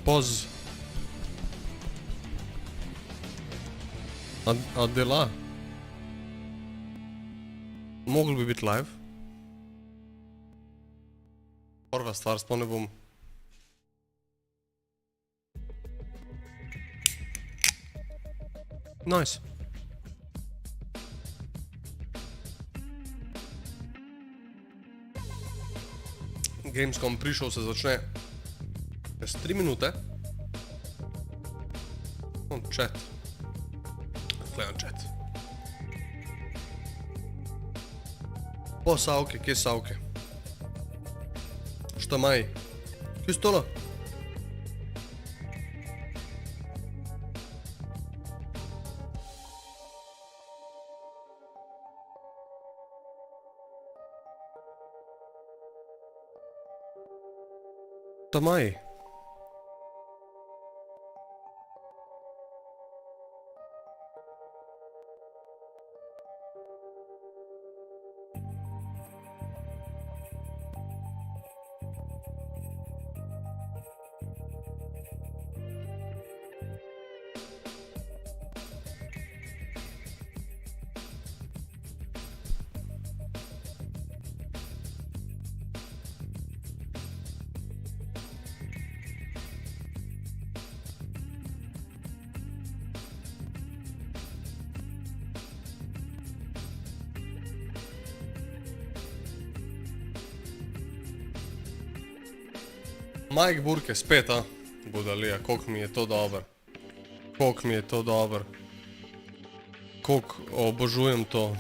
Poz. A dela? Mogel bi biti live. Prva stvar, sploh ne bom. Nice. Gamescom prišel se začne čez 3 minute. Chat. Gledam chat. Po Savke, kje Savke? Šta maj? Kje stola? Šta maj? Mike Burke spet, a? Budalija, koliko mi je to dober. Koliko mi je to dober. Koliko obožujem to.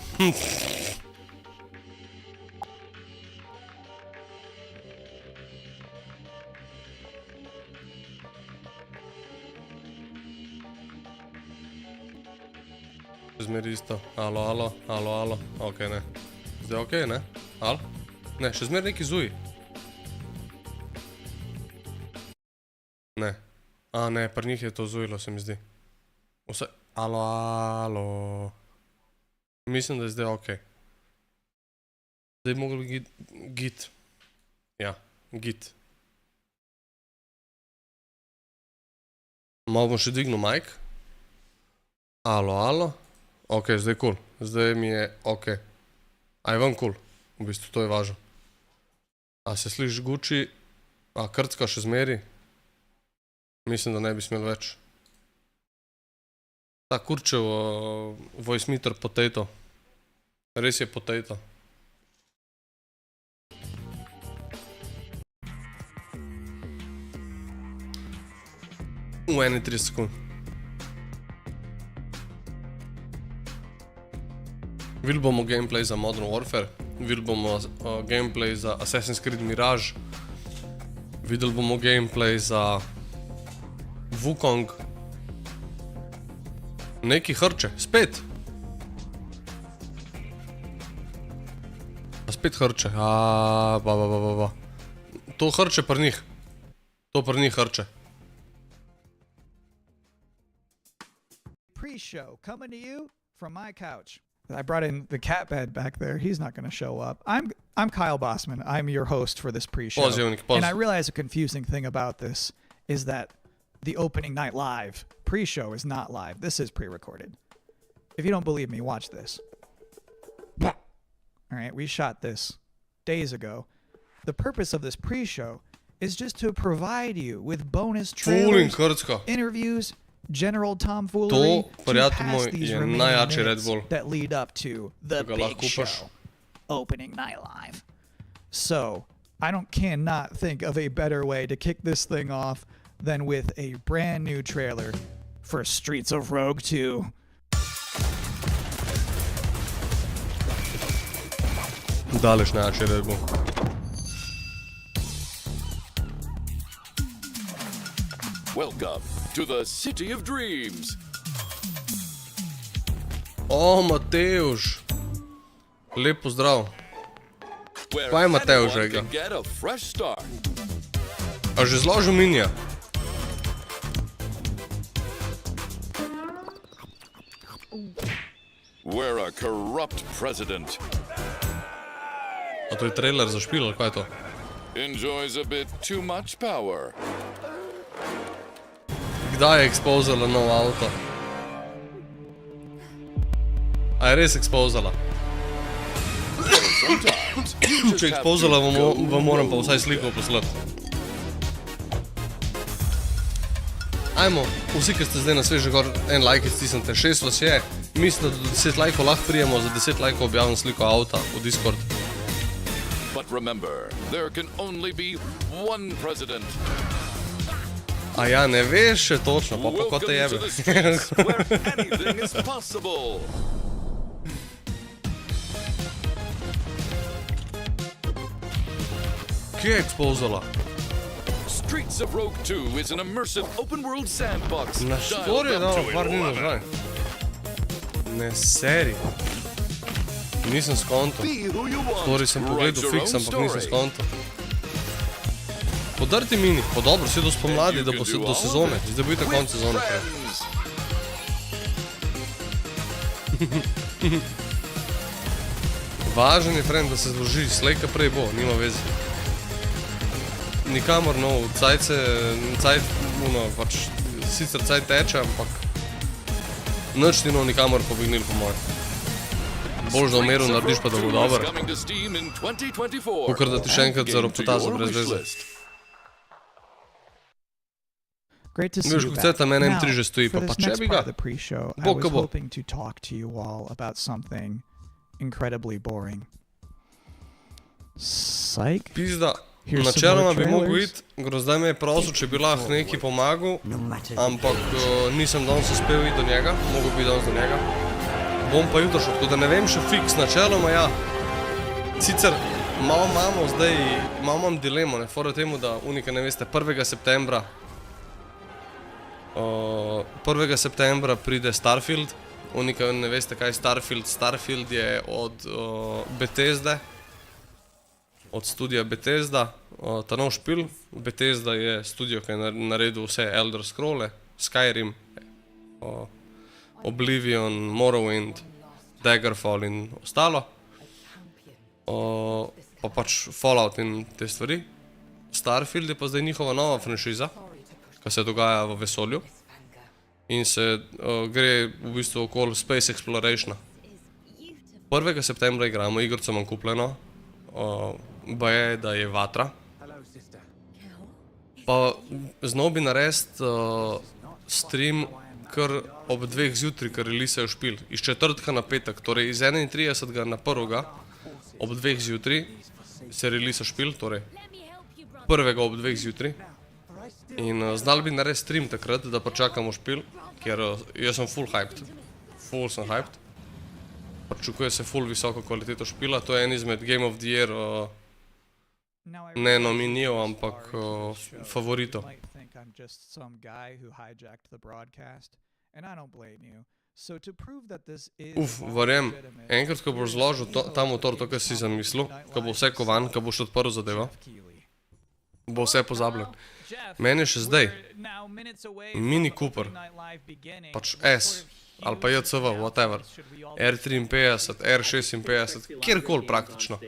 Zmeri isto. Alo. Okej, ne. Zdaj okej, ne? Al? Ne, še zmeri neki zuji. Ne. A ne, pri njih je to zujilo, se mi zdi. Vse... Alo. Mislim, da je zdaj okej. Zdaj bi mogli git. Ja, git. Malo bom še dvignil mic. Alo. Okej, zdaj cool. Zdaj mi je okej. A je vam cool? V bistvu to je važno. A se sliši guči? A krcka še zmeri? Mislim, da ne bi smel več. Ta kurčev voice meter potato. Res je potato. V 31 sekund. Videli bomo gameplay za Modern Warfare. Videli bomo gameplay za Assassin's Creed Mirage. Videli bomo gameplay za Wukong. Neki hrče, spet. A spet hrče, To hrče pri njih. To pri njih hrče. Pre-show coming to you from my couch. I brought in the cat bed back there. He's not going to show up. I'm Kyle Bossman. I'm your host for this pre-show. And I realize a confusing thing about this is that the opening night live pre-show is not live. This is pre-recorded. If you don't believe me, watch this. All right, we shot this days ago. The purpose of this pre-show is just to provide you with bonus trailers, interviews, general tomfoolery to pass these remaining minutes that lead up to the big show, opening night live. So, I cannot think of a better way to kick this thing off than with a brand new trailer for Streets of Rogue 2. Daleč najjači Red Bull. Welcome to the City of Dreams. O, Mateusz. Lep pozdrav. Pa je Mateusz, ga. A že zložil minja? We're a corrupt president. A to je trailer za špil, ali kaj je to? Enjoys a bit too much power. Kdaj je expozala nov avto? A je res expozala? Če je expozala, vam moram pa vsaj sliko poslati. Ajmo, vsi, ki ste zdaj na sveže gor, en like stisnite, 6 vas je. Mislim, da do 10 lajkov lahko prijemo, za 10 lajkov objavim sliko avta v Discord. But remember, there can only be one president. A ja, ne veš še točno, pa ko te jebe. Welcome to the streets where anything is possible. Kje je expozala? Streets of Rogue 2 is an immersive open-world sandbox. Na štori je dalo par dni nazaj. Ne, seri. Nisem skonto. Štori sem pogledal fix, ampak nisem skonto. Podrti mini, po dobro, vsi do spomladi, da bo se do sezone. Zdaj bo itak konc sezone. Važen je, friend, da se zloži, slejka prej bo, nima veze. Nikamor nov, cajt, pač, sicer cajt teče, ampak nič ni nov nikamor pobegnil po moje. Bolj da umeru narediš pa da bo dober, kakor da ti še enkrat zaropota za brez veze. Veš, kako ceta mene M3 že stoji, pa če bi ga, bo ka bo. Pizda. Načeloma bi mogel iti, zdaj me je prosil, če bi lahko neki pomagal, ampak nisem danes uspel iti do njega, mogel bi danes do njega. Bom pa jutro šel, tako da ne vem še fiks, načeloma ja. Sicer malo imamo zdaj, malo imam dilemo, ne, fora temu, da unika ne veste, 1. septembra 1. septembra pride Starfield, unika ne veste kaj je Starfield, Starfield je od Bethesde, od studija Bethesda, ta nov špil. Bethesda je studio, ki je naredil vse Elder Scrolle, Skyrim, Oblivion, Morrowind, Daggerfall in ostalo. Pa pač Fallout in te stvari. Starfield je pa zdaj njihova nova franšiza, ki se dogaja v vesolju. In se gre v bistvu okoli Space Explorationa. 1. septembra igramo, igrico imam kupljeno. Ba je, da je vatra. Pa znal bi narediti stream kar ob 2 zjutraj, kar releasejo špil. Iz četrtka na petek, torej iz 31. na 1. ob 2 zjutraj se release špil, torej 1. ob 2 zjutraj. In znal bi narediti stream takrat, da počakamo špil, ker jaz sem full hyped. Full sem hyped. Pričakuje se full visoko kvaliteto špila, to je en izmed Game of the Year ne nominijev, ampak favorito. Verjem, enkrat, ko boš zložil ta motor, to, kar si zamislil, ko bo vse kovan, ko boš odprl zadevo, bo vse pozabljen. Meni je še zdaj Mini Cooper, pač S, ali pa JCV, whatever, R53, R56, kjerkoli praktično.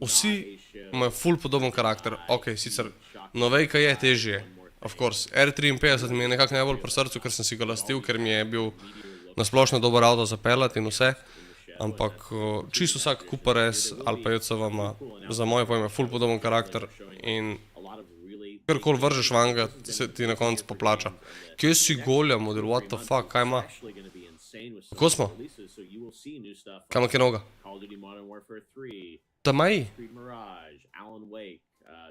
Vsi imajo ful podoben karakter. Ok, sicer novejka je težje, of course. R53 mi je nekako najbolj pri srcu, ker sem si ga lastil, ker mi je bil nasplošno dober avto zapeljati in vse. Ampak čisto vsak Cooper S ali pa JCV ima za moje pojme ful podoben karakter in kjerkoli vržeš vanga, se ti na koncu poplača. Kje si golja model, what the fuck, kaj ima? Kako smo? Kaj ima kje noga? Da maji?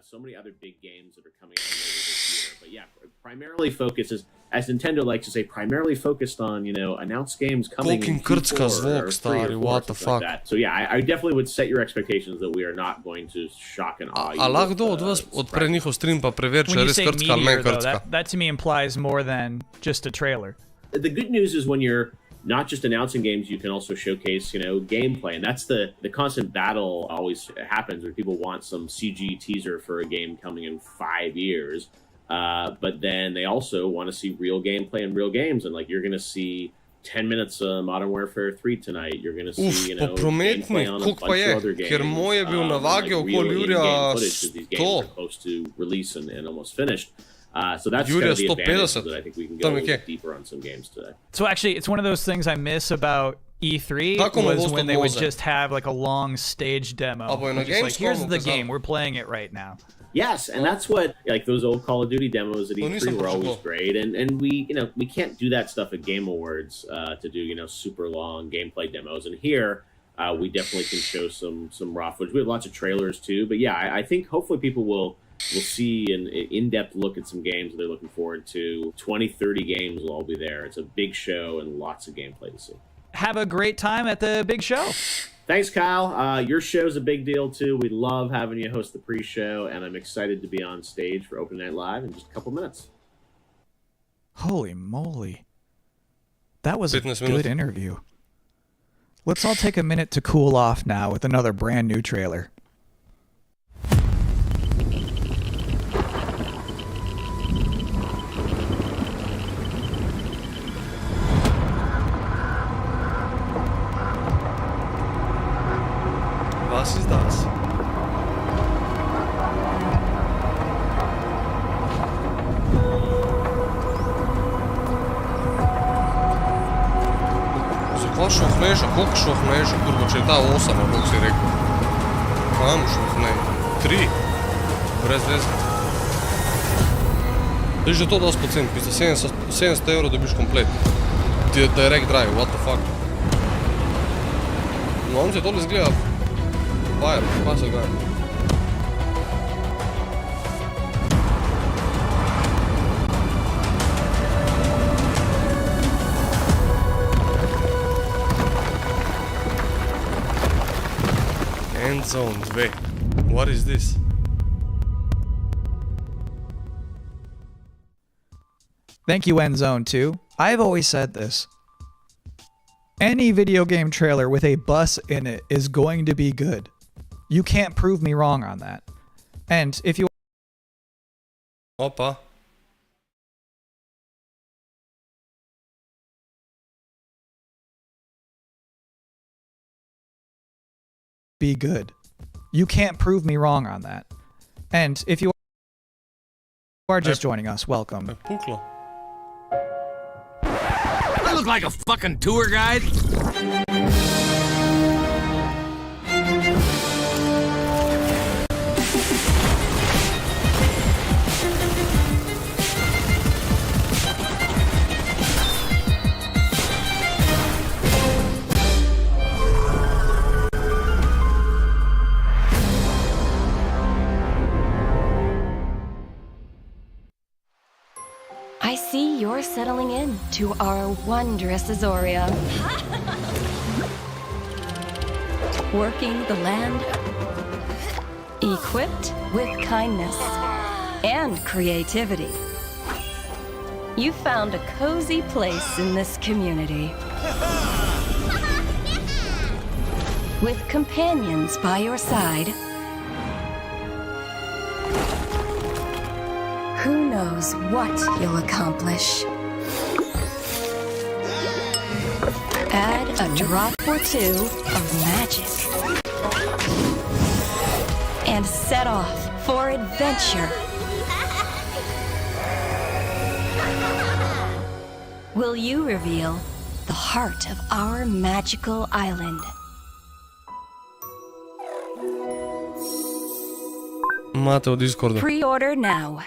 So many other big games that are coming out later this year. But yeah, primarily focuses, as Nintendo likes to say, primarily focused on, you know, announced games coming in Q4 or 3 or 4 like that. So yeah, I definitely would set your expectations that we are not going to shock and awe you. A lahko kdo od vas odpre njihov stream pa preveri, če je res krcka ali ne krcka? That to me implies more than just a trailer. The good news is when you're not just announcing games, you can also showcase, you know, gameplay. And that's the constant battle always happens where people want some CG teaser for a game coming in 5 years. But then they also want to see real gameplay and real games. And like, you're going to see 10 minutes of Modern Warfare 3 tonight. You're going to see, you know, gameplay on a bunch of other games. Ker moj je bil navage okoli Jurja 100. These games are close to release and almost finished. So that's kind of the advantage that I think we can go a little bit deeper on some games today. So actually, it's one of those things I miss about E3 was when they would just have like a long stage demo. Just like, here's the game, we're playing it right now. Yes, and that's what, like, those old Call of Duty demos at E3 were always great, and we, we can't do that stuff at Game Awards to do, super long gameplay demos, and here we definitely can show some raw footage. We have lots of trailers too, but yeah, I think hopefully people will see an in-depth look at some games they're looking forward to. 20-30 games will all be there. It's a big show and lots of gameplay to see. Have a great time at the big show. Thanks, Kyle. Your show's a big deal, too. We love having you host the pre-show, and I'm excited to be on stage for Open Night Live in just a couple minutes. Holy moly. That was a good interview. Let's all take a minute to cool off now with another brand new trailer. Was ist das? Zakaj šohneš, koliko šohneš, kurva, če je ta 8, koliko si rekel? Kam šohne? 3? Brez veze. Ti že to dosti pocen, pisa 70 evrov dobiš komplet. Direct drive, what the fuck? No, on se tole izgleda Fire, pa se ga. Endzone 2. What is this? Thank you, Endzone 2. I've always said this. Any video game trailer with a bus in it is going to be good. You can't prove me wrong on that. And if you... Opa. Be good. You can't prove me wrong on that. And if you are just joining us, welcome. I look like a fucking tour guide. I see you're settling in to our wondrous Azoria. Working the land, equipped with kindness and creativity. You found a cozy place in this community. With companions by your side, who knows what you'll accomplish? Add a drop or two of magic and set off for adventure. Will you reveal the heart of our magical island? Mate od Discorda. Pre-order now.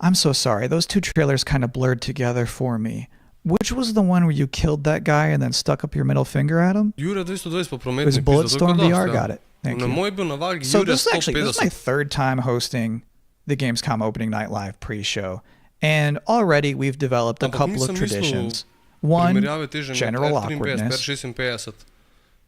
I'm so sorry. Those two trailers kind of blurred together for me. Which was the one where you killed that guy and then stuck up your middle finger at him? Jure 220 po It prometni was pizda. Bulletstorm VR, got it. Thank Na you. moj je bil navak So Jure this is my 150. third time hosting the Gamescom Opening Night Live pre-show. And already we've developed a couple of traditions. One, general awkwardness.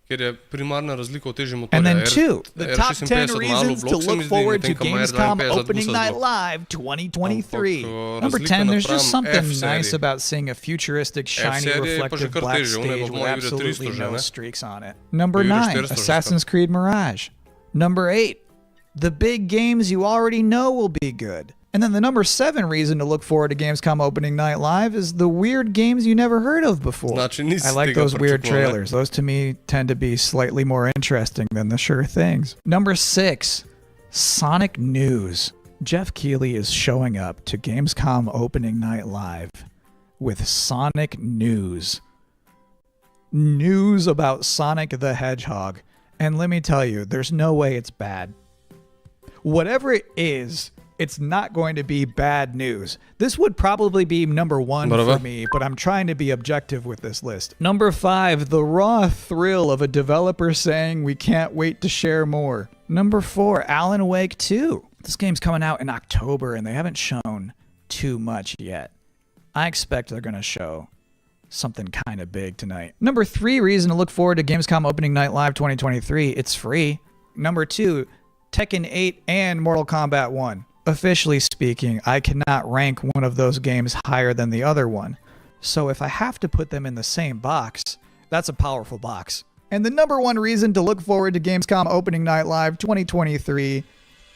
Ker je primarna razlika v težjem motorja. And then two, the R56 top 10 malo reasons blok to se look mi zdi, forward to medtem ko ima Gamescom R52 Opening busa Night zelo. Live 2023. Ampak, Number razlika 10, there's just napram something F-seriji. nice about seeing a futuristic, shiny, F-serija je pa že reflective kar black težje, one pa stage po with mojem absolutely 300 že, no ne? streaks on it. Number Jure 9, 400 že Assassin's Creed Mirage. Number 8, the big games you already know will be good. And then the number 7 reason to look forward to Gamescom Opening Night Live is the weird games you never heard of before. Znači, nisi I like tega those weird pričakoval, ne? trailers. Those to me tend to be slightly more interesting than the sure things. Number 6, Sonic news. Jeff Keighley is showing up to Gamescom opening night live with Sonic news. News about Sonic the Hedgehog. And let me tell you, there's no way it's bad. Whatever it is, it's not going to be bad news. This would probably be number 1 for me, but I'm trying to be objective with this list. Number 5, the raw thrill of a developer saying we can't wait to share more. Number 4, Alan Wake 2. This game's coming out in October and they haven't shown too much yet. I expect they're going to show something kind of big tonight. Number 3 reason to look forward to Gamescom Opening Night Live 2023. It's free. Number 2, Tekken 8 and Mortal Kombat 1. Officially speaking, I cannot rank one of those games higher than the other one. So if I have to put them in the same box, that's a powerful box. And the number 1 reason to look forward to Gamescom Opening Night Live 2023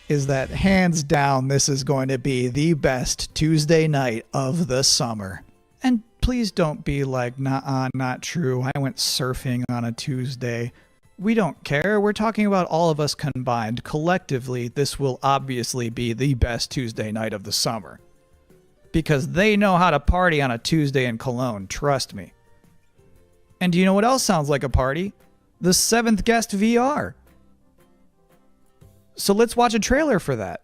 is that hands down this is going to be the best Tuesday night of the summer. And please don't be like, nah, not true. I went surfing on a Tuesday. We don't care. We're talking about all of us combined. Collectively, this will obviously be the best Tuesday night of the summer. Because they know how to party on a Tuesday in Cologne, trust me. And do you know what else sounds like a party? The 7th Guest VR. So let's watch a trailer for that.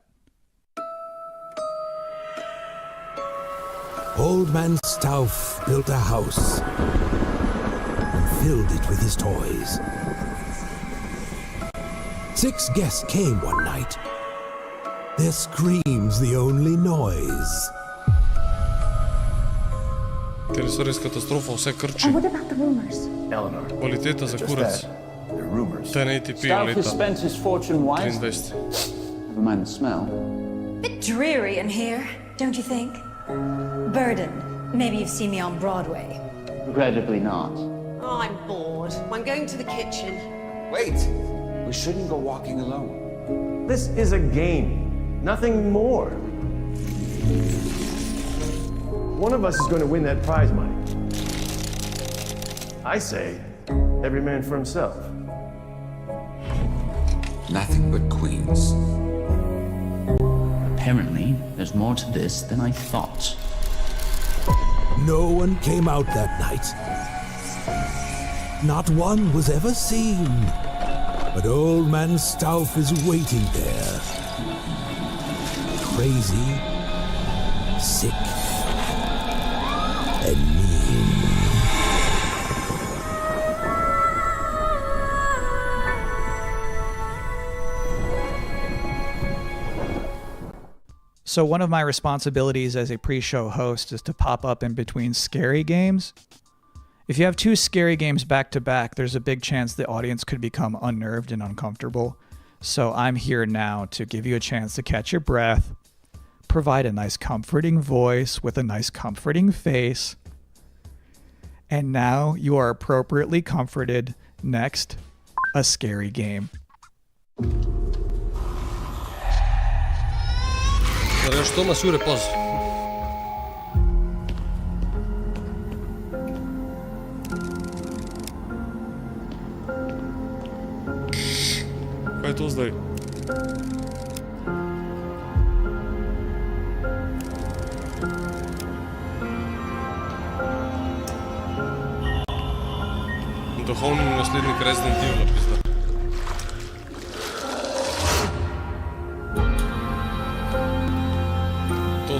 Old Man Stauff built a house and filled it with his toys. 6 guests came one night. Their screams the only noise. Територия катастрофа, все кърчи. And what about the rumors? Eleanor, Квалитета за курец. they're rumors. 1080p Stauff has лета. spent his fortune wisely. 3200. Never mind the smell. Bit dreary in here, don't you think? Burden. Maybe you've seen me on Broadway. Regrettably not. Oh, I'm bored. I'm going to the kitchen. Wait! We shouldn't go walking alone. This is a game, nothing more. One of us is going to win that prize money. I say, every man for himself. Nothing but queens. Apparently, there's more to this than I thought. No one came out that night. Not one was ever seen. But Old Man Stauff is waiting there. Crazy, sick, and mean. So one of my responsibilities as a pre-show host is to pop up in between scary games. If you have 2 scary games back to back, there's a big chance the audience could become unnerved and uncomfortable. So I'm here now to give you a chance to catch your breath, provide a nice comforting voice with a nice comforting face. And now you are appropriately comforted. Next, a scary game. Što nas jure paz? Kaj je to zdaj? Duhovni naslednik Resident Evil, pizda.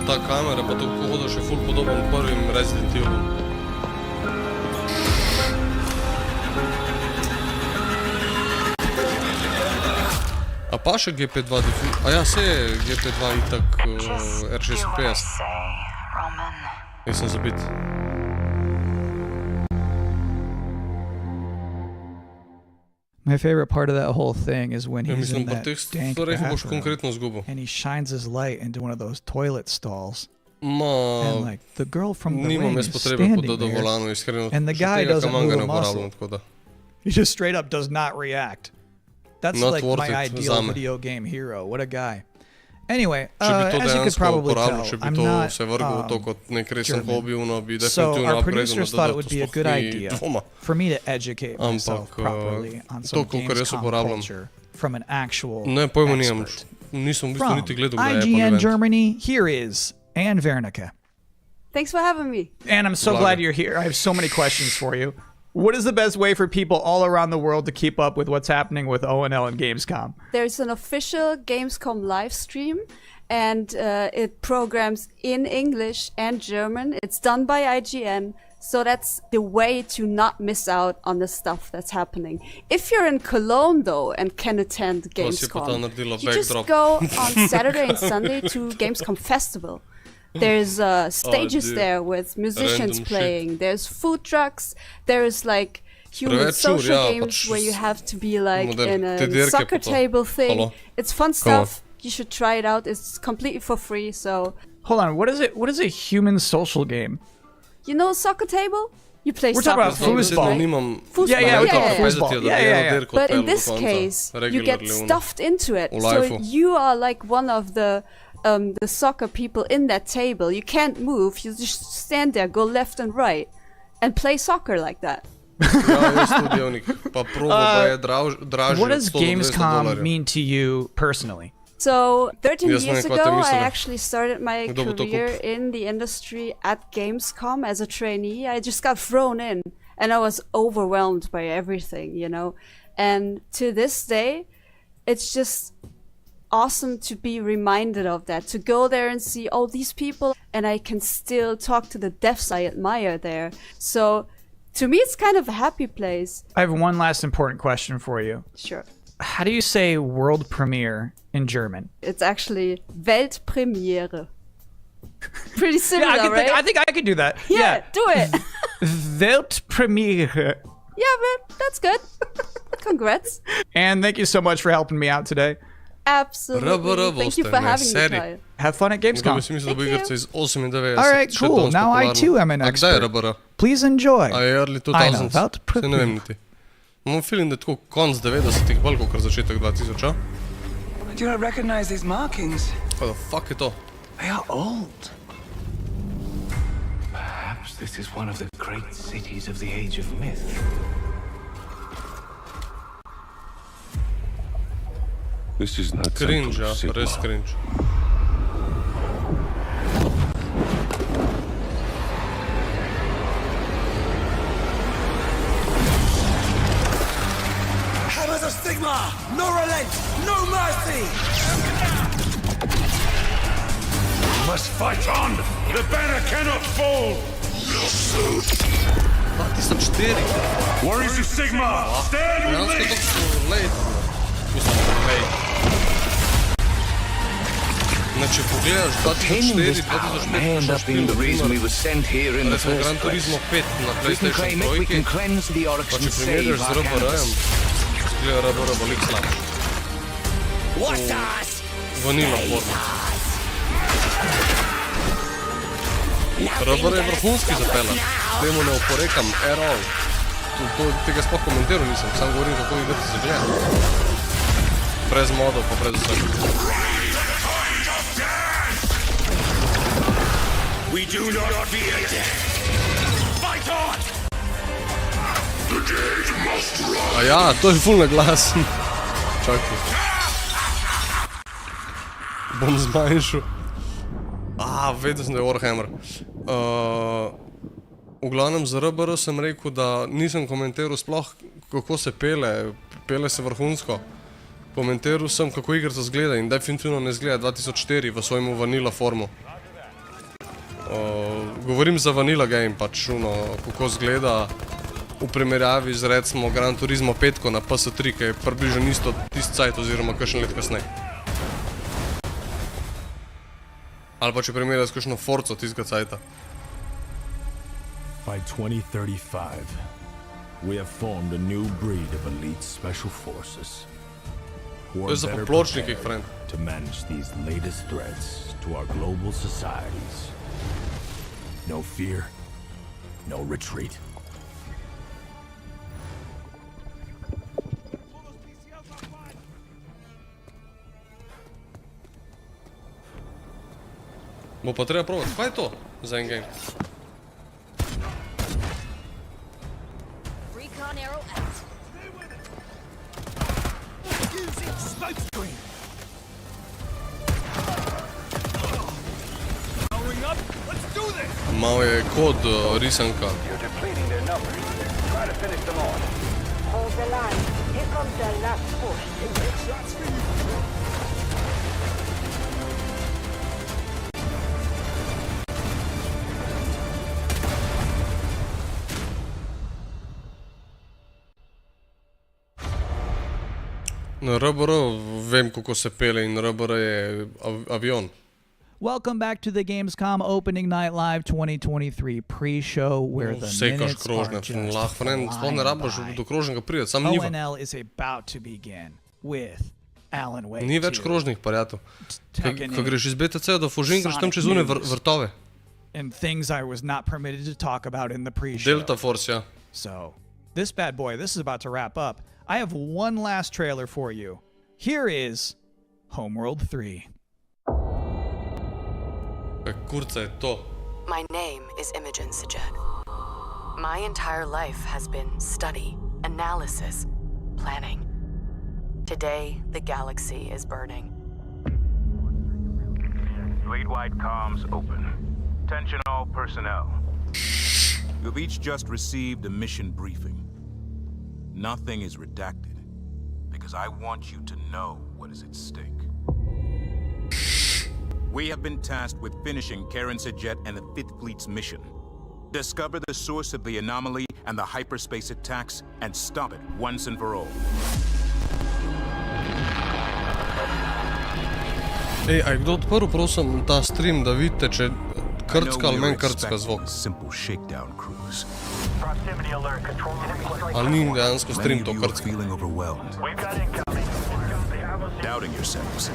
Ta kamera, pa to pohoda še ful podoben prvim Resident Evilom. A pa še GP2 a ja, se je GP2 itak R56. Nisem zabit. My favorite part of that whole thing is when he's in that dank bathroom and he shines his light into one of those toilet stalls. And like the girl from the ring is standing there, and the guy doesn't move a muscle. He just straight up does not react. That's like my ideal video game hero. What a guy. Anyway, as you could probably tell, I'm not, so our producers thought it would be a good idea for me to educate myself properly on some Gamescom culture from an actual expert. nisem v bistvu From niti gledal, da je IGN Apple event. Germany, here is Anne Wernicke. Thanks for having me. And I'm so glad you're here. I have so many questions for you. What is the best way for people all around the world to keep up with what's happening with ONL and Gamescom? There's an official Gamescom live stream, and it programs in English and German. It's done by IGN, so that's the way to not miss out on the stuff that's happening. If you're in Cologne, though, and can attend Gamescom, you just go on Saturday and Sunday to Gamescom Festival. There's stages there with musicians playing. There's food trucks. There's like human social games where you have to be like in a soccer table thing. It's fun stuff. You should try it out. It's completely for free. So hold on, what is it? What is a human social game? You know, soccer table. You play. We're talking about foosball. Foosball. Yeah. But in this case, you get stuffed into it. So you are like one of the soccer people in that table. You can't move. You just stand there, go left and right, and play soccer like that. What does Gamescom mean to you personally? So 13 years ago, I actually started my career in the industry at Gamescom as a trainee. I just got thrown in, and I was overwhelmed by everything, you know. And to this day, it's just awesome to be reminded of that, to go there and see all these people, and I can still talk to the devs I admire there. So to me, it's kind of a happy place. I have one last important question for you. Sure. How do you say world premiere in German? It's actually Weltpremiere. Pretty similar, right? I think I could do that. Yeah. Do it. Weltpremiere. Yeah, man, that's good. Congrats. And thank you so much for helping me out today. Absolutely. Thank you for having me, Kyle. Have fun at Gamescom. Alright, cool. Now I too am an expert. Please enjoy. I know about premiere. Imam feeling, da je tako konc 90-ih, bolj kot začetek 2000, a? I do not recognize these markings. What the fuck je to? They are old. Perhaps this is one of the great cities of the age of myth. This is not cringe, res cringe. Hammers of Sigma! No relent! No mercy! We must fight on! The banner cannot fall! Warriors of Sigma! Stand with me! Znači, pogledaš 2004, 2005, may end up being the reason we were sent here in the first Gran place. Turismo 5 na We can PlayStation claim it, we can cleanse the aerox pa če and save primerjaš z our RBR-jem, canvas. izgleda RBR veliko slabše. Vanilla forma. RBR je vrhunski zapeljat, temu ne oporekam, aerox. Tega sploh komentiral nisem, sam govorim, kako igrati se gleda. Brez modov pa brez vsega. We do not fear death. Fight on! The dead must rise. A ja, to je ful naglasen. Čakaj. Bom zmanjšal. Vedel sem, da je Warhammer. V glavnem za RBR sem rekel, da nisem komentiral sploh, kako se pele se vrhunsko. Komentiral sem, kako igrica zgleda in definitivno ne zgleda 2004 v svojemu vanilla formu. Govorim za vanilla game, pač kako zgleda v primerjavi z recimo Gran Turismo 5 na PS3, ki je približno isto tist cajt oziroma kakšen let kasneje. Ali pa če primerjajo s kakšno Forco tistega cajta. By 2035, we have formed a new breed of elite special forces. To je za popločnikih, friend. To manage these latest threats to our global societies. No fear, no retreat. Bo pa treba probati. Kaj je to za en game? Malo je kod risanka. You're depleting their numbers. Try to finish them off. Hold the line. Here comes their last push. Shots for you. Na RBR vem, kako se pele in RBR je avion. Welcome back to the Gamescom Opening Night Live 2023 pre-show where the minutes are just flying by. ONL is about to begin with Alan Wake 2. Ni več krožnih, prijatelj. Ko greš iz BTC do Fužin, greš tam čez une vrtove. And things I was not permitted to talk about in the pre-show. Delta Force, ja. So, this bad boy, this is about to wrap up. I have one last trailer for you. Here is Homeworld 3. Kurca je to. My name is Imogen Sajet. My entire life has been study, analysis, planning. Today, the galaxy is burning. Fleet-wide comms open. Attention all personnel. You have each just received a mission briefing. Nothing is redacted, because I want you to know what is at stake. We have been tasked with finishing Karen Sajet and the 5th Fleet's mission. Discover the source of the anomaly and the hyperspace attacks, and stop it once and for all. Ej, a je kdo odprl, prosim, ta stream, da vidite, če krcka ali meni krcka zvok? Ali ni dejansko stream to krcka? Doubting yourselves.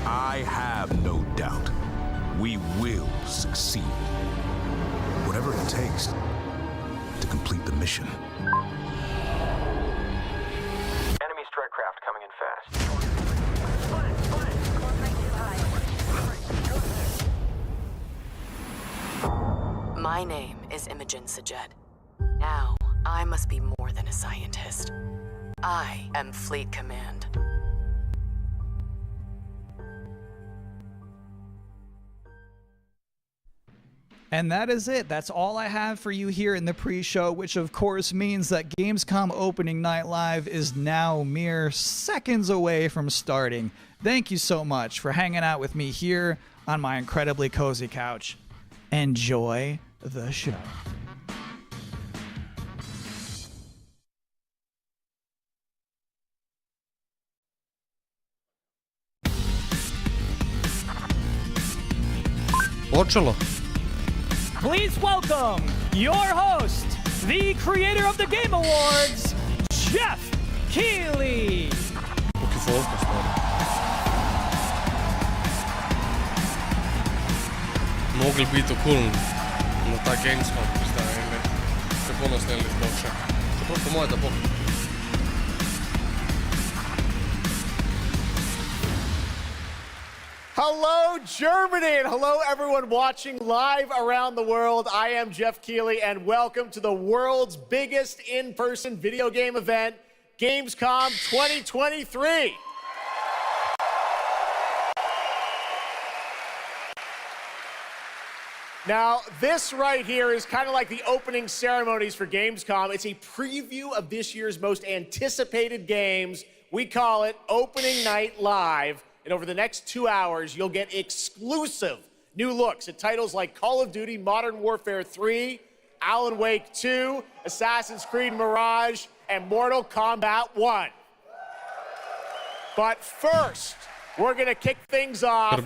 I have no doubt. We will succeed. Whatever it takes to complete the mission. Enemy strike craft coming in fast. My name is Imogen Sajet. Now, I must be more than a scientist. I am Fleet Command. And that is it. That's all I have for you here in the pre-show, which of course means that Gamescom Opening Night Live is now mere seconds away from starting. Thank you so much for hanging out with me here on my incredibly cozy couch. Enjoy the show. Počelo. Please welcome your host, the creator of the Game Awards, Jeff Keighley. Mogli biti okulni na ta Gamescom, zdaj en let. Kako nas sneli sploh še. Čeprav po moje, da bo. Hello, Germany, and hello, everyone watching live around the world. I am Jeff Keighley, and welcome to the world's biggest in-person video game event, Gamescom 2023. Now, this right here is kind of like the opening ceremonies for Gamescom. It's a preview of this year's most anticipated games. We call it Opening Night Live. And over the next 2 hours, you'll get exclusive new looks at titles like Call of Duty Modern Warfare 3, Alan Wake 2, Assassin's Creed Mirage, and Mortal Kombat 1. But first, we're going to kick things off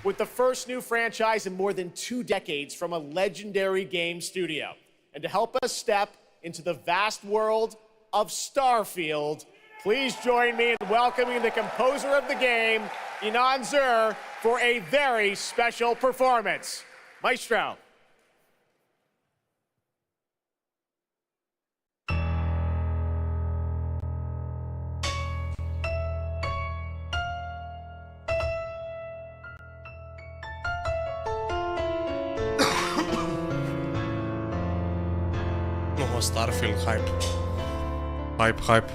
with the first new franchise in more than 2 decades from a legendary game studio. And to help us step into the vast world of Starfield, please join me in welcoming the composer of the game, Inan Zur, for a very special performance. Maestro. No, Starfield hype. Hype.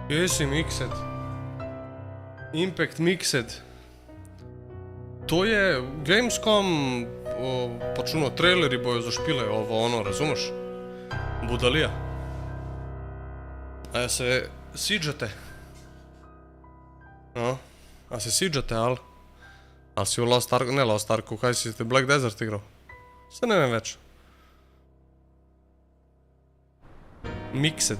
Jesi Mixed. Impact Mixed. To je Gamescom, pač ono, traileri bojo zašpile, ovo ono, razumeš? Budalija. A se siđate? No? A se siđate, ali? Ali si u Lost Ark, ne Lost Arku, kaj si te Black Desert igrao? Sve ne vem več. Mixed.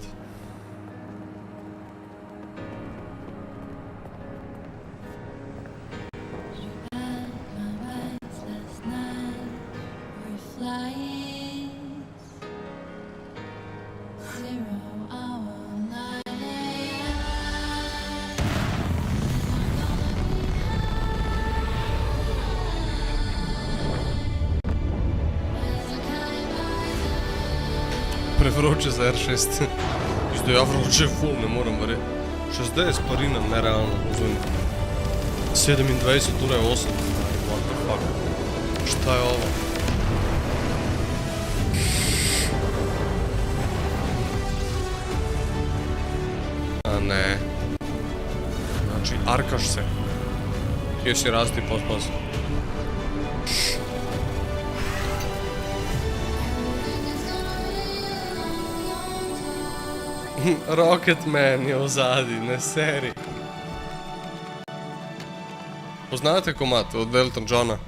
Prevroče za R6. Isto ja vroče full, ne moram reći. 60 parina, nerealno, uzmem. 27 ura je 8. What the fuck. Šta je ovo? A ne. Znači, arkaš se. Htio si rasti pospas. Rocketman je uzadi, ne seri. Poznate komad od Elton Johna?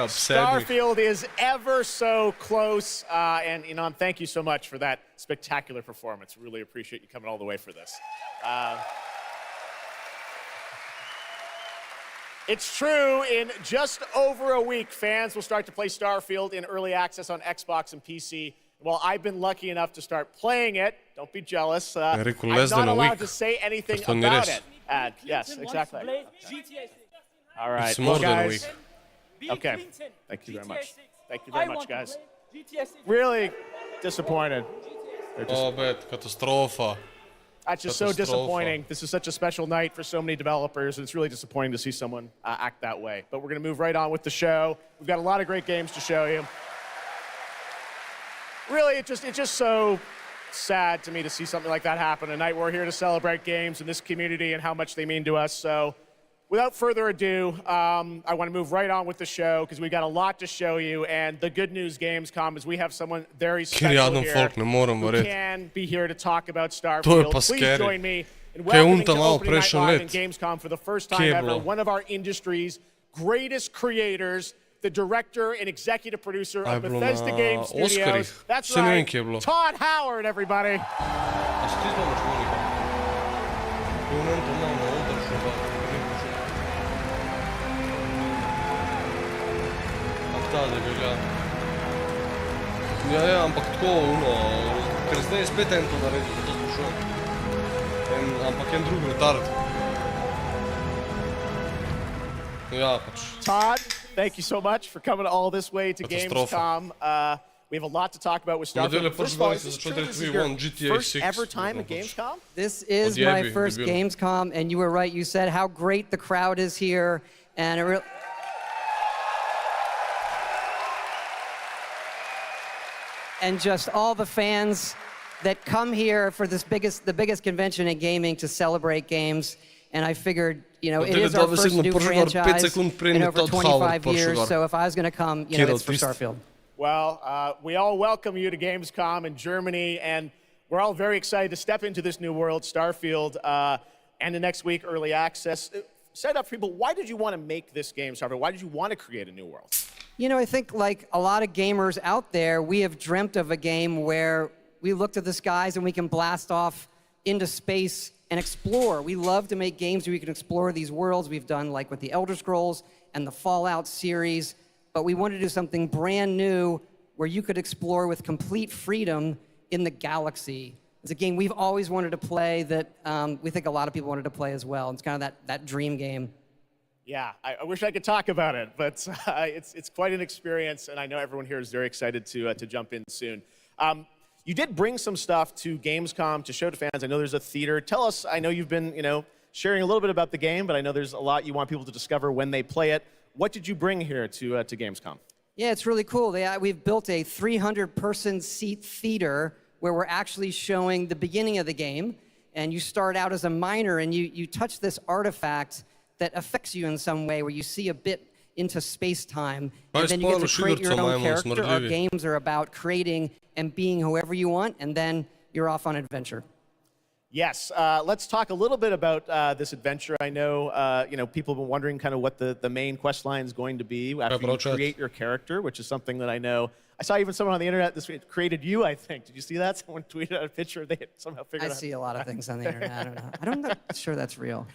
Starfield is ever so close, and Inan, thank you so much for that spectacular performance. Really appreciate you coming all the way for this. It's true, in just over a week, fans will start to play Starfield in early access on Xbox and PC. Well, I've been lucky enough to start playing it. Don't be jealous. I'm not allowed to say anything about it. Yes, exactly. All right, well, guys. Okay, thank you very much. Thank you very much, guys. Really disappointed. Oh, bet, katastrofa. That's just so disappointing. This is such a special night for so many developers, and it's really disappointing to see someone act that way. But we're going to move right on with the show. We've got a lot of great games to show you. Really, it's just so sad to me to see something like that happen tonight. We're here to celebrate games and this community and how much they mean to us. So, without further ado, I want to move right on with the show because we've got a lot to show you. And the good news, Gamescom, is we have someone very special here who can be here to talk about Starfield. Please join me in welcoming to Opening Night Live in Gamescom for the first time ever, one of our industry's greatest creators, the director and executive producer of Bethesda Game Studios. That's right, Todd Howard, everybody. Ja, ampak tako, ker zdaj je spet en to naredil, da to sprašujem. Ampak en drug retard. Ja, pač. Todd, thank you so much for coming all this way to Gamescom. We have a lot to talk about with Starfield. First of all, is this true? This is your first ever time at Gamescom? This is my first Gamescom, and you were right. You said how great the crowd is here, and it really... And just all the fans that come here for the biggest convention in gaming to celebrate games. And I figured, you know, it is our first new franchise in over 25 years. So if I was going to come, you know, it's for Starfield. Well, we all welcome you to Gamescom in Germany, and we're all very excited to step into this new world, Starfield, and the next week, early access. Set up for people, why did you want to make this game, Starfield? Why did you want to create a new world? You know, I think like a lot of gamers out there, we have dreamt of a game where we look to the skies and we can blast off into space and explore. We love to make games where we can explore these worlds. We've done like with the Elder Scrolls and the Fallout series, but we wanted to do something brand new where you could explore with complete freedom in the galaxy. It's a game we've always wanted to play that we think a lot of people wanted to play as well. It's kind of that dream game. Yeah, I wish I could talk about it, but it's quite an experience, and I know everyone here is very excited to jump in soon. You did bring some stuff to Gamescom to show to fans. I know there's a theater. Tell us, I know you've been sharing a little bit about the game, but I know there's a lot you want people to discover when they play it. What did you bring here to Gamescom? Yeah, it's really cool. We've built a 300-person seat theater where we're actually showing the beginning of the game, and you start out as a miner, and you touch this artifact that affects you in some way, where you see a bit into space-time, and then you get to create your own character. Our games are about creating and being whoever you want, and then you're off on adventure. Yes, let's talk a little bit about this adventure. I know, people have been wondering kind of what the main quest line is going to be after you create your character, which is something that I know. I saw even someone on the internet this week created you, I think. Did you see that? Someone tweeted out a picture. They had somehow figured out. I see a lot of things on the internet. I don't know. I'm not sure that's real.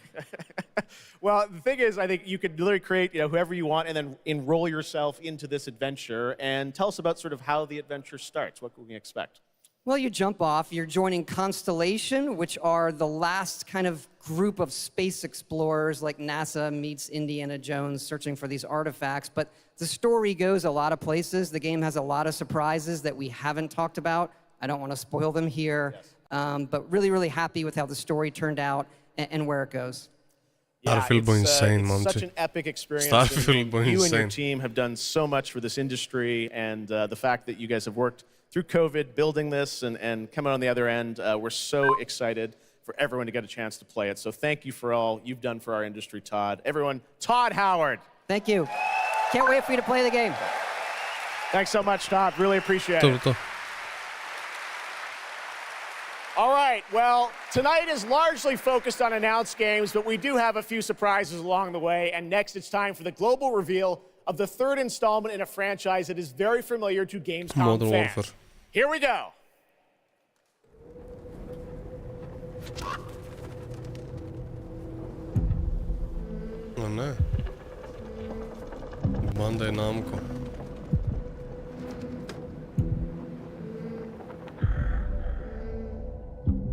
Well, the thing is, I think you could literally create whoever you want and then enroll yourself into this adventure. And tell us about sort of how the adventure starts. What can we expect? Well, you jump off. You're joining Constellation, which are the last kind of group of space explorers, like NASA meets Indiana Jones searching for these artifacts. But the story goes a lot of places. The game has a lot of surprises that we haven't talked about. I don't want to spoil them here. Yes. But really, really happy with how the story turned out and where it goes. Yeah, it's such an epic experience. You and your team have done so much for this industry, and the fact that you guys have worked through COVID, building this and coming on the other end, we're so excited for everyone to get a chance to play it. So thank you for all you've done for our industry, Todd. Everyone, Todd Howard. Thank you. Can't wait for you to play the game. Thanks so much, Todd. Really appreciate it. All right, well, tonight is largely focused on announced games, but we do have a few surprises along the way. And next, it's time for the global reveal of the third installment in a franchise that is very familiar to Gamescom Modern fans. Warfare. Here we go. Oh ne. Bandai Namco.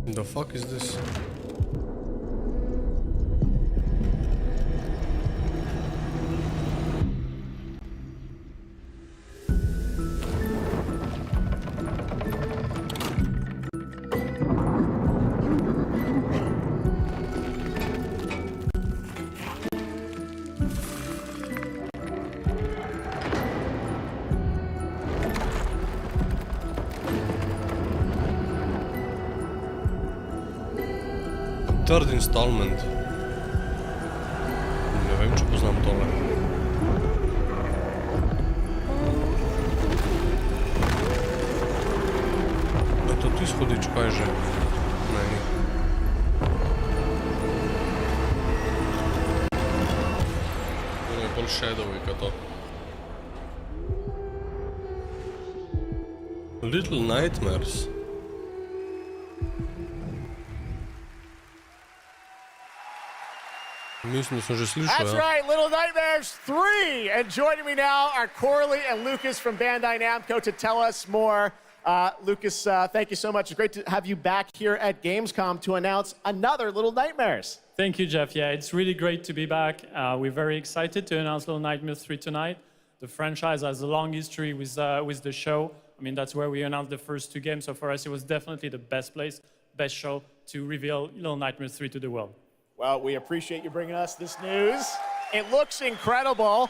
The fuck is this? Third installment. Ne vem, če poznam tole. A to ti schodič, kaj že? Ne, ni. To je bolj shadowy, kot to. Little Nightmares. That's right, Little Nightmares 3. And joining me now are Corley and Lucas from Bandai Namco to tell us more. Lucas, thank you so much. It's great to have you back here at Gamescom to announce another Little Nightmares. Thank you, Jeff. Yeah, it's really great to be back. We're very excited to announce Little Nightmares 3 tonight. The franchise has a long history with the show. I mean, that's where we announced the first two games. So for us, it was definitely the best place, best show to reveal Little Nightmares 3 to the world. Well, we appreciate you bringing us this news. It looks incredible.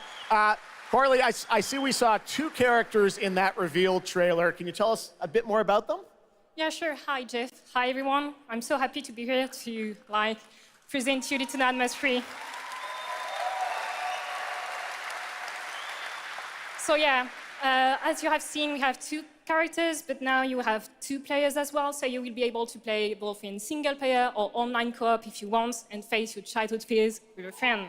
Corley, I see we saw two characters in that reveal trailer. Can you tell us a bit more about them? Yeah, sure. Hi, Jeff. Hi, everyone. I'm so happy to be here to present you Little Nightmares 3. So yeah, as you have seen, we have two characters, but now you have two players as well, so you will be able to play both in single player or online co-op if you want, and face your childhood fears with a friend.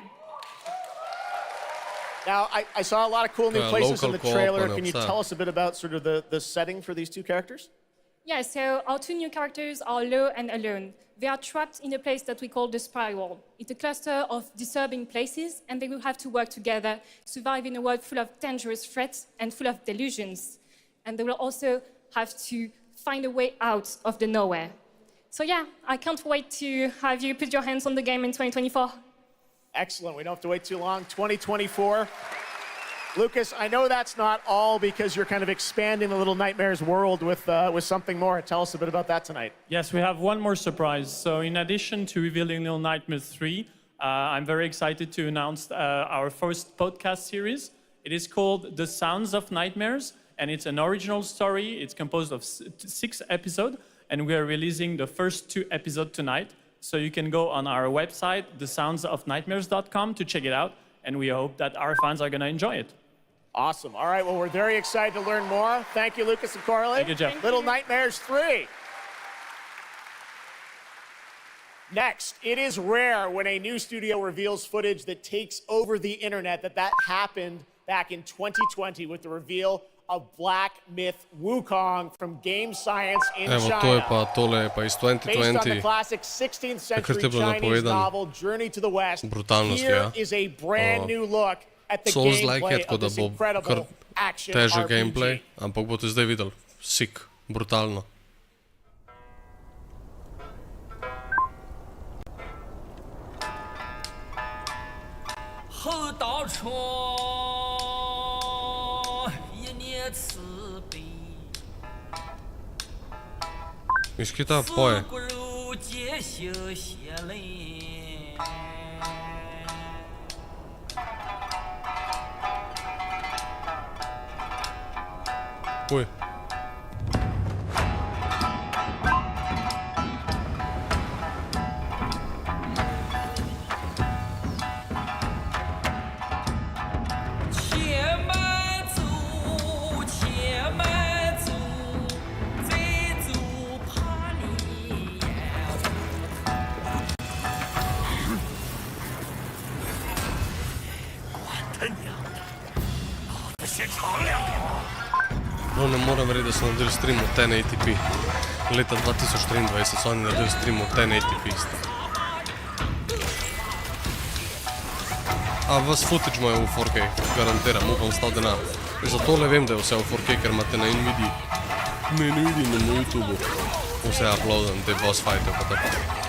Now, I saw a lot of cool new places in the trailer. Can you tell us a bit about sort of the setting for these two characters? Yeah, so our two new characters are Lo and Alone. They are trapped in a place that we call the Spiral. It's a cluster of disturbing places, and they will have to work together, survive in a world full of dangerous threats and full of delusions. and they will also have to find a way out of the nowhere. So yeah, I can't wait to have you put your hands on the game in 2024. Excellent. We don't have to wait too long. 2024. Lucas, I know that's not all because you're kind of expanding the Little Nightmares world with something more. Tell us a bit about that tonight. Yes, we have one more surprise. So in addition to revealing Little Nightmares 3, I'm very excited to announce our first podcast series. It is called The Sounds of Nightmares, and it's an original story. It's composed of 6 episodes, and we are releasing the first 2 episodes tonight. So you can go on our website, thesoundsofnightmares.com, to check it out, and we hope that our fans are going to enjoy it. Awesome. All right, well, we're very excited to learn more. Thank you, Lucas and Corley. Thank you, Jeff. Little Nightmares 3. Next, it is rare when a new studio reveals footage that takes over the internet. That happened back in 2020 with the reveal of Black Myth Wukong from Game Science in China. To je pa tole pa iz 2020. Based on the classic 16th century Chinese novel Journey to the West, here is a brand new look at the gameplay of this incredible action težek RPG. gameplay, ampak boste zdaj videli. Sick, brutalno. Viš, ki ta poje? Uj. No, ne morem verjeti, da so naredili stream v 1080p. Leta 2023 so oni naredili stream v 1080p. A vas footage imajo v 4K, garantiram, upam stal denar. Zato le vem, da je vse v 4K, ker imate na NVIDII. Na YouTube vse uploadan, te boss fighte pa tako.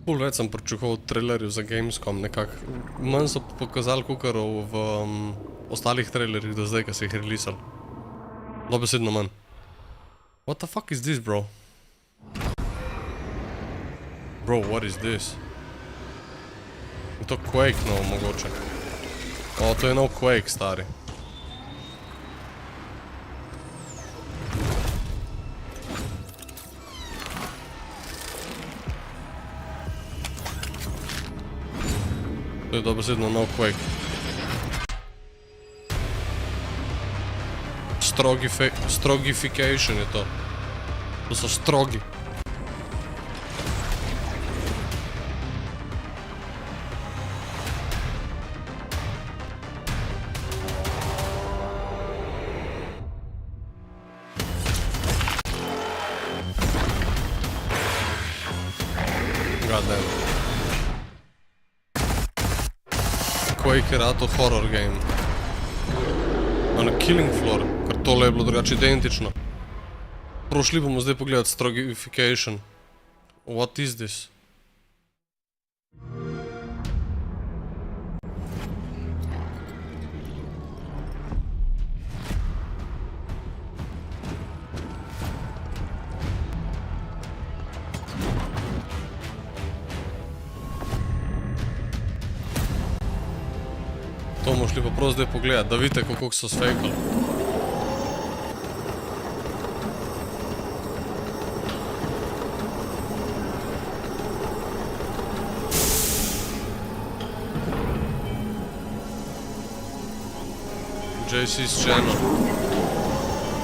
Ful več sem pričakoval trailerju za Gamescom, nekako. Manj so pokazali kukarov v ostalih trailerjih do zdaj, ki so jih releasali. Dobesedno manj. What the fuck is this, bro? Bro, what is this? Je to Quake nov mogoče? O, to je nov Quake, stari. To je dobesedno nov Quake. Strogification je to. To so strogi. Goddamn. Quake je rato horror game. A na Killing Floor, ker tole je bilo drugače identično. Prošli bomo zdaj pogledati Strogification. What is this? To bomo šli pa prav zdaj pogledat, da vidite, kako so sfejkali. JC's channel.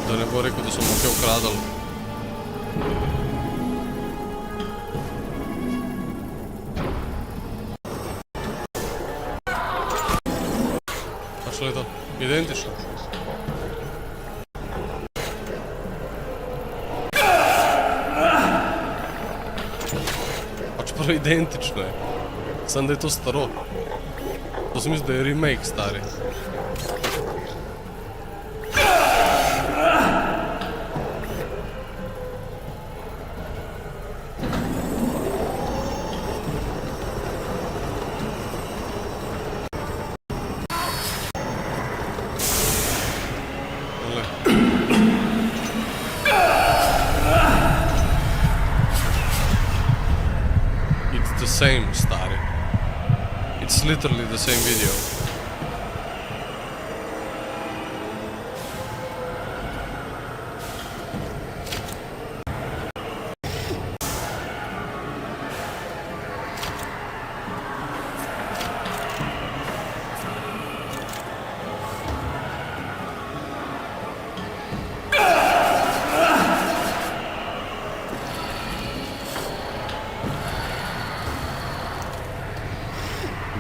Da ne bo rekel, da so mu kaj ukradali. Je to identično. Pač prav identično je. Samo da je to staro. To sem mislil, da je remake stari. Same stari. It's literally the same video.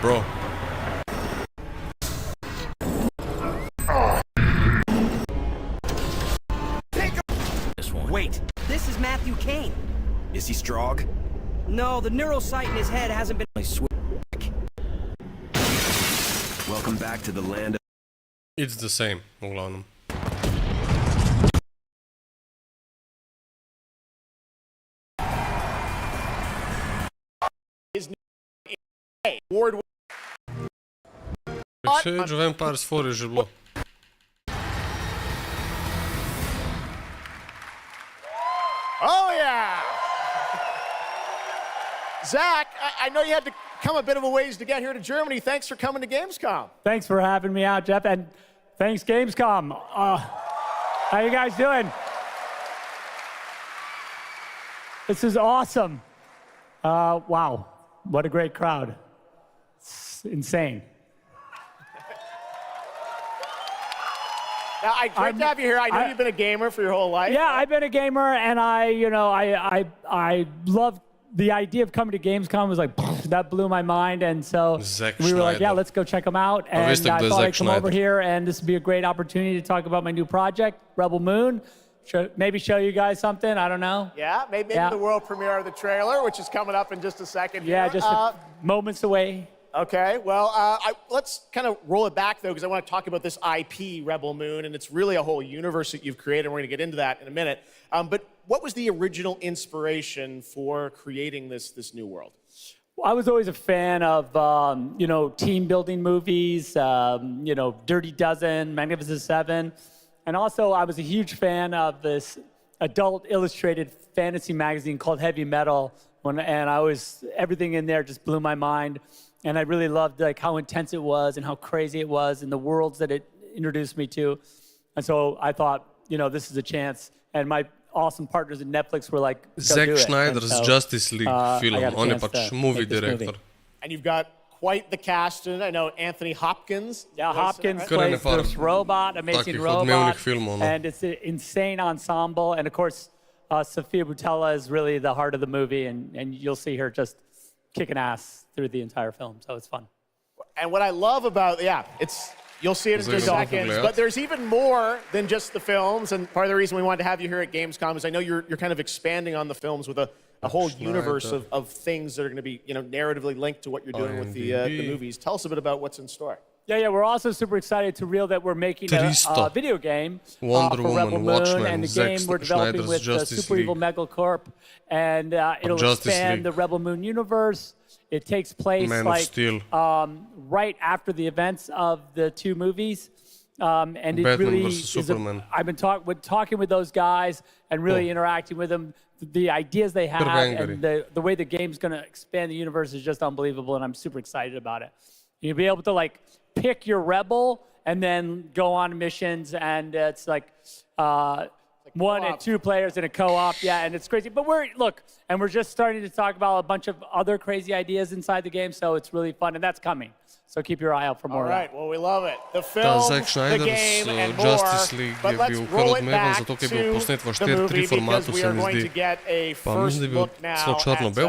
Bro. Wait, this is Matthew Kane. Is he strong? No, the neural sight in his head hasn't been. Welcome back to the land of. It's the same, v glavnem. Age of Empires 4 je že bilo. Oh yeah! Zach, I know you had to come a bit of a ways to get here to Germany. Thanks for coming to Gamescom. Thanks for having me out, Jeff, and thanks Gamescom. How you guys doing? This is awesome. Wow, what a great crowd. It's insane. Now, great to have you here. I know you've been a gamer for your whole life. Yeah, I've been a gamer, and I love the idea of coming to Gamescom. Was like, that blew my mind, and so we were like, yeah, let's go check them out. And I thought I'd come over here, and this would be a great opportunity to talk about my new project, Rebel Moon. Maybe show you guys something, I don't know. Yeah, maybe the world premiere of the trailer, which is coming up in just a second here. Yeah, just moments away. Okay, well, let's kind of roll it back, though, because I want to talk about this IP, Rebel Moon, and it's really a whole universe that you've created, and we're going to get into that in a minute. But what was the original inspiration for creating this new world? Well, I was always a fan of, team-building movies, Dirty Dozen, Magnificent Seven, and also I was a huge fan of this adult illustrated fantasy magazine called Heavy Metal, and everything in there just blew my mind. And I really loved like how intense it was and how crazy it was and the worlds that it introduced me to. And so I thought, this is a chance. And my awesome partners at Netflix were like, Zack Snyder's Justice League film. On je pač movie director. And you've got quite the cast in it. I know Anthony Hopkins. Yeah, Hopkins plays this robot, amazing robot. And it's an insane ensemble. And of course, Sofia Boutella is really the heart of the movie. And you'll see her just kicking ass through the entire film, so it's fun. And what I love about, you'll see it in just seconds, but there's even more than just the films, and part of the reason we wanted to have you here at Gamescom is I know you're kind of expanding on the films with a whole universe of things that are going to be, narratively linked to what you're doing with the movies. Tell us a bit about what's in store. Yeah, we're also super excited to reveal that we're making a video game for Rebel Moon, and the game we're developing with Super Evil Megacorp, and it'll expand the Rebel Moon universe. It takes place right after the events of the two movies, and it really is. I've been talking with those guys and really interacting with them. The ideas they have and the way the game's going to expand the universe is just unbelievable, and I'm super excited about it. You'll be able to like pick your rebel and then go on missions, and it's like 1 and 2 players in a co-op. Yeah, and it's crazy. But we're just starting to talk about a bunch of other crazy ideas inside the game, so it's really fun, and that's coming. So keep your eye out for more. All right, well, we love it. The film, the game, and more. But let's roll it back to the movie because we are going to get a first look now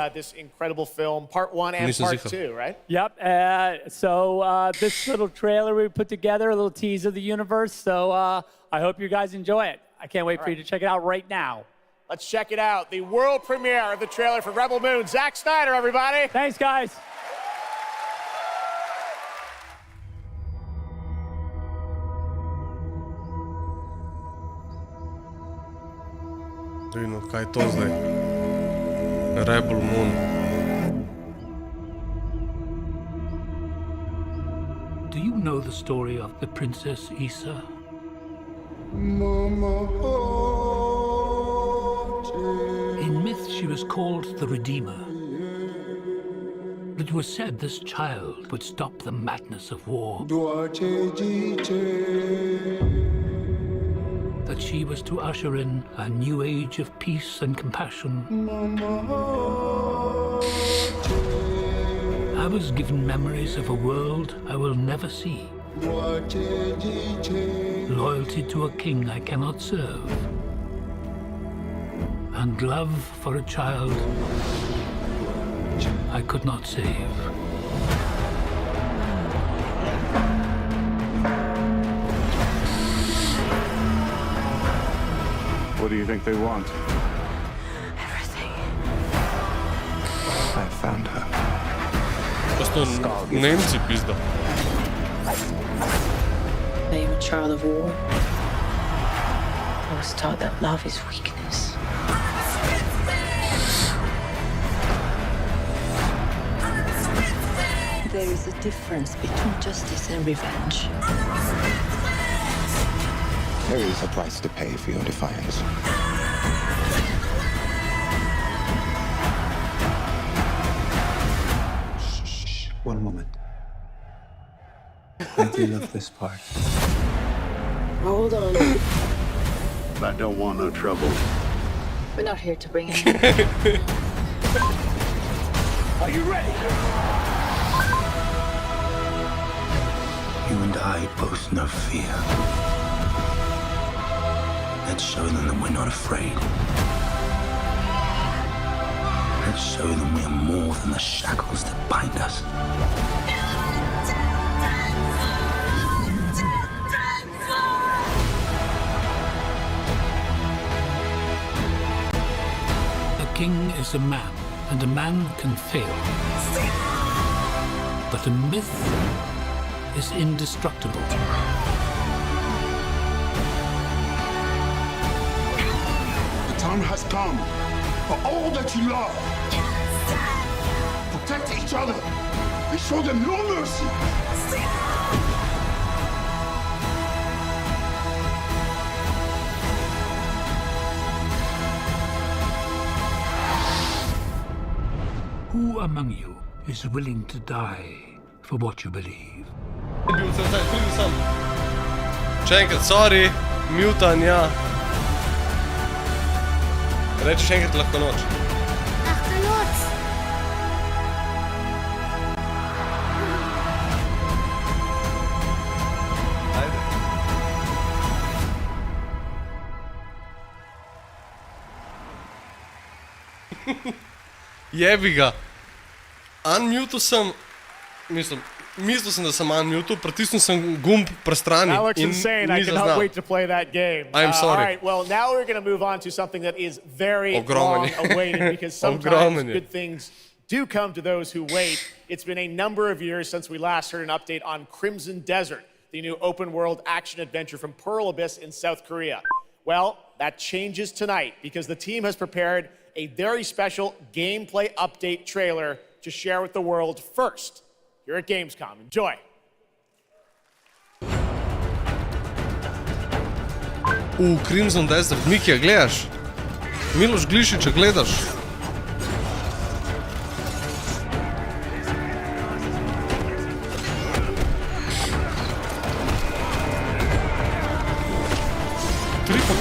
at this incredible film, part 1 and part 2, right? Yep. So this little trailer we put together, a little tease of the universe. So I hope you guys enjoy it. I can't wait for you to check it out right now. Let's check it out. The world premiere of the trailer for Rebel Moon. Zack Snyder, everybody. Thanks, guys. Da vidimo kaj je to zdaj. Rebel Moon. Do you know the story of the Princess Issa? In myth, she was called the Redeemer. It was said this child would stop the madness of war. That she was to usher in a new age of peace and compassion. I was given memories of a world I will never see. Loyalty to a king I cannot serve. And love for a child I could not save. What do you think they want? Everything. I found her. Просто немці пизда. I am a child of war. I was taught that love is weakness. There is a difference between justice and revenge. There is a price to pay for your defiance. Shh. One moment. I do love this part. Hold on. I don't want no trouble. We're not here to bring in. Are you ready? You and I both know fear. Let's show them that we're not afraid. Let's show them we are more than the shackles that bind us. A king is a man, and a man can fail. But a myth is indestructible. The time has come for all that you love. Protect each other and show them no mercy. Who among you is willing to die for what you believe? Čekaj, sorry, mutan, ja. Reči še enkrat lahko noč. Lahko noč. Jebi ga. Unmutal sem, mislil sem, da sem unmutal, pritisnil sem gumb prestrani. That looks in insane. I ni cannot zaznal. wait to play that game. I'm sorry. All right, well, now we're going to move on to something that is very long awaited because sometimes Ogromen je. good things do come to those who wait. It's been a number of years since we last heard an update on Crimson Desert, the new open-world action-adventure from Pearl Abyss in South Korea. Well, that changes tonight because the team has prepared a very special gameplay update trailer to share with the world first here at Gamescom. Enjoy. Crimson Desert, Mikija, gledaš? Miloš Glišića gledaš?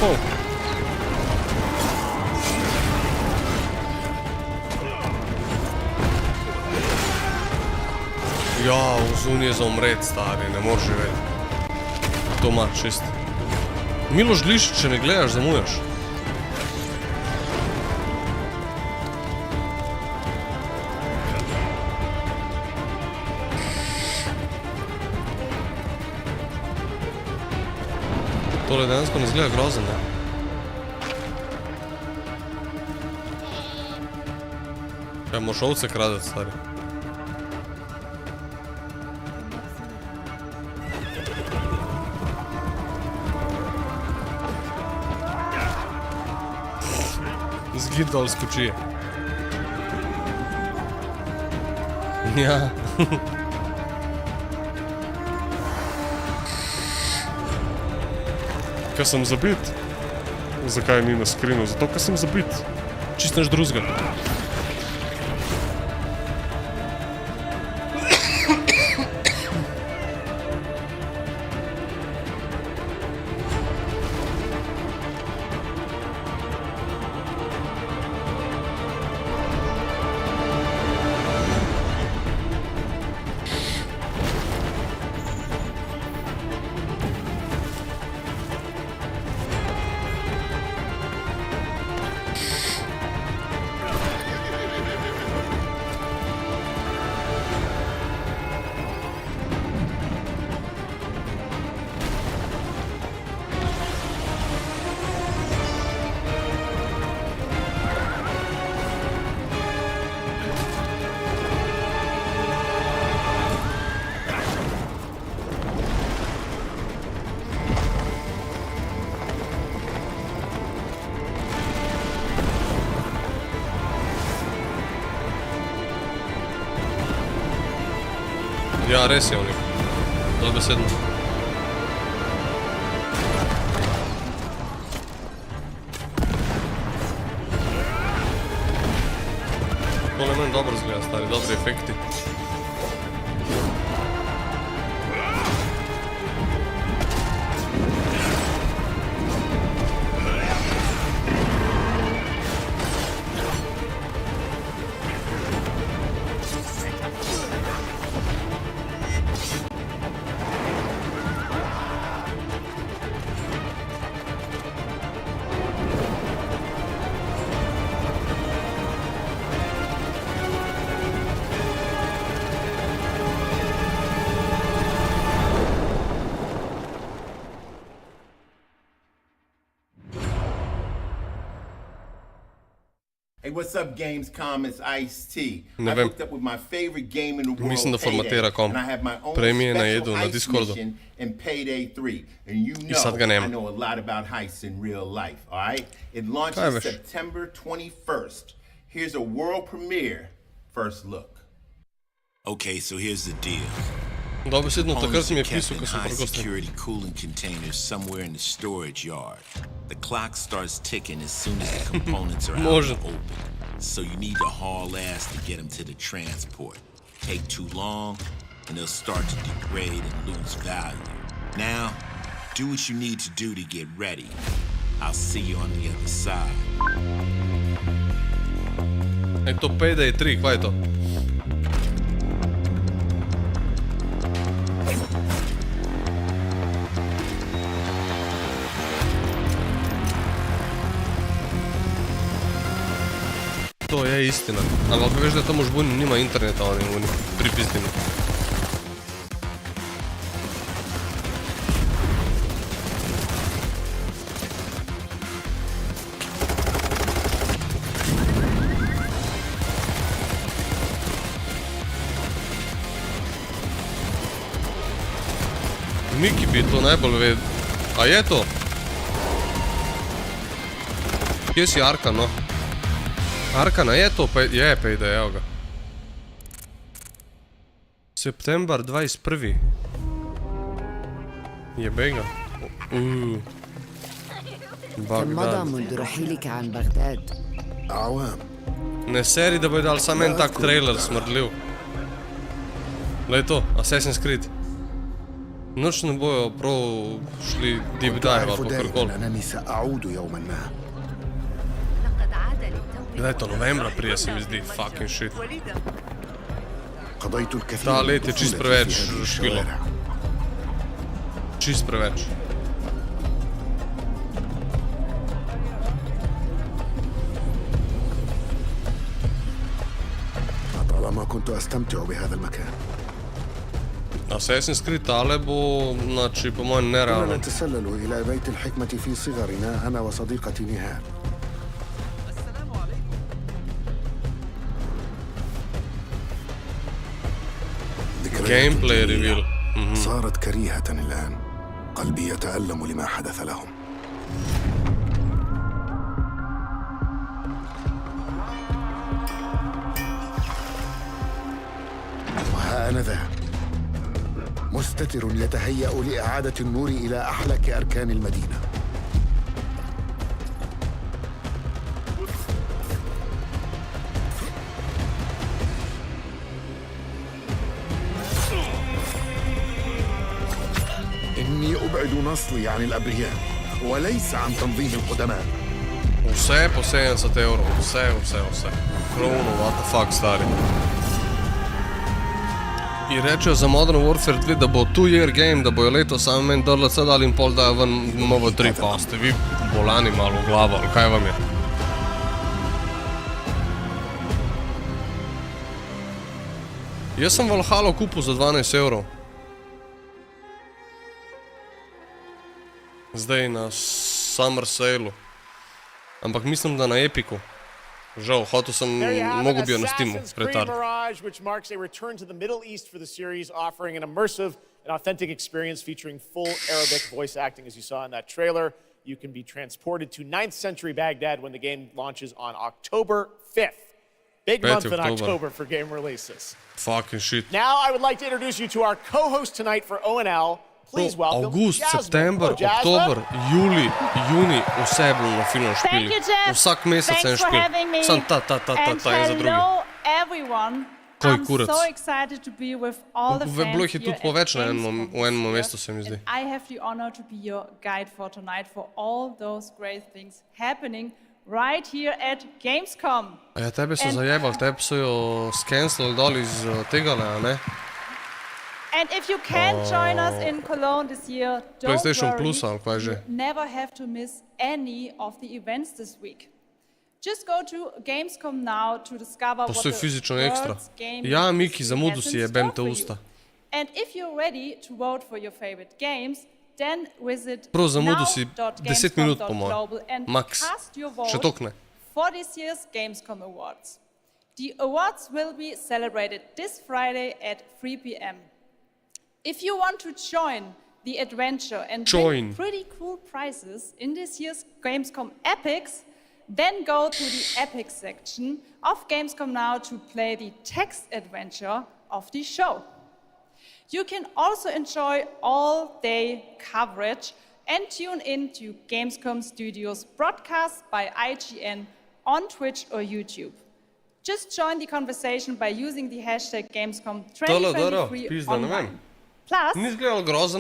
pol. Ja, vzun je za umret, stari, ne moreš živeti. To ima čist. Miloš Gliš, če ne gledaš, zamujaš. Tole dejansko ne izgleda grozen, ne? Kaj, moraš ovce kradeti, stari. Zgid dol skočije. Ja. Kaj sem zabit? Zakaj ni na skrinu? Zato, kaj sem zabit. Čist naš druzga. Ja, res je unik. Dobesedno. Tole meni dobro zgleda, stari, dobri efekti. Hey, what's up, Gamescom? It's Ice-T. I hooked up with my favorite game in the world, Mislim, da formatira kom. and I have my own Premije special najedu na heist Discordu. mission in Payday 3. And you I sad ga know, nema. I know a lot about heists in real life, all right? It Kaj launches veš? September 21st. Here's a world premiere first look. Okay, so here's the deal. Dobesedno takrat mi je Kept pisal, in ko sem high prekostil. security cooling containers somewhere in the storage yard. The clock starts ticking as soon as the components are out Može. and open. So you need to haul ass to get them to the transport. Take too long, and they'll start to degrade and lose value. Now, do what you need to do to get ready. I'll see you on the other side. Ej, to Payday 3, kva je to? To je istina. Ampak veš, da to mož buni nima interneta, oni pripizdini. Miki bi to najbolj vedel. A je to? Kje si Arkan, no? Arkana je to, je Payday, evo ga. September 21. Jebej ga. Bagdad. منذ رحيلك عن بغداد. أعوام. Ne seri, da bojo dal samo en tak trailer smrdljiv. Glej to, Assassin's Creed. Noč ne bojo prav šli deep dive ali kakorkoli. Kdaj to novembra prije, se mi zdi, fucking shit. Ta let je čist preveč špilo. Čist preveč. طالما كنت أستمتع بهذا المكان. Assassin's Creed tale bo, znači, po mojem, nerealno. كنا نتسلل إلى بيت الحكمة في صغرنا أنا وصديقتي نهار. Gameplay reveal. صارت كريهة الآن. قلبي يتألم لما حدث لهم. وها أنا ذا مستتر يتهيأ لإعادة النور إلى أحلك أركان المدينة. إني أبعد نصلي عن الأبرياء وليس عن تنظيم القدماء. Vse po 70 evrov, vse. Krovno, what the fuck, stari. I rečejo za Modern Warfare 2, da bo two-year game, da bojo letos samo meni DLC dali in pol dajo ven MV3, pa ste vi bolani malo v glavo, ali kaj vam je? Jaz sem Valhalo kupil za 12 evrov. Zdaj na Summer Sale-u. Ampak mislim, da na Epiku. Žal, hotel sem, mogo bi jo na Steamu pretard. Which marks a return to the Middle East for the series, offering an immersive and authentic experience featuring full Arabic voice acting, as you saw in that trailer. You can be transported to 9th century Baghdad when the game launches on October 5th. Big month in October for game releases. Fucking shit. Now I would like to introduce you to our co-host tonight for ONL. Please welcome August, Jasmine. september, oktober, juli, juni, vse je bilo na filmu špili. Vsak mesec en špil. Sam ta in za drugi. Koj kurac. Bilo jih je tudi poveč v enem mestu, se mi zdi. I have the honor to be your guide for tonight for all those great things happening right here at Gamescom. A ja, tebe so zajebali, tebe so jo skenslali dol iz tegale, a ne? And if you can't join us in Cologne this year, don't PlayStation worry, Plus, ali kaj že? you never have to miss any of the events this week. Just go to Gamescom now to discover what Postoji the fizično ekstra. world's gaming Ja, Miki, zamudil has si in jebem store te for you. usta. And if you're ready to vote for your favorite games, then visit Prav zamudil si 10 minut po mojem. now.gamescom.global and Max. cast your Še vote toliko ne. for this year's Gamescom Awards. The awards will be celebrated this Friday at 3 p.m. If you want to join the adventure and win pretty cool prizes in this year's Gamescom Epics, then go to the Epics section of Gamescom now to play the text adventure of the show. You can also enjoy all-day coverage and tune in to Gamescom Studios broadcasts by IGN on Twitch or YouTube. Just join the conversation by using the hashtag Gamescom2023 online. Plus,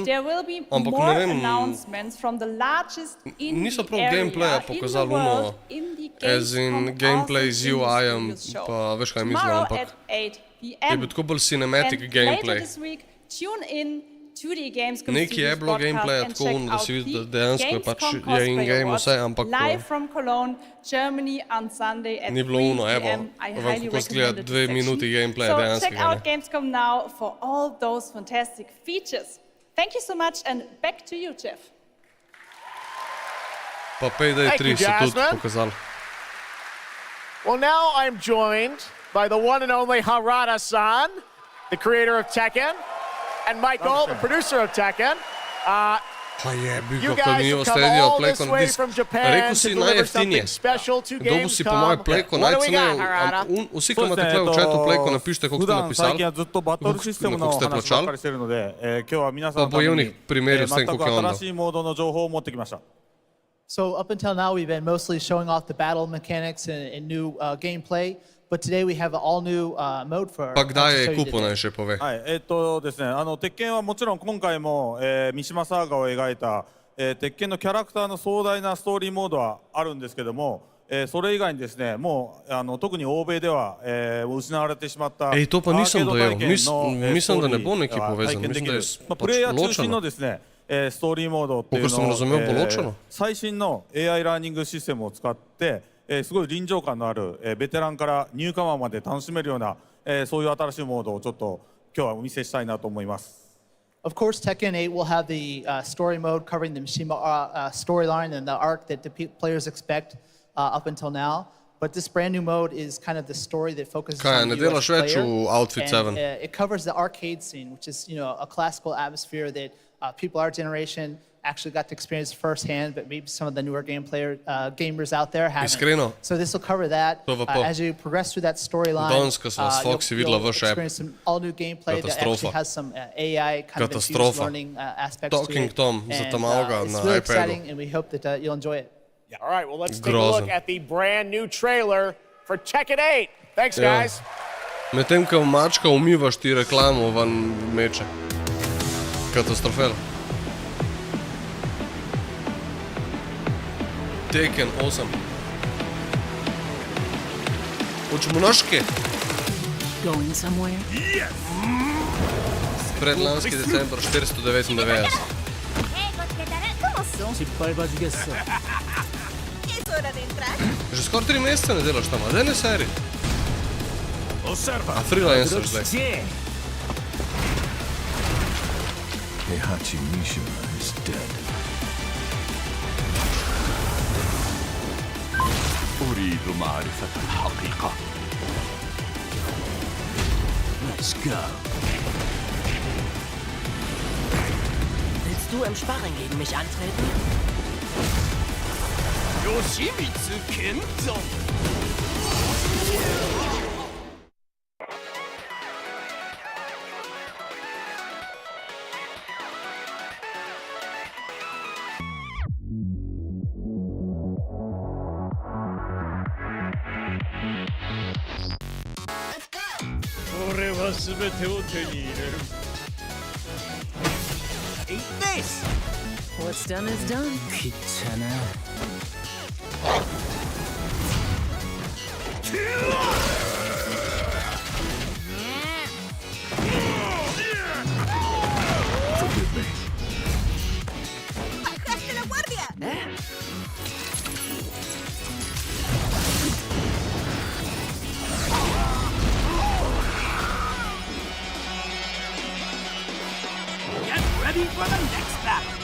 there will be more announcements from the largest indie area in the world in the Gamescom UI-em, pa veš kaj mislim, tomorrow ampak at 8 je p.m. bil tako bolj cinematic And gameplay. later this week, tune in to the Gamescom Nekaj je Studios bilo broadcast gameplaya and tako check da out si vidi, da the dejansko je pač Gamescom je Cosplay in-game Awards vse, ampak live from Cologne, Germany on Sunday at 3 ni bilo uno, evo, p.m. I vam highly kako izgleda recommend 2 minuti gameplaya So check dejanskega. out Gamescom now for all those fantastic features. Thank you so much and back to you, Jeff. Pa Payday 3 so tudi pokazali. Well, now I'm joined by the one and only Harada-san, the creator of Tekken, and Michael, the producer of Tekken. Pa jebi You ga, ko guys ni have come osledijo all this Playko na way disk. from Japan Rekel to si deliver najjeftinije. something special to Dobil si po moje Gamescom. Playko What do we got, najceneje. Harada? Vsi, ki imate tukaj v chatu Playko, napište, koliko ste napisali, 普段最近はずっとバトルシステムのkoliko ste 話ばっ plačali. かりしてるので、今日は皆さんの Pa ため bojevnik に、primerjal s tem, 全く koliko je on 新しいモードの情報を持ってきました。 So up until now, we've been mostly showing off the battle mechanics and new gameplay. But today we have an all new mode for. ぱkdaj je kupo naj še pove. はい、ですね、鉄拳はもちろん今回も、三島サーガを描いた、鉄拳のキャラクターの壮大なストーリーモードはあるんですけども、それ以外にですね、もう特に欧米では、失われてしまったアーケード体験のストーリー体験できる、プレイヤー中心のですね、ストーリーモードっていうのを、最新の AI ラーニングシステムを使って、すごい臨場感のある、ベテランからニューカマーまで楽しめるような、そういう新しいモードをちょっと今日はお見せしたいなと思います。Of course, Tekken 8 will have the story mode covering the Mishima storyline and the arc that the players expect up until now. But this brand new mode is kind of the story that focuses on the US player. And it covers the arcade scene, which is, you know, a classical atmosphere that people our generation actually got to experience firsthand, but maybe some of the newer gamers out there haven't. So this will cover that. As you progress through that storyline, you'll experience some all-new gameplay that actually has some AI kind of infused learning aspects to it. And it's really exciting, and we hope that you'll enjoy it. All right, well, let's take a look at the brand new trailer for Tekken 8. Thanks, guys. Medtem ko mačka umivaš ti reklamo van meče. Katastrofel. Tekken 8. Hočemo nožke. Going somewhere? Yes! Predlanski december 499. Že skoraj 3 mesece ne delaš tam, a zdaj ne seri. A freelancer zdaj. Heihachi Mishima is dead. أريد معرفة الحقيقة. Let's go. Willst du im Sparring gegen mich antreten? Yoshimitsu Kento. Eat this! What's done is done. Kitana. Forgive me. ¡Bajaste la guardia! Get ready for the next battle.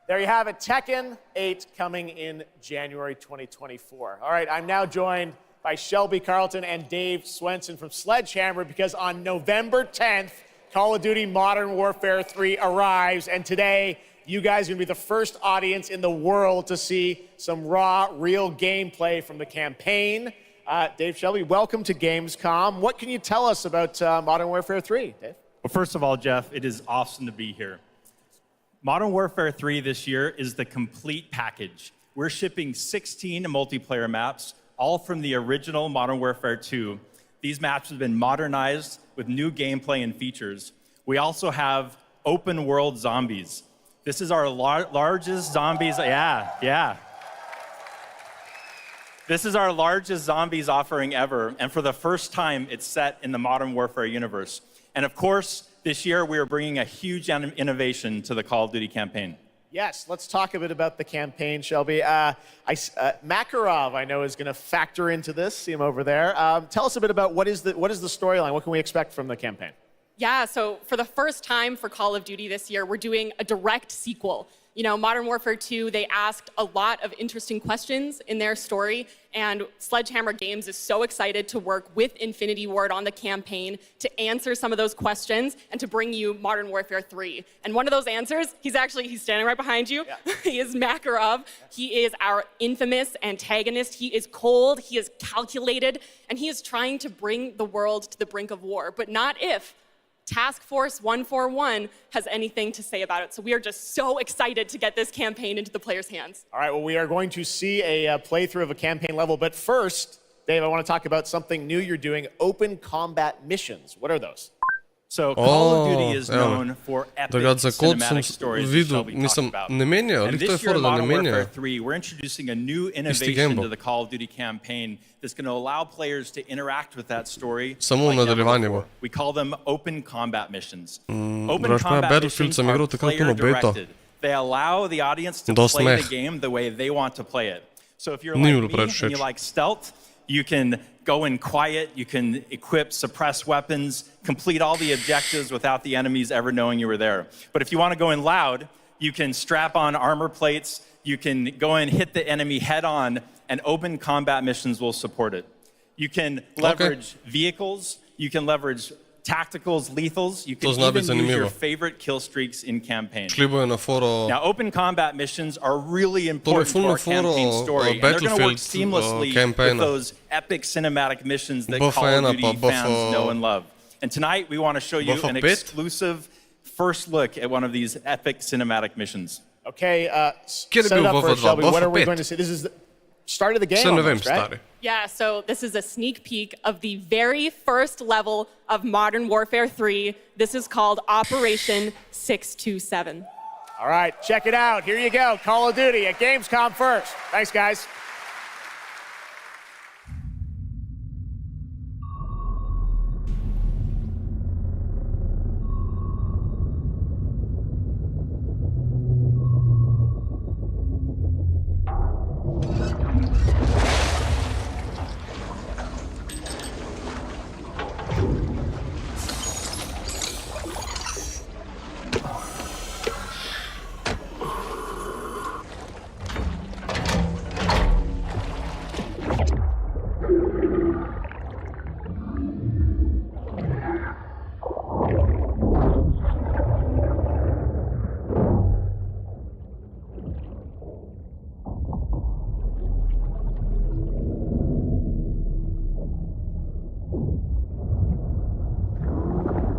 There you have it, Tekken 8 coming in January 2024. All right, I'm now joined by Shelby Carlton and Dave Swenson from Sledgehammer because on November 10th, Call of Duty Modern Warfare 3 arrives, and today you guys are going to be the first audience in the world to see some raw, real gameplay from the campaign. Dave, Shelby, welcome to Gamescom. What can you tell us about Modern Warfare 3, Dave? Well, first of all, Jeff, it is awesome to be here. Modern Warfare 3 this year is the complete package. We're shipping 16 multiplayer maps, all from the original Modern Warfare 2. These maps have been modernized with new gameplay and features. We also have open world zombies. This is our largest zombies, This is our largest zombies offering ever, and for the first time, it's set in the Modern Warfare universe. And of course, this year, we are bringing a huge innovation to the Call of Duty campaign. Yes, let's talk a bit about the campaign, Shelby. Makarov, I know, is going to factor into this. See him over there. Tell us a bit about what is the storyline? What can we expect from the campaign? Yeah, so for the first time for Call of Duty this year, we're doing a direct sequel You know, Modern Warfare 2, they asked a lot of interesting questions in their story, and Sledgehammer Games is so excited to work with Infinity Ward on the campaign to answer some of those questions and to bring you Modern Warfare 3. And one of those answers, he's standing right behind you. Yeah. He is Makarov. He is our infamous antagonist. He is cold, he is calculated, and he is trying to bring the world to the brink of war, but not if Task Force 141 has anything to say about it. So we are just so excited to get this campaign into the players' hands. All right, well, we are going to see a playthrough of a campaign level, but first, Dave, I want to talk about something new you're doing, open combat missions. What are those? So Call of Duty is known for epic cinematic stories that Shelby talked about. And this year in Modern Warfare 3, we're introducing a new innovation to the Call of Duty campaign that's going to allow players to interact with that story like never before. We call them open combat missions. Open combat missions are player-directed. They allow the audience to play the game the way they want to play it. So if you're like me and you like stealth, you can go in quiet, you can equip, suppress weapons, complete all the objectives without the enemies ever knowing you were there. But if you want to go in loud, you can strap on armor plates, you can go in, hit the enemy head on, and open combat missions will support it. You can leverage vehicles, you can leverage tacticals, lethals, you can even use your favorite kill streaks in campaign. Now, open combat missions are really important to our campaign story, and they're going to work seamlessly with those epic cinematic missions that Call of Duty fans know and love. And tonight, we want to show you an exclusive first look at one of these epic cinematic missions. Okay, set it up for us, Shelby. What are we going to see? This is the start of the game almost, right? Yeah, so this is a sneak peek of the very first level of Modern Warfare 3. This is called Operation 627. All right, check it out. Here you go, Call of Duty at Gamescom first. Thanks, guys.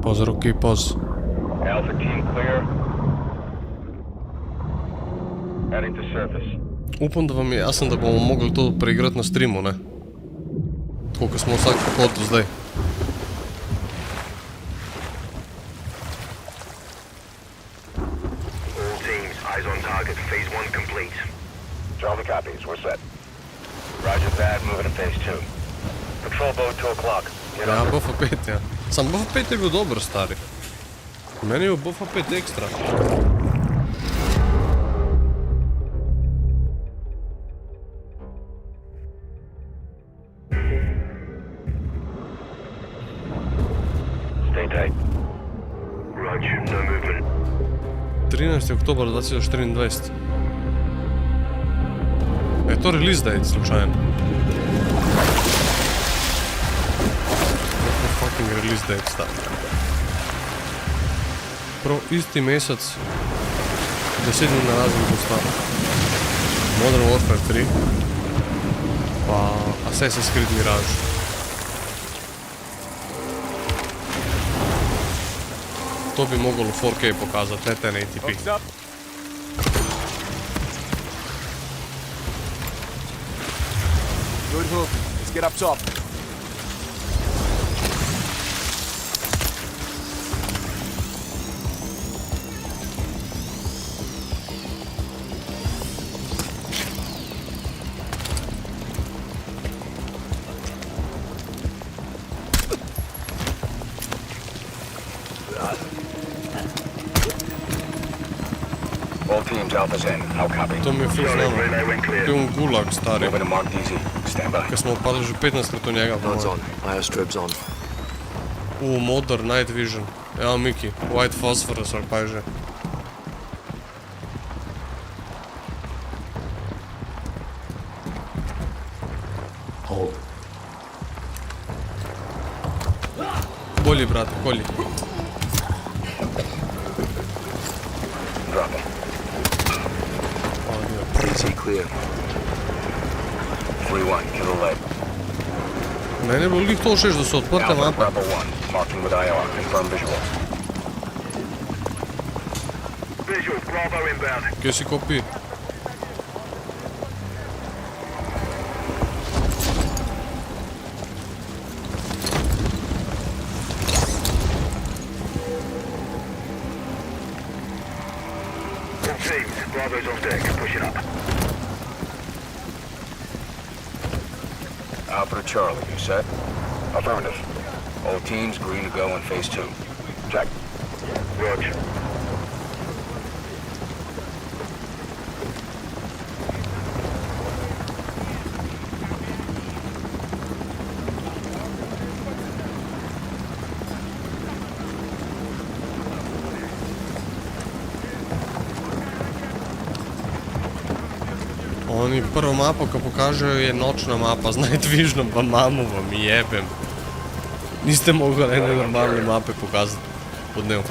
Pause, Rocky, pause. Alpha team clear. Heading to surface. Upam da vam je jasno, da bomo mogli to preigrati na streamu, ne? Tako, ko smo vsak hod do zdaj. All teams, eyes on target. Phase 1 complete. Charlie copies, we're set. Roger that, moving to phase 2. Patrol boat 2 o'clock. Ja, Buffa 5, ja. Sam Buffa 5 je bil dober, stari. Meni je Buffa 5 ekstra. Stay tight. Roger, no movement. 13. oktober 2024. Je to release date, slučajno? Fucking release date, stari. Prav isti mesec, 10 dni narazen bo stalo. Modern Warfare 3, pa Assassin's Creed Mirage. To bi moglo v 4K pokazati, ne 1080p. Good hook. Let's get up top. All teams, Alpha's in. How copy? To mi je ful znamo. To je un gulag, stari. Kaj smo padli že 15 krat v njega. Modern Night Vision. Ja, Miki. White Phosphorus, ali kaj že. Bolji, brate, bolji. Drop him. Easy, clear. 3-1, to the left. Meni je bilo lih to všeč, da so odprte mape. Bravo 1, marking with IR, confirm visual. Visual, Bravo inbound. Kje si kopi? All teams, Bravo's on deck, pushing up. Alpha to Charlie, you set? Affirmative. All teams green to go in phase 2. Check. Roger. Oni prvo mapo, ko pokažejo, je nočna mapa z night visionom, pa mamu vam jebem. Niste mogli ene normalne mape pokazati po dnevu.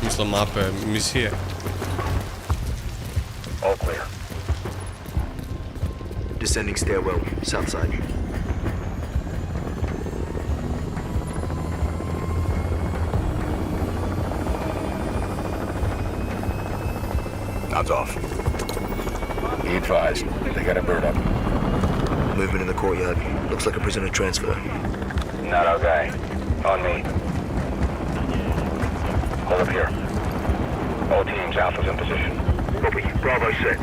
Mislim, mape, misije. All clear. Descending stairwell, south side. Nods off. Be advised, they got a bird up. Movement in the courtyard. Looks like a prisoner transfer. Not our guy. On me. Hold up here. All teams, Alpha's in position. Copy. Bravo set.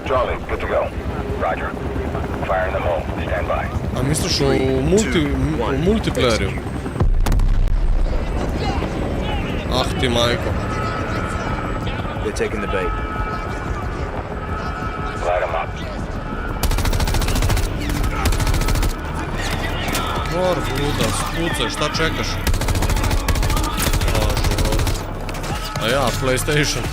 Charlie, good to go. Roger. Fire in the hole. Stand by. A misliš u multiplayerju? Ah ti majko. They're taking the bait. Light them up. Mor, luda, spucaj, šta čekaš? A, život. A ja, PlayStation.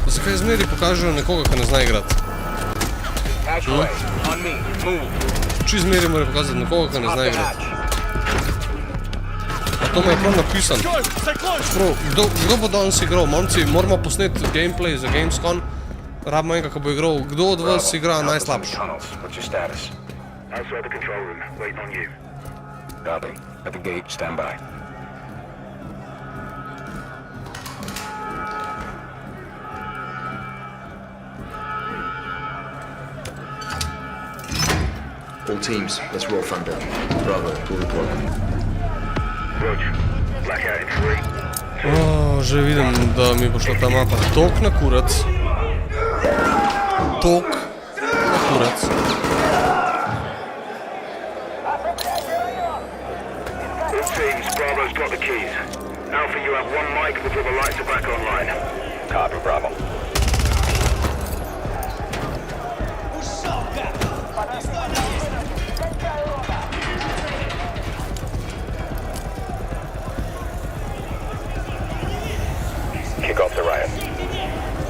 Zakaj zmeri pokažejo nekoga, ko ne zna igrati? Či zmeri mora pokazati nekoga, ko ne zna igrati? A to me je prav napisan. Kdo bo danes igral? Momci, moramo posneti gameplay za Gamescom. Rabimo enega, ko bo igral. Kdo od vas igra najslabši? All teams, let's roll thunder. Bravo, pull the plug. Roger. Blackout in 3. Že vidim, da mi bo šla ta mapa tok na kurac. Tok na kurac. All teams, Bravo's got the keys. Alpha, you have one mic before the lights are back online. Copy, Bravo. Kick off the riot.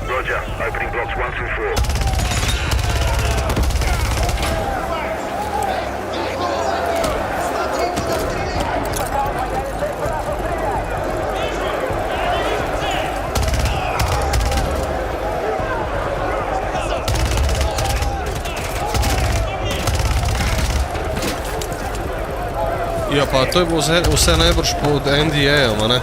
Roger. Opening blocks 1 through 4. Ja, pa to je bilo vse najbrž pod NDA-om, a ne?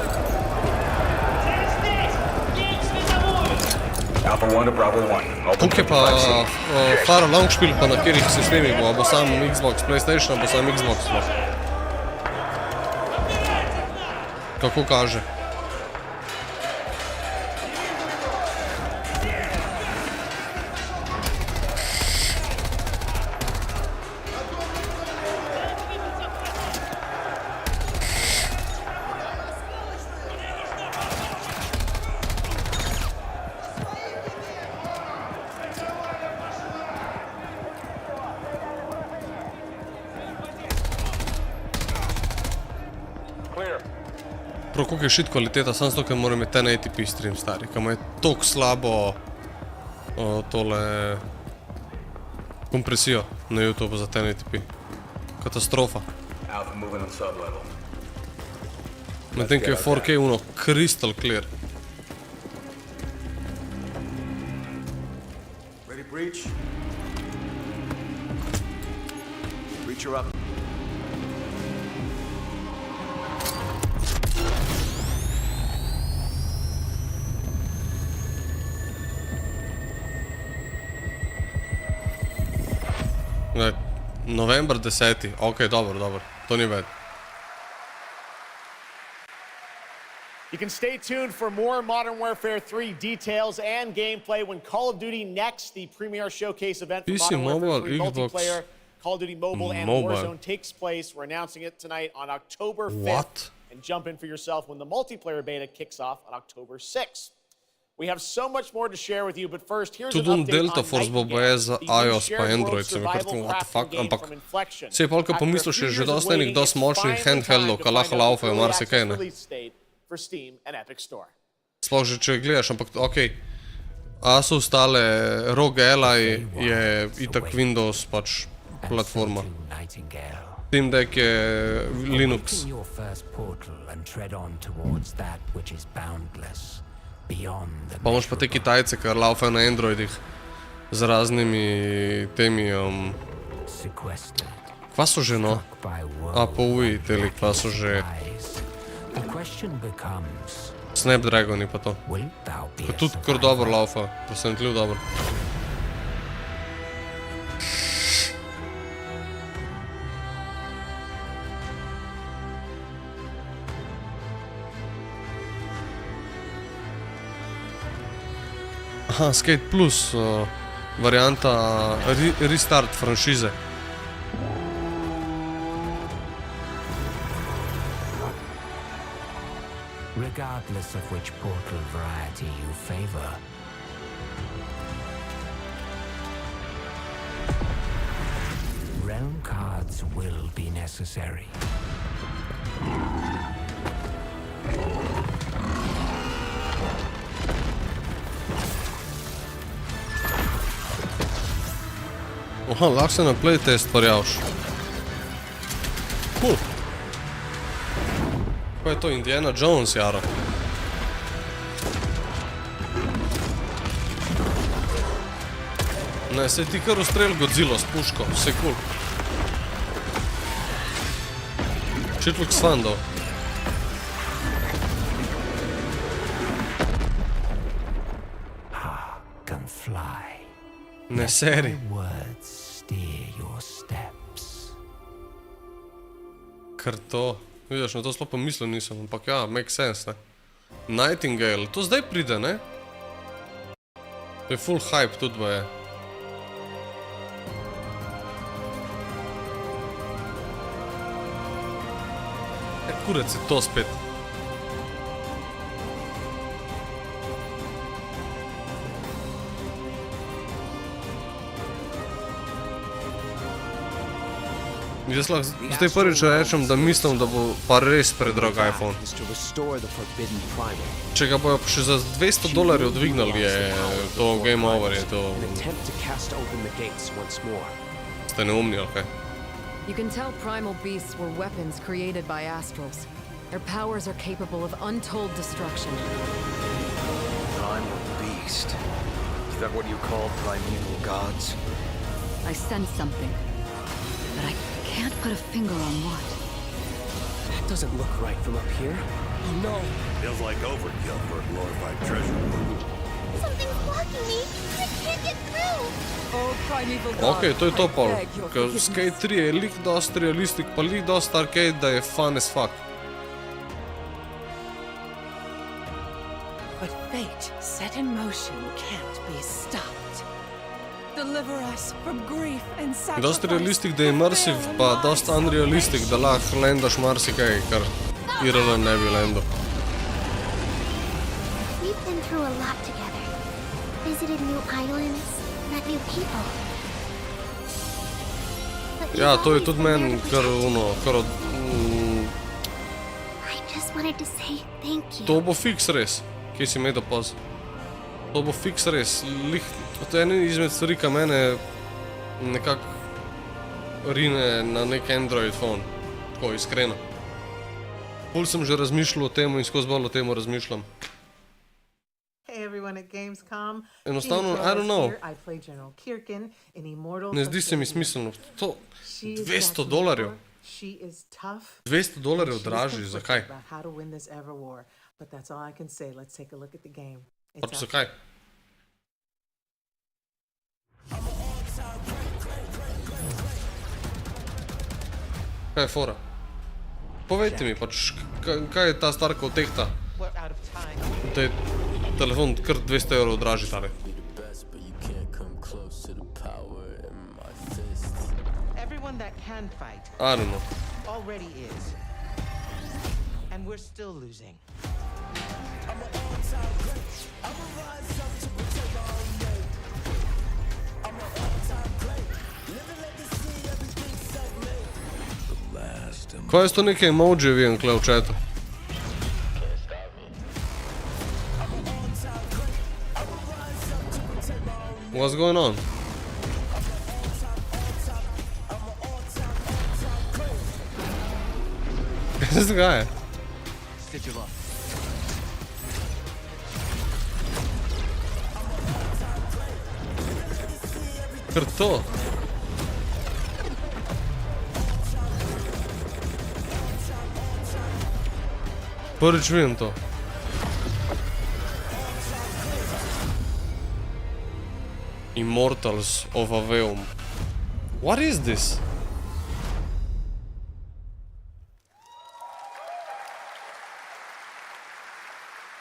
Koliko je pa far long špil, pa na katerih sistemih bo? A bo sam Xbox, PlayStation, a bo sam Xbox sploh? Kako kaže? Prav koliko je shit kvaliteta, samo zato, ker moram imeti 1080p stream stari, ker ima je toliko slabo tole kompresijo na YouTube za 1080p. Katastrofa. Medtem, ki je 4K uno crystal clear. Ready, breach? Breacher up. November 10. Ok, dobro. To ni bad. You can stay tuned for more Modern Warfare 3 details and gameplay when Call of Duty Next, the premier showcase event for PC, Modern Warfare 3 mobile, multiplayer, Call of Duty Mobile, and Warzone takes place. We're announcing it tonight on October 5th. What? And jump in for yourself when the multiplayer beta kicks off on October 6th. We have so much more to share with you, but first, here's an update Delta on Force bo Nightingale, za the iOS new pa shared Android, world sem kar survival what the fuck, crafting game ampak from Inflection. se je polka pomislil še že dosti enih dosti močnih handheldov, ki lahko laufajo marsikaj, ne. For Steam and Epic Store. Sploh že če gledaš, ampak ok, Asus tale ROG Ally je itak Windows pač platforma. Steam Deck je Linux. Pa moš pa te Kitajce, kar laufajo na Androidih z raznimi temi, kva so že no? APUI teli, kva so že Snapdragoni pa to. Ko tudi kar dobro laufa, presenetljiv dobro. Aha, Skate Plus, varianta restart franšize. Regardless of which portal variety you favor. Realm cards will be necessary. Aha, lahko se na playtest parjavš. Cool. Kaj je to, Indiana Jones, jaro? Ne, se ti kar ustrel Godzilla s puško, vse cool. Shit looks fun, though. Can fly. Ne, seri. Words steer your steps. Kar to. Vidiš, na to sploh pomislil nisem, ampak ja, make sense, ne. Nightingale, to zdaj pride, ne? To je full hype tudi ba je. Kurec je to spet. Jaz lahko zdaj prvič rečem, da mislim, da bo pa res predrag iPhone. Če ga bojo še za $200 dvignali, je to game over, je to... Ste neumni, ali kaj? You can tell primal beasts were weapons created by astrals. Their powers are capable of untold destruction. Primal beast? Is that what you call primeval gods? I sense something, but I can't put a finger on what. That doesn't look right from up here. Oh no! Feels like overkill for a glorified treasure. Something's blocking me! I can't get through! Ok, to je to pol. Ker Skate 3 je lik dost realistik, pa lik dost arcade, da je fun as fuck. But fate set in motion can't be stopped. Deliver us from grief and sacrifice. Dost realistik, da je immersive, pa dost unrealistik, da lahko landaš marsikaj, kar IRL ne bi landal. We've been through a lot together. Visited new islands, met new people. Ja, to je tudi meni kar ono, kar od... I just wanted to say thank you. To bo fiks res. Kje si imel paz? To bo fiks res. To je ena izmed stvari, ki mene nekako rine na nek Android phone. Tako, iskreno. Pol sem že razmišljal o tem in skozi bolj o tem razmišljam. Hey everyone at Gamescom. Enostavno, I don't know. I play General Kirkin in Immortals. Ne zdi se mi smiselno. To $200. She is tough. $200 dražji, zakaj? How to win this ever war, but that's all I can say. Let's take a look at the game. Pač zakaj? Kaj je fora? Povejte mi, pač, kaj je ta starka tehta? Da je telefon kar €200 dražji tale. Everyone that can fight I don't know. already is. And we're still losing. Kaj je to neke emoji vidim kle v chatu? What's going on? Kaj se dogaja? Kar to? Prvič vidim to. Immortals of Aveum. What is this?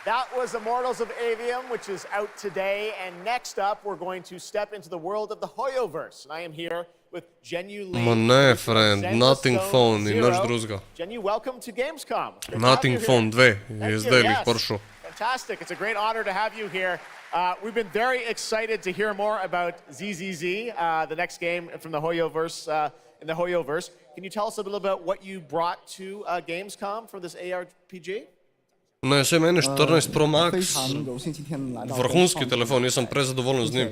That was Immortals of Avium, which is out today. And next up, we're going to step into the world of the Hoyoverse. And I am here with Genu-Li. Ma ne, friend, Nothing Phone in nič drugega. Genu, welcome to Gamescom. Nothing Phone 2 je zdaj lih prišel. Fantastic. It's a great honor to have you here. We've been very excited to hear more about ZZZ, the next game from the Hoyoverse, in the Hoyoverse. Can you tell us a little about what you brought to Gamescom for this ARPG? Ne, se meni 14 Pro Max, vrhunski telefon, jaz sem prezadovoljen z njim.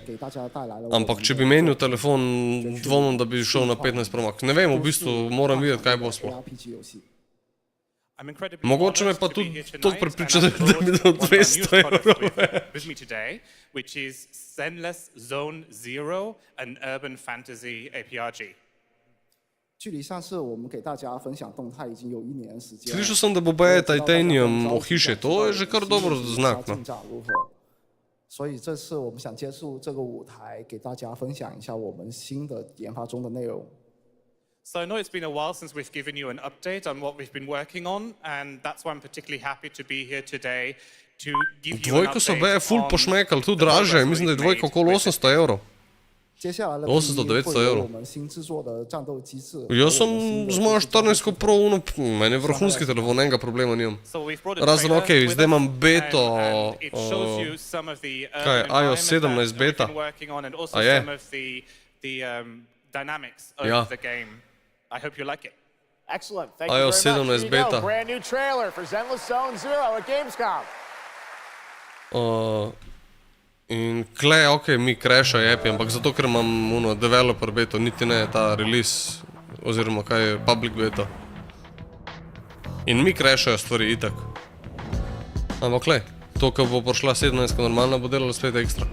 Ampak če bi menil telefon, dvomim, da bi šel na 15 Pro Max. Ne vem, v bistvu moram videti, kaj bo sploh. Mogoče me pa tudi toliko prepriča, da mi da €200. With me today, which is Zenless Zone Zero, an urban fantasy APRG. Slišal sem, da bo BBF Titanium ohišje, to je že kar dobro znak, no. 所以这次我们想借助这个舞台给大家分享一下我们新的研发中的内容。 So I know it's been a while since we've given you an update on what we've been working on, and that's why I'm particularly happy to be here today to give you an Dvojko so update ful pošmekali, tu draže, mislim, da je dvojka okolo €800. 800-900 evrov. Jaz sem z mojo 14 Pro, meni je vrhunski telefon, enega problema nimam. Razen, okej, zdaj imam beto, kaj je, iOS 17 beta? A je? Ja. Excellent. Thank you very much. Here you go. Brand new trailer for Zenless Zone Zero at Gamescom. In kle, okej, mi crasha je api, ampak zato, ker imam developer beta, niti ne ta release, oziroma kaj je public beta. In mi crashajo stvari itak. Ampak kle, to, ko bo prišla 17, normalna bo delala spet ekstra.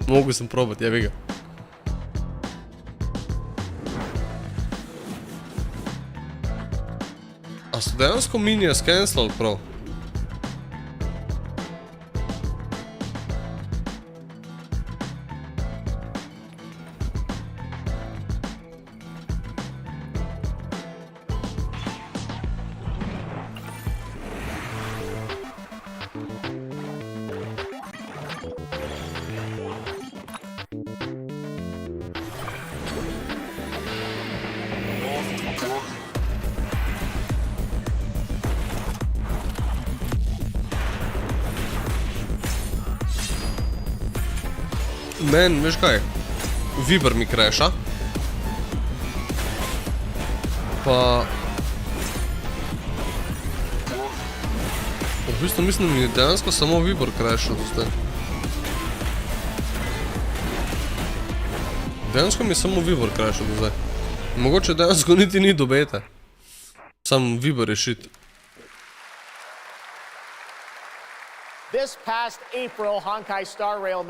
Mogel sem probati, jebi ga. A so dejansko minija scancelali prav? Men, veš kaj, Viber mi crasha, pa V bistvu mislim, da mi je dejansko samo Vibor crashal do zdaj. Dejansko mi je samo Vibor crashal do zdaj. Mogoče dejansko niti ni do bete. Sam Vibor je shit.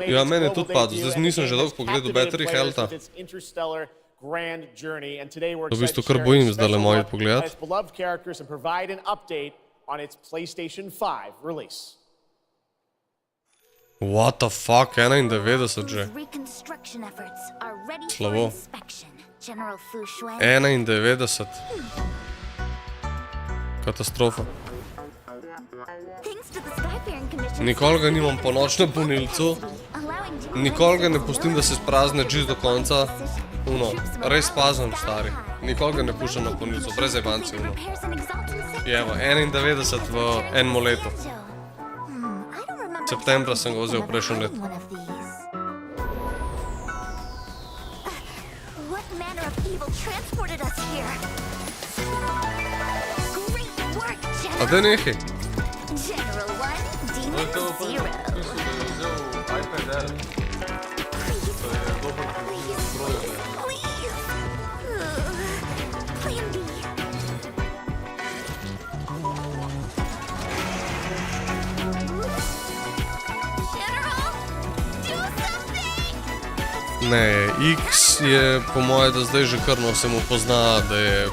Ja, meni je tudi padel. Zdaj nisem že dolgo pogledal battery healtha. V bistvu kar bojim zdaj le moji pogledat. What the fuck, 91 že. Slabo. 91. Katastrofa. Nikoli ga nimam po nočnem polnilcu. Nikoli ga ne pustim, da se sprazne čist do konca. Res pazim, stari. Nikoli ga ne puščam na polnilcu, brez jebanci. Jevo, 91 v enem letu. Septembra sem ga vzel prejšnjem letu. A daj nekaj. Ne, X je po moje, da zdaj že krno se mu pozna, da je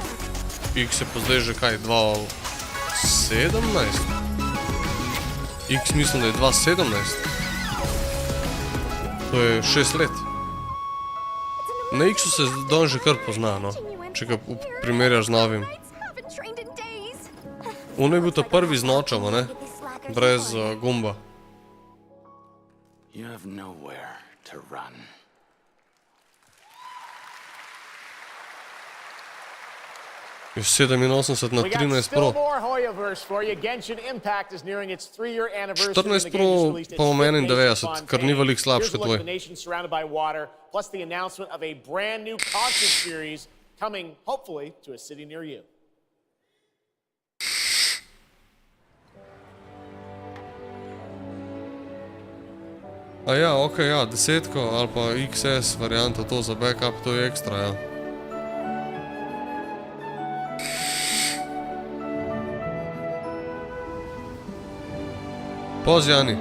X je pa zdaj že kaj, 2017? X mislim, da je 2017. To je 6 let. Na X-u se dan že kar pozna, no. Če ga primerjaš z novim. On je bil ta prvi z nočama, ne? Brez gumba. You have nowhere to run. Je 87 na 13 Pro. 14 Pro pa imam 91, kar ni veliko slabš kot tvoj. A ja, okej, ja, 10 ali pa XS varianta, to za backup, to je ekstra, ja. Poz, Jani.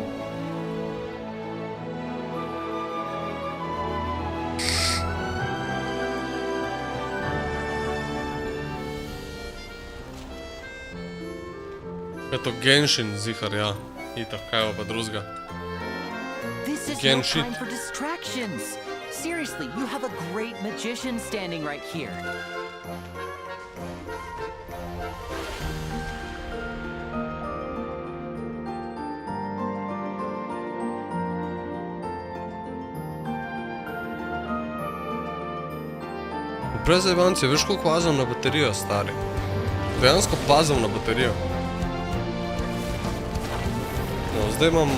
Je to Genshin zihar, ja. Itak, kaj pa drugega. This is no time for distractions. Seriously, you have a great magician standing right here. Brez jebanci, veš koliko pazim na baterijo, stari. Dejansko pazim na baterijo. No, zdaj imam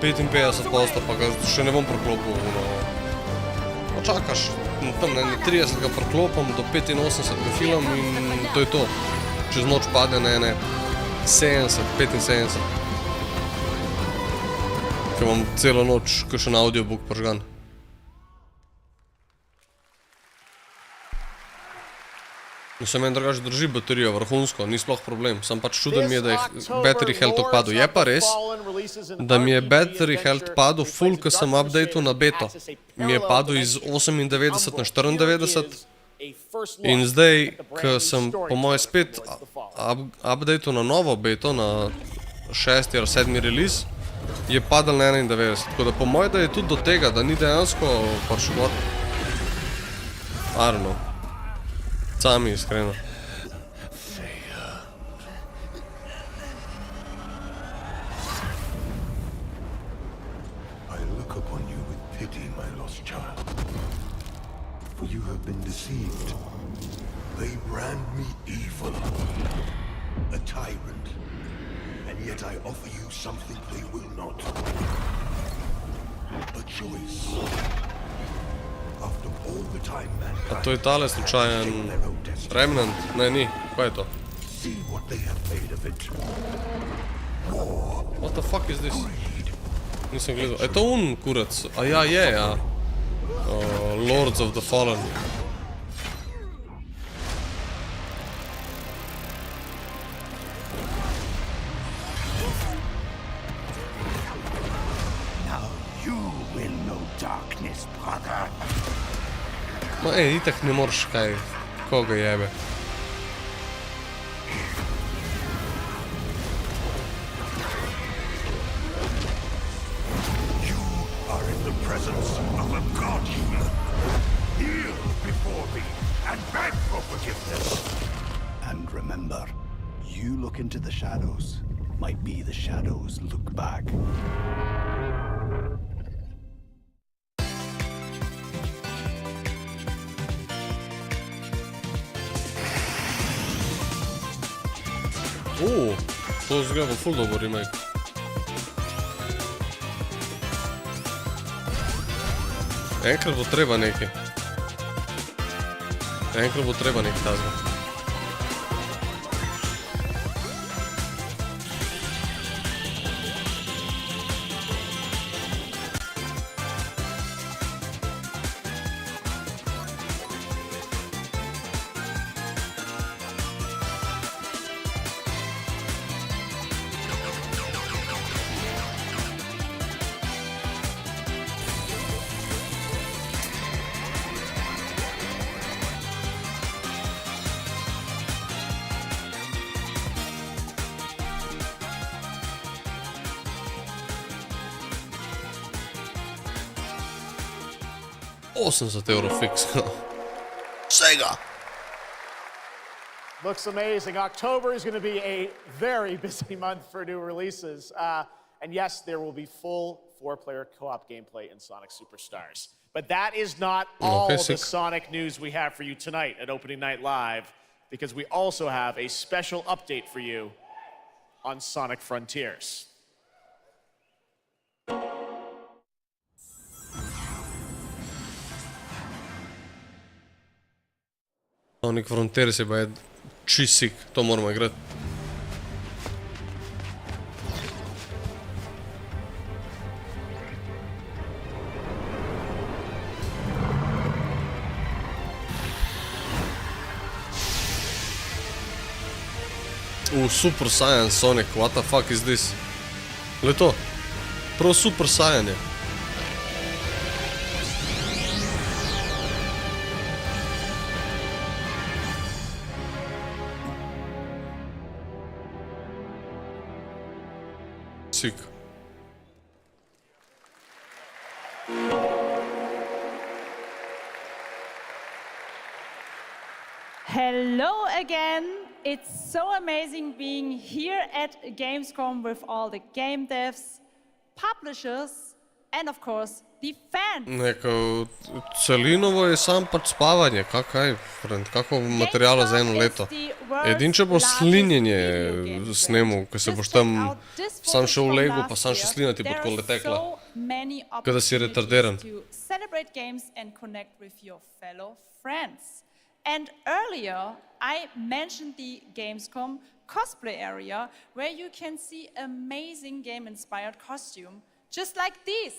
55%, pa ga še ne bom preklopil. No, čakaš, tam na 30 ga preklopam, do 85 ga filam in to je to. Čez noč pade na 70, 75. Ker imam celo noč kakšen audiobook pržgan. Se meni drugače drži baterijo vrhunsko, ni sploh problem, sam pač čuden mi je, da je battery health padel. Je pa res, da mi je battery health padel full, ko sem update'il na beto. Mi je padel iz 98 na 94 in zdaj, ko sem po moje spet update'il na novo beto, na 6. ali 7. release, je padel na 91. Tako da po moje, da je tudi do tega, da ni dejansko pač gor. I don't know. Sami, iskreno. I look upon you with pity, my lost child. For you have been deceived. They brand me evil, a tyrant, and yet I offer you something they will not. A choice. A to je tale slučajen Remnant? Ne, ni. Kaj je to? See what they have made of it. What the fuck is this? Nisam gledal. Je to kurac? A ja, je, ja. Lords of the Fallen. Now you will know darkness, brother. Ma itak ne moreš kaj. Koga jebe. Presence of a god healer. Kneel before me and beg for forgiveness. And remember, you look into the shadows, might be the shadows look back. To izgleda ful dober remake. Enkrat bo treba nekaj. Enkrat bo treba nekaj tazga. €80 fix. Sega! Looks amazing. October is going to be a very busy month for new releases. And yes, there will be full 4-player co-op gameplay in Sonic Superstars. But that is not all the Sonic news we have for you tonight at Opening Night Live, because we also have a special update for you on Sonic Frontiers. Sonic Frontiers je pa je čisik, to moramo igrati. Super Saiyan Sonic, what the fuck is this? Gle to, prav Super Saiyan je. Sick. Hello again. It's so amazing being here at Gamescom with all the game devs, publishers, and of course the fans. Neko celinovo je sam pač spavanje, kakaj, friend, kako materijala za eno leto. Edin če bo slinjenje snemu, ko se boš tam sam šel v Lego, pa sam še slinati pod kole tekla. Kada si retardiran. Celebrate games and connect with your fellow friends. And earlier, I mentioned the Gamescom cosplay area, where you can see amazing game-inspired costume, just like this.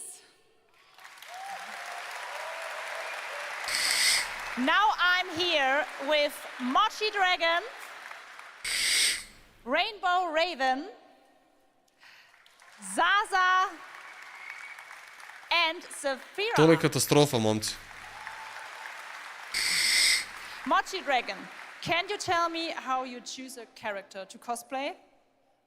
Now I'm here with Mochi Dragon, Rainbow Raven, Zaza, and Saphira. To je katastrofa, momci. Mochi Dragon, can you tell me how you choose a character to cosplay?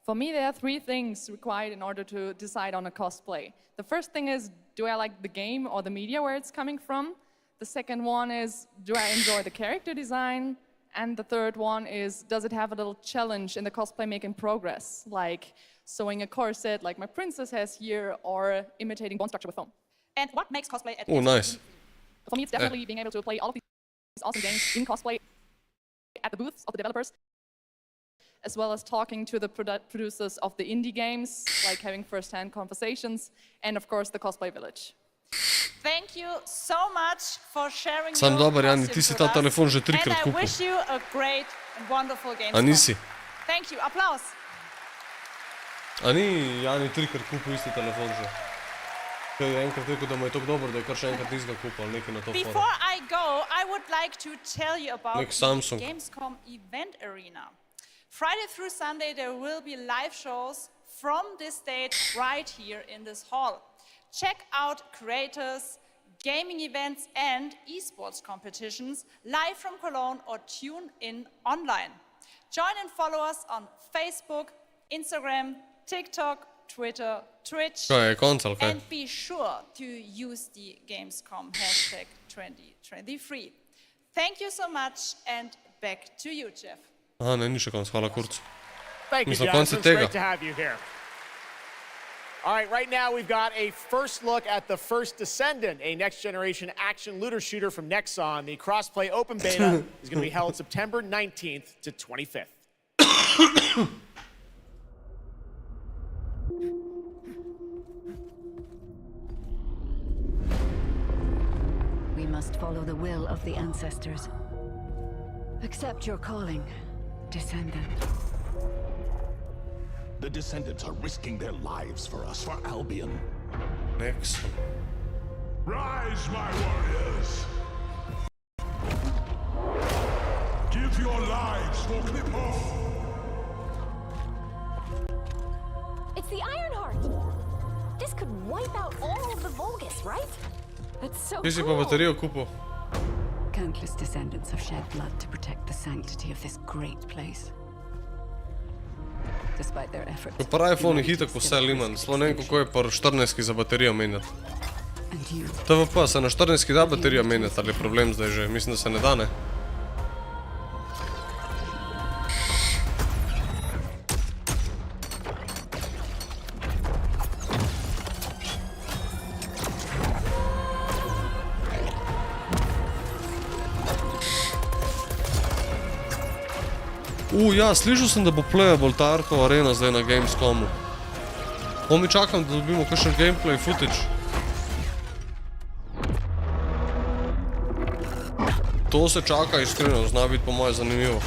For me, there are 3 things required in order to decide on a cosplay. The first thing is, do I like the game or the media where it's coming from? The second one is, do I enjoy the character design? And the third one is, does it have a little challenge in the cosplay making progress? Like sewing a corset like my princess has here, or imitating bone structure with foam. And what makes cosplay at nice. For me, it's definitely being able to play all of these awesome games in cosplay at the booths of the developers, as well as talking to the producers of the indie games, like having first-hand conversations, and of course the cosplay village. Thank you so much for sharing Sam your dober, Jani, ti si ta telefon že 3-krat and I kupil. wish you a great and wonderful game. A nisi? Thank you. Applause. A ni Jani trikrat kupil isti telefon že? Kaj je enkrat rekel, da mu je tako dobro, da je kar še enkrat tistega kupil, ali nekaj na to fora. Before I go, I would like to tell you about Nek the Samsung. Gamescom event arena. Friday through Sunday, there will be live shows from this stage right here in this hall. Check out creators, gaming events, and esports competitions live from Cologne or tune in online. Join and follow us on Facebook, Instagram, TikTok, Twitter, Twitch, Kaj je konc ali kaj? and be sure to use the Gamescom hashtag 2023. Thank you so much, and back to you, Jeff. Aha, ne, ni še konc, hvala kurcu. Thank you, Mislim, John. konc je It's great tega. to have you here. All right, right now we've got a first look at the first Descendant, a next-generation action looter shooter from Nexon. The cross-play open beta is going to be held September 19th to 25th. We must follow the will of the ancestors. Accept your calling, Descendant. The Descendants are risking their lives for us, for Albion. Next. Rise, my warriors! Give your lives for Clipoff! It's the Ironheart! This could wipe out all of the Vulgus, right? That's so Ti si pa cool. baterijo kupil. Countless descendants have shed blood to protect the sanctity of this great place. Despite their efforts, Ko pa iPhone je hitak vse liman, sploh ne vem kako je pa 14 za baterijo menjati. TVP se na 14 da baterijo menjati, ali je problem zdaj že, mislim da se ne da, ne? Ja, slišal sem, da bo playable ta Arko Arena zdaj na Gamescomu. Mi čakam, da dobimo kakšen gameplay footage. To se čaka iskreno, zna biti po moje zanimivo.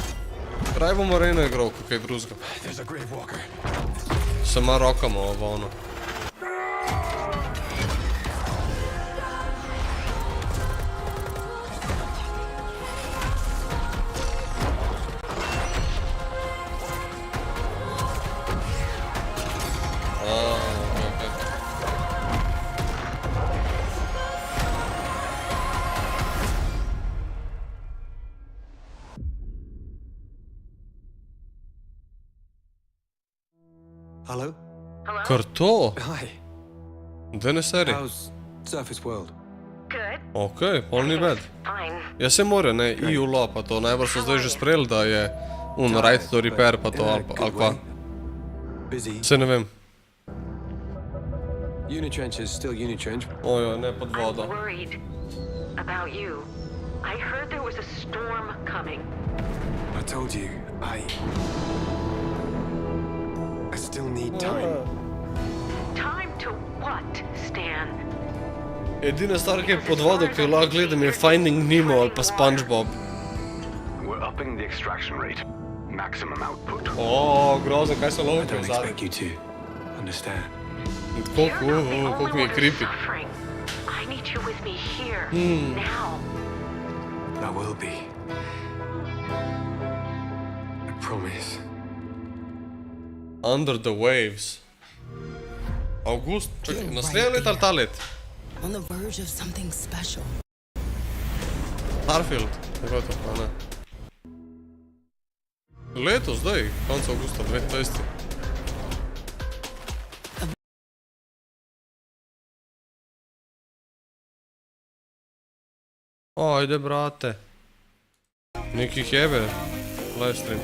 Kraj bom Arena igral, kakaj drugega. Se ima rokama ovo ono. Hello? Kar to? Hi. Daj ne seri. How's Surface World? Okej, pol ni bad. Ja se more, ne, IULO pa to, najbolj so zdaj že sprejeli, da je right to repair pa to, ali kva. Se ne vem. Unitrench is still Unitrench. Ojo, ne pod vodo. I'm worried about you. I heard there was a storm coming. I told you, I still need time. Time to what, Stan? Edina stvar, ki je pod vodo, ki jo lahko gledam, je Finding Nemo ali pa SpongeBob. We're upping the extraction rate. Maximum output. Grozno, kaj so I lovke don't vzali. expect you to understand. Koliko mi je creepy. Suffering. I need you with me here, now. I will be. I promise. Under the Waves. August, čakaj, naslednje let ali ta let? On the verge of something special. Starfield, kako je to, pa ne. Leto zdaj, konca augusta 2020. Ajde, brate. Nekih jebe, livestream.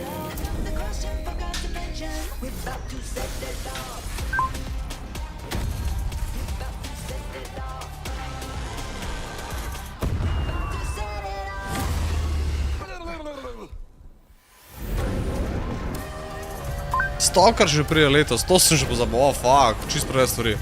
Stalker že prije letos, to sem že pozabil, fuck, čist prve stvari.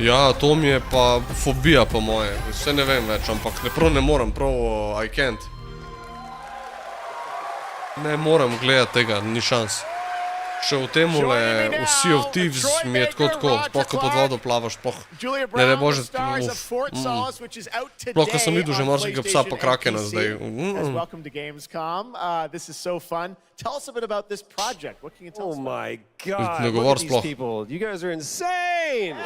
Ja, to mi je pa fobija po moje. Vse ne vem več, ampak ne morem, I can't. Ne morem gledati tega, ni šans. Še v temule, v Sea of Thieves mi je tako, sploh ko pod vodo plavaš, sploh, ne da bože, sploh ko sem videl že morskega psa pa krakena zdaj. Welcome to Gamescom. This is so fun. Tell us a bit about this project. What can you tell us? Oh my God, Ne look govor at these sploh. people. You guys are insane.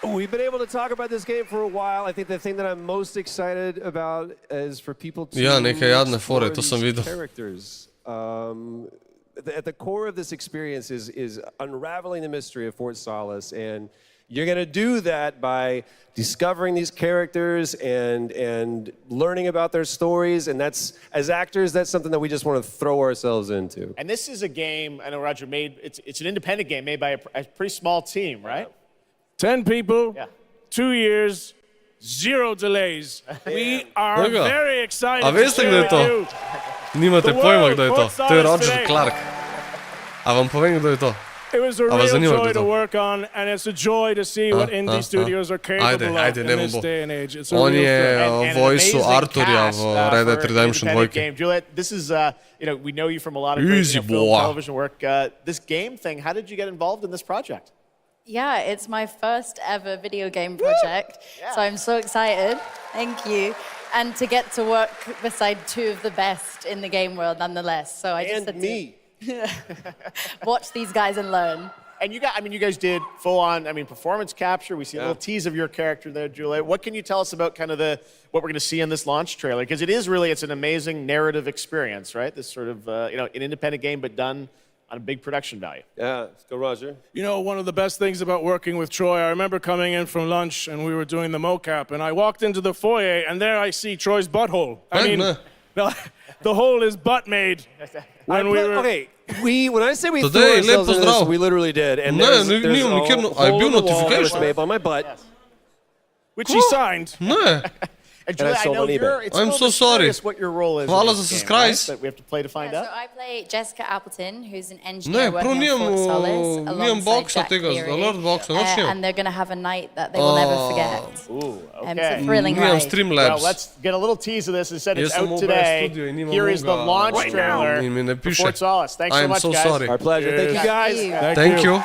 We've been able to talk about this game for a while. I think the thing that I'm most excited about is for people to Ja, nekaj jadne explore fore, to sem these videl. characters. At the core of this experience is unraveling the mystery of Fort Solace, and you're going to do that by discovering these characters and learning about their stories, and that's, as actors, that's something that we just want to throw ourselves into. And this is a game, I know Roger made, it's an independent game made by a pretty small team, right? 10 people, 2 years, 0 delays. We are very excited A veste, kdo je to? Nimate pojma, kdo je to. To je Roger Clark. A vam povem, kdo je to? It was a real joy to work on, and it's a joy to see what indie studios are capable of in this day and age. It's a On real je voice-u Arturja v Red Dead Redemption 2. Juliet, this is, we know you from a lot of great film, television work. This game thing, how did you get involved in this project? Yeah, it's my first ever video game project, so I'm so excited. Thank you. And to get to work beside two of the best in the game world nonetheless. So I just had to watch these guys and learn. And you guys did full-on, performance capture. We see a little tease of your character there, Julia. What can you tell us about kind of what we're going to see in this launch trailer? Because it's an amazing narrative experience, right? This sort of, an independent game, but done on a big production value. Yeah, let's go, Roger. You know, one of the best things about working with Troy, I remember coming in from lunch and we were doing the mocap, and I walked into the foyer and there I see Troy's butthole. No, the hole is butt made. When I say we threw ourselves into this, we literally did. And there's a hole in the wall that was made by my butt. Which he signed. And Julia, I know I'm so sorry. What your role is Hvala in za this game, subscribe. that we have to play to find out. So I play Jessica Appleton, who's an engineer working on Fort Solace, alongside Jack Cleary, and they're going to have a night that they will never forget. Ooh, It's a thrilling ride. Well, let's get a little tease of this. Instead, it's out today. Here is the launch trailer for Fort Solace. Thanks so much, guys. Sorry. Our pleasure. Thank you, guys. Thank you.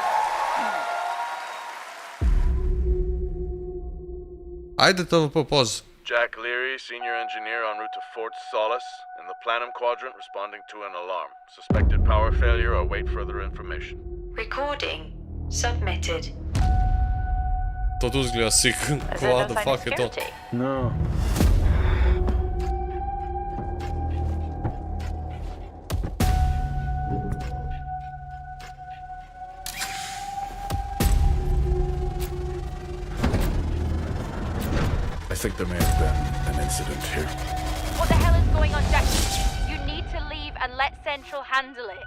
Ajde to pause. Jack Leary, senior engineer en route to Fort Solace, in the Planum Quadrant, responding to an alarm. Suspected power failure, or await further information. Recording submitted. To tu izgleda sick. What the fuck je to? No. I think there may have been an incident here. What the hell is going on, Jack? You need to leave and let Central handle it.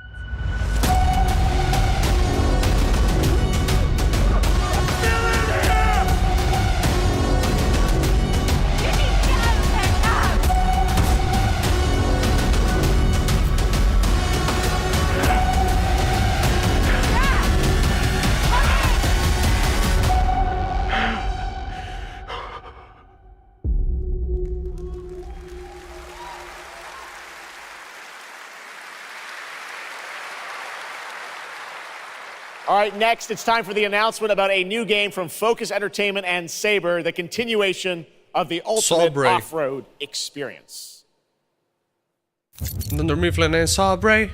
All right, next, it's time for the announcement about a new game from Focus Entertainment and Saber, the continuation of the ultimate off-road experience. Under me Flynn and Sabre.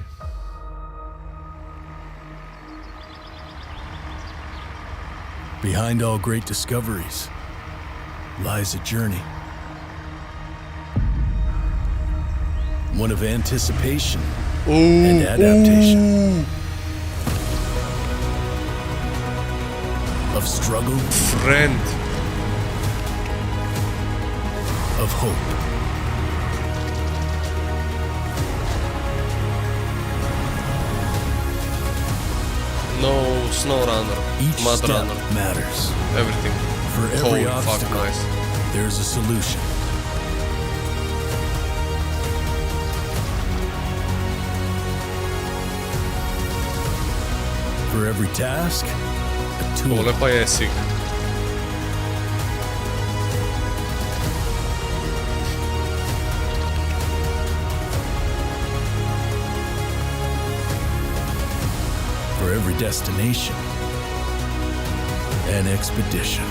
Behind all great discoveries lies a journey. One of anticipation and adaptation. Of struggle. Friend. Of hope. No SnowRunner. Each Mud step Runner. matters. Everything. For every Holy fuck, obstacle, nice. there's a solution. For every task, a tool. Tole pa je sig. For every destination, an expedition.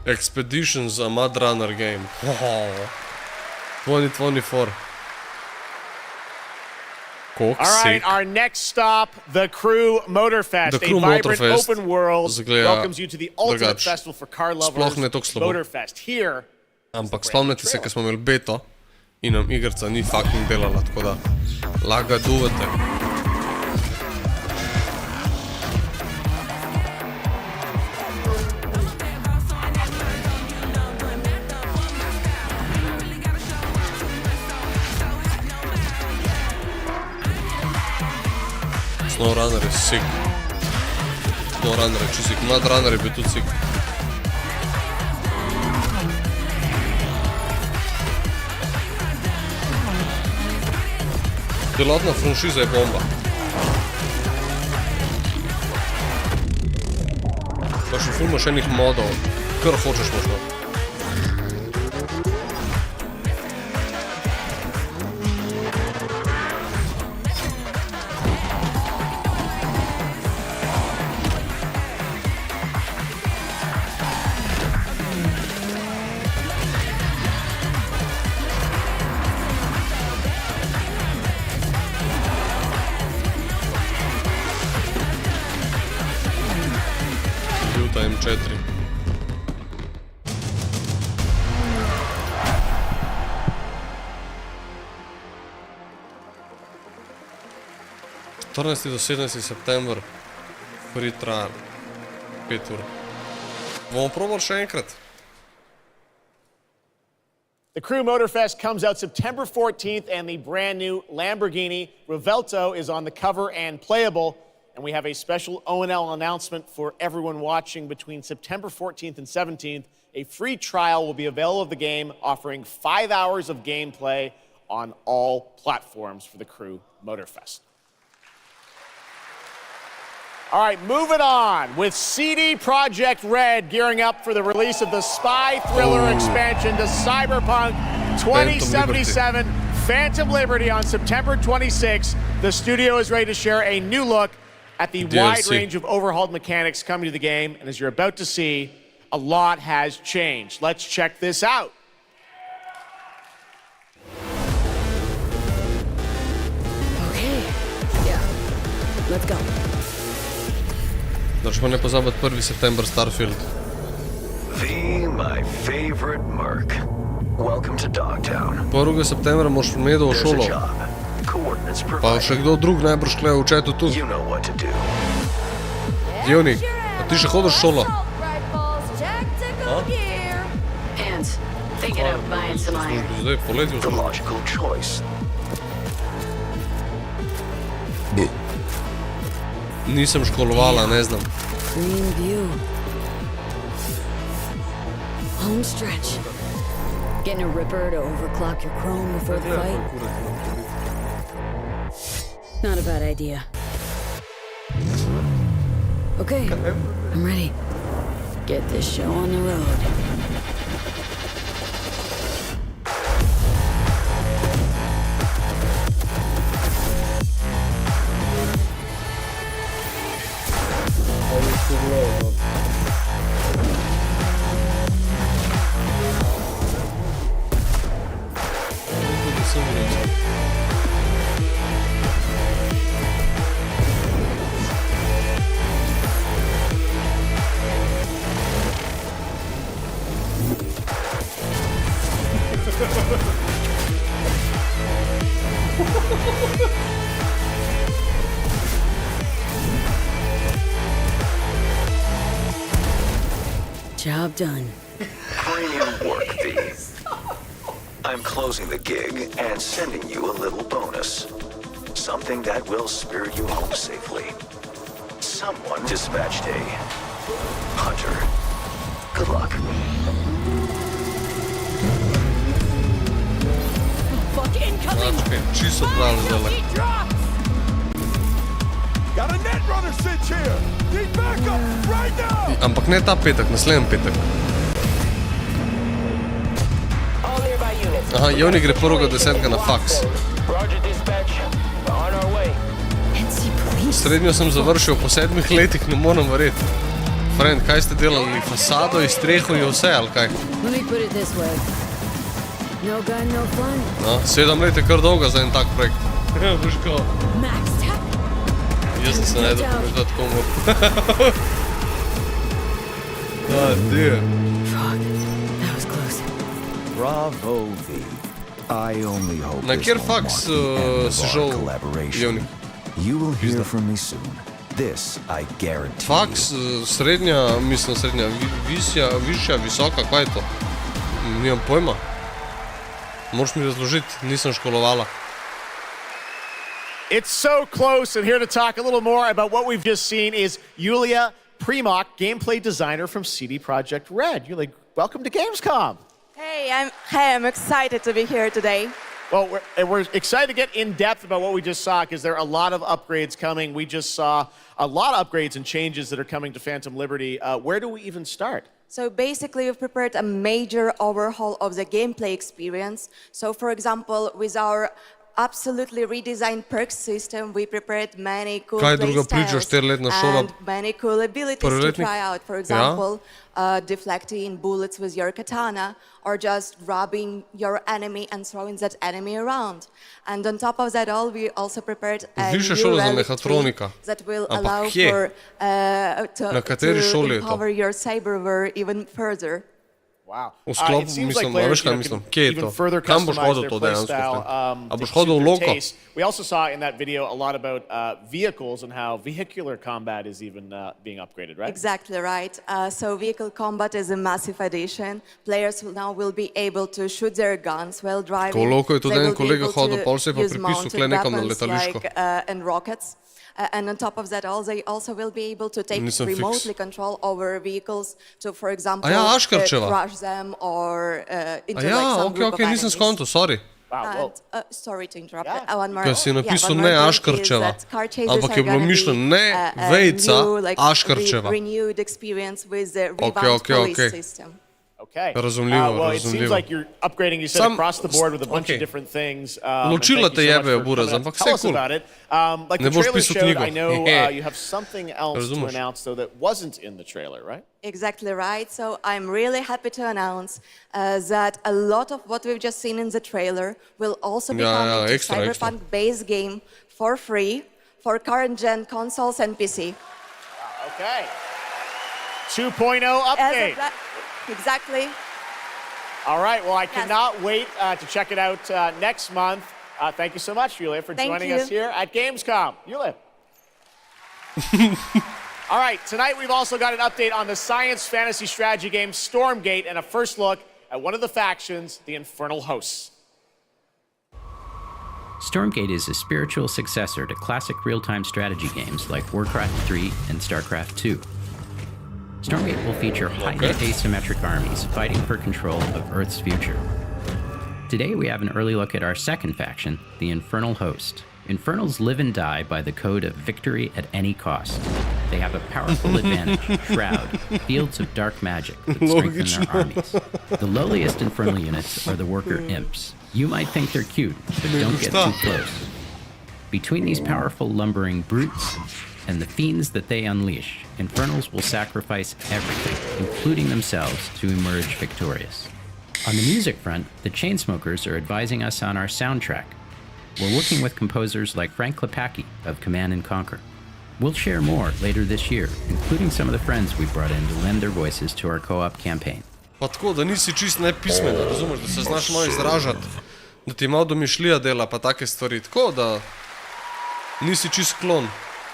Expeditions, a Mud Runner game. 2024. All right, our next stop, the Crew Motorfest. A vibrant open world welcomes you to the ultimate festival for car lovers, Motorfest. Here. Ampak spomnite se, ko smo imeli beto in nam igrca ni fucking delala, tako da laga duvate. SnowRunner je sick. SnowRunner je čisik. Mud Runner je bil tudi sick. Celotna franšiza je bomba. Pa še ful imaš enih modov, kar hočeš možno. M4. Do 17. september, free trial, 5 ur. Bomo probali še enkrat. The Crew Motorfest comes out September 14th, and the brand new Lamborghini Revuelto is on the cover and playable. And we have a special O&L announcement for everyone watching between September 14th and 17th. A free trial will be available of the game, offering 5 hours of gameplay on all platforms for the Crew Motorfest. All right, moving on with CD Projekt Red gearing up for the release of the spy thriller expansion to Cyberpunk 2077 Phantom Liberty on September 26th. The studio is ready to share a new look at the wide range of overhauled mechanics coming to the game, and as you're about to see, a lot has changed. Let's check this out. Okay, yeah, let's go. Daš pa ne pozabiti 1. september Starfield. My favorite merc. Welcome to Dogtown. 1. septembra moš medo v šolo. Pa še kdo drug najbrž kleje v četu tu. Dioni, a ti še hodiš v šolo? Zdaj poleti v šolo. Nisem školovala, ne znam. Home stretch. Getting a ripper to overclock your chrome before the fight? Not a bad idea. Okay, I'm ready. Get this show on the road. Job done. Premium work fee. I'm closing the gig and sending you a little bonus. Something that will spirit you home safely. Someone dispatched a hunter. Good luck. Okej, čisto prav zdajle. Ampak ne ta petek, naslednji petek. Aha, Joni gre 1.10. na faks. Srednjo sem završil po 7 letih, ne moram verjeti. Friend, kaj ste delali? Fasado, streho in vse, ali kaj? No, 7 let je kar dolga za en tak projekt. Boš ko? Jaz sem se najdel povedati komu. God damn. Bravo, V. I only hope Na kjer faks si žal, Joni? You will hear from me soon. This I guarantee. Faks, srednja, mislim srednja, višja, visoka, kaj je to? Nimam pojma. Moraš mi razložiti, nisem školovala. It's so close, and here to talk a little more about what we've just seen is Yulia Primok, gameplay designer from CD Projekt Red. Yulia, welcome to Gamescom. Hey, I'm excited to be here today. Well, we're excited to get in depth about what we just saw because there are a lot of upgrades coming. We just saw a lot of upgrades and changes that are coming to Phantom Liberty. Where do we even start? So basically, we've prepared a major overhaul of the gameplay experience. So for example, with our absolutely redesigned perks system, we prepared many cool playstyles and many cool abilities to try out. For example, deflecting bullets with your katana, or just grabbing your enemy and throwing that enemy around. And on top of that all, we also prepared a new relic tree that will allow for to empower your cyberware even further. Wow. V sklopu, mislim, veš kaj mislim, kje je to? Kam boš hodil to dejansko? A boš hodil v loko? We also saw in that video a lot about vehicles and how vehicular combat is even being upgraded, right? Exactly right. So vehicle combat is a massive addition. Players now will be able to shoot their guns while driving. Ko loko je tudi en kolega hodil, pol se je pa pripisal kle nekam na letališko. And rockets. And on top of that all, they also will be able to take remotely control over vehicles to, for example, crash them or interact some group of enemies. Nisem skonto, sorry. Sorry to interrupt. One more. Ker si napisal ne Aškarčeva, ampak je bilo mišljeno ne Vejca, Aškarčeva. Renewed experience with the revamped police system. Okay. Razumljivo, well, it seems like you're upgrading, you said, across the board with a bunch of different things. Ločila te jebejo, Buraz, ampak vse cool. Like the trailer showed, I know you have something else to announce, though, that wasn't in the trailer, right? Exactly right. So I'm really happy to announce that a lot of what we've just seen in the trailer will also be coming to Cyberpunk base game for free for current-gen consoles and PC. Okay. 2.0 update. Exactly. All right. Well, I cannot wait to check it out next month. Thank you so much, Yulia, for joining us here at Gamescom. Yulia. All right. Tonight, we've also got an update on the science fantasy strategy game Stormgate and a first look at one of the factions, the Infernal Hosts. Stormgate is a spiritual successor to classic real-time strategy games like Warcraft 3 and StarCraft 2. Stormgate will feature highly asymmetric armies fighting for control of Earth's future. Today we have an early look at our second faction, the Infernal Host. Infernals live and die by the code of victory at any cost. They have a powerful advantage, Shroud, fields of dark magic that strengthen their armies. The lowliest Infernal units are the Worker Imps. You might think they're cute, but don't get too close. Between these powerful lumbering brutes and the fiends that they unleash, Infernals will sacrifice everything, including themselves, to emerge victorious. On the music front, the Chainsmokers are advising us on our soundtrack. We're working with composers like Frank Klepacki of Command & Conquer. We'll share more later this year, including some of the friends we brought in to lend their voices to our co-op campaign. Pa tako, da nisi čist nepismen, da razumeš, da se znaš malo izražati, da ti malo domišljija dela, pa take stvari, tako da nisi čist klon.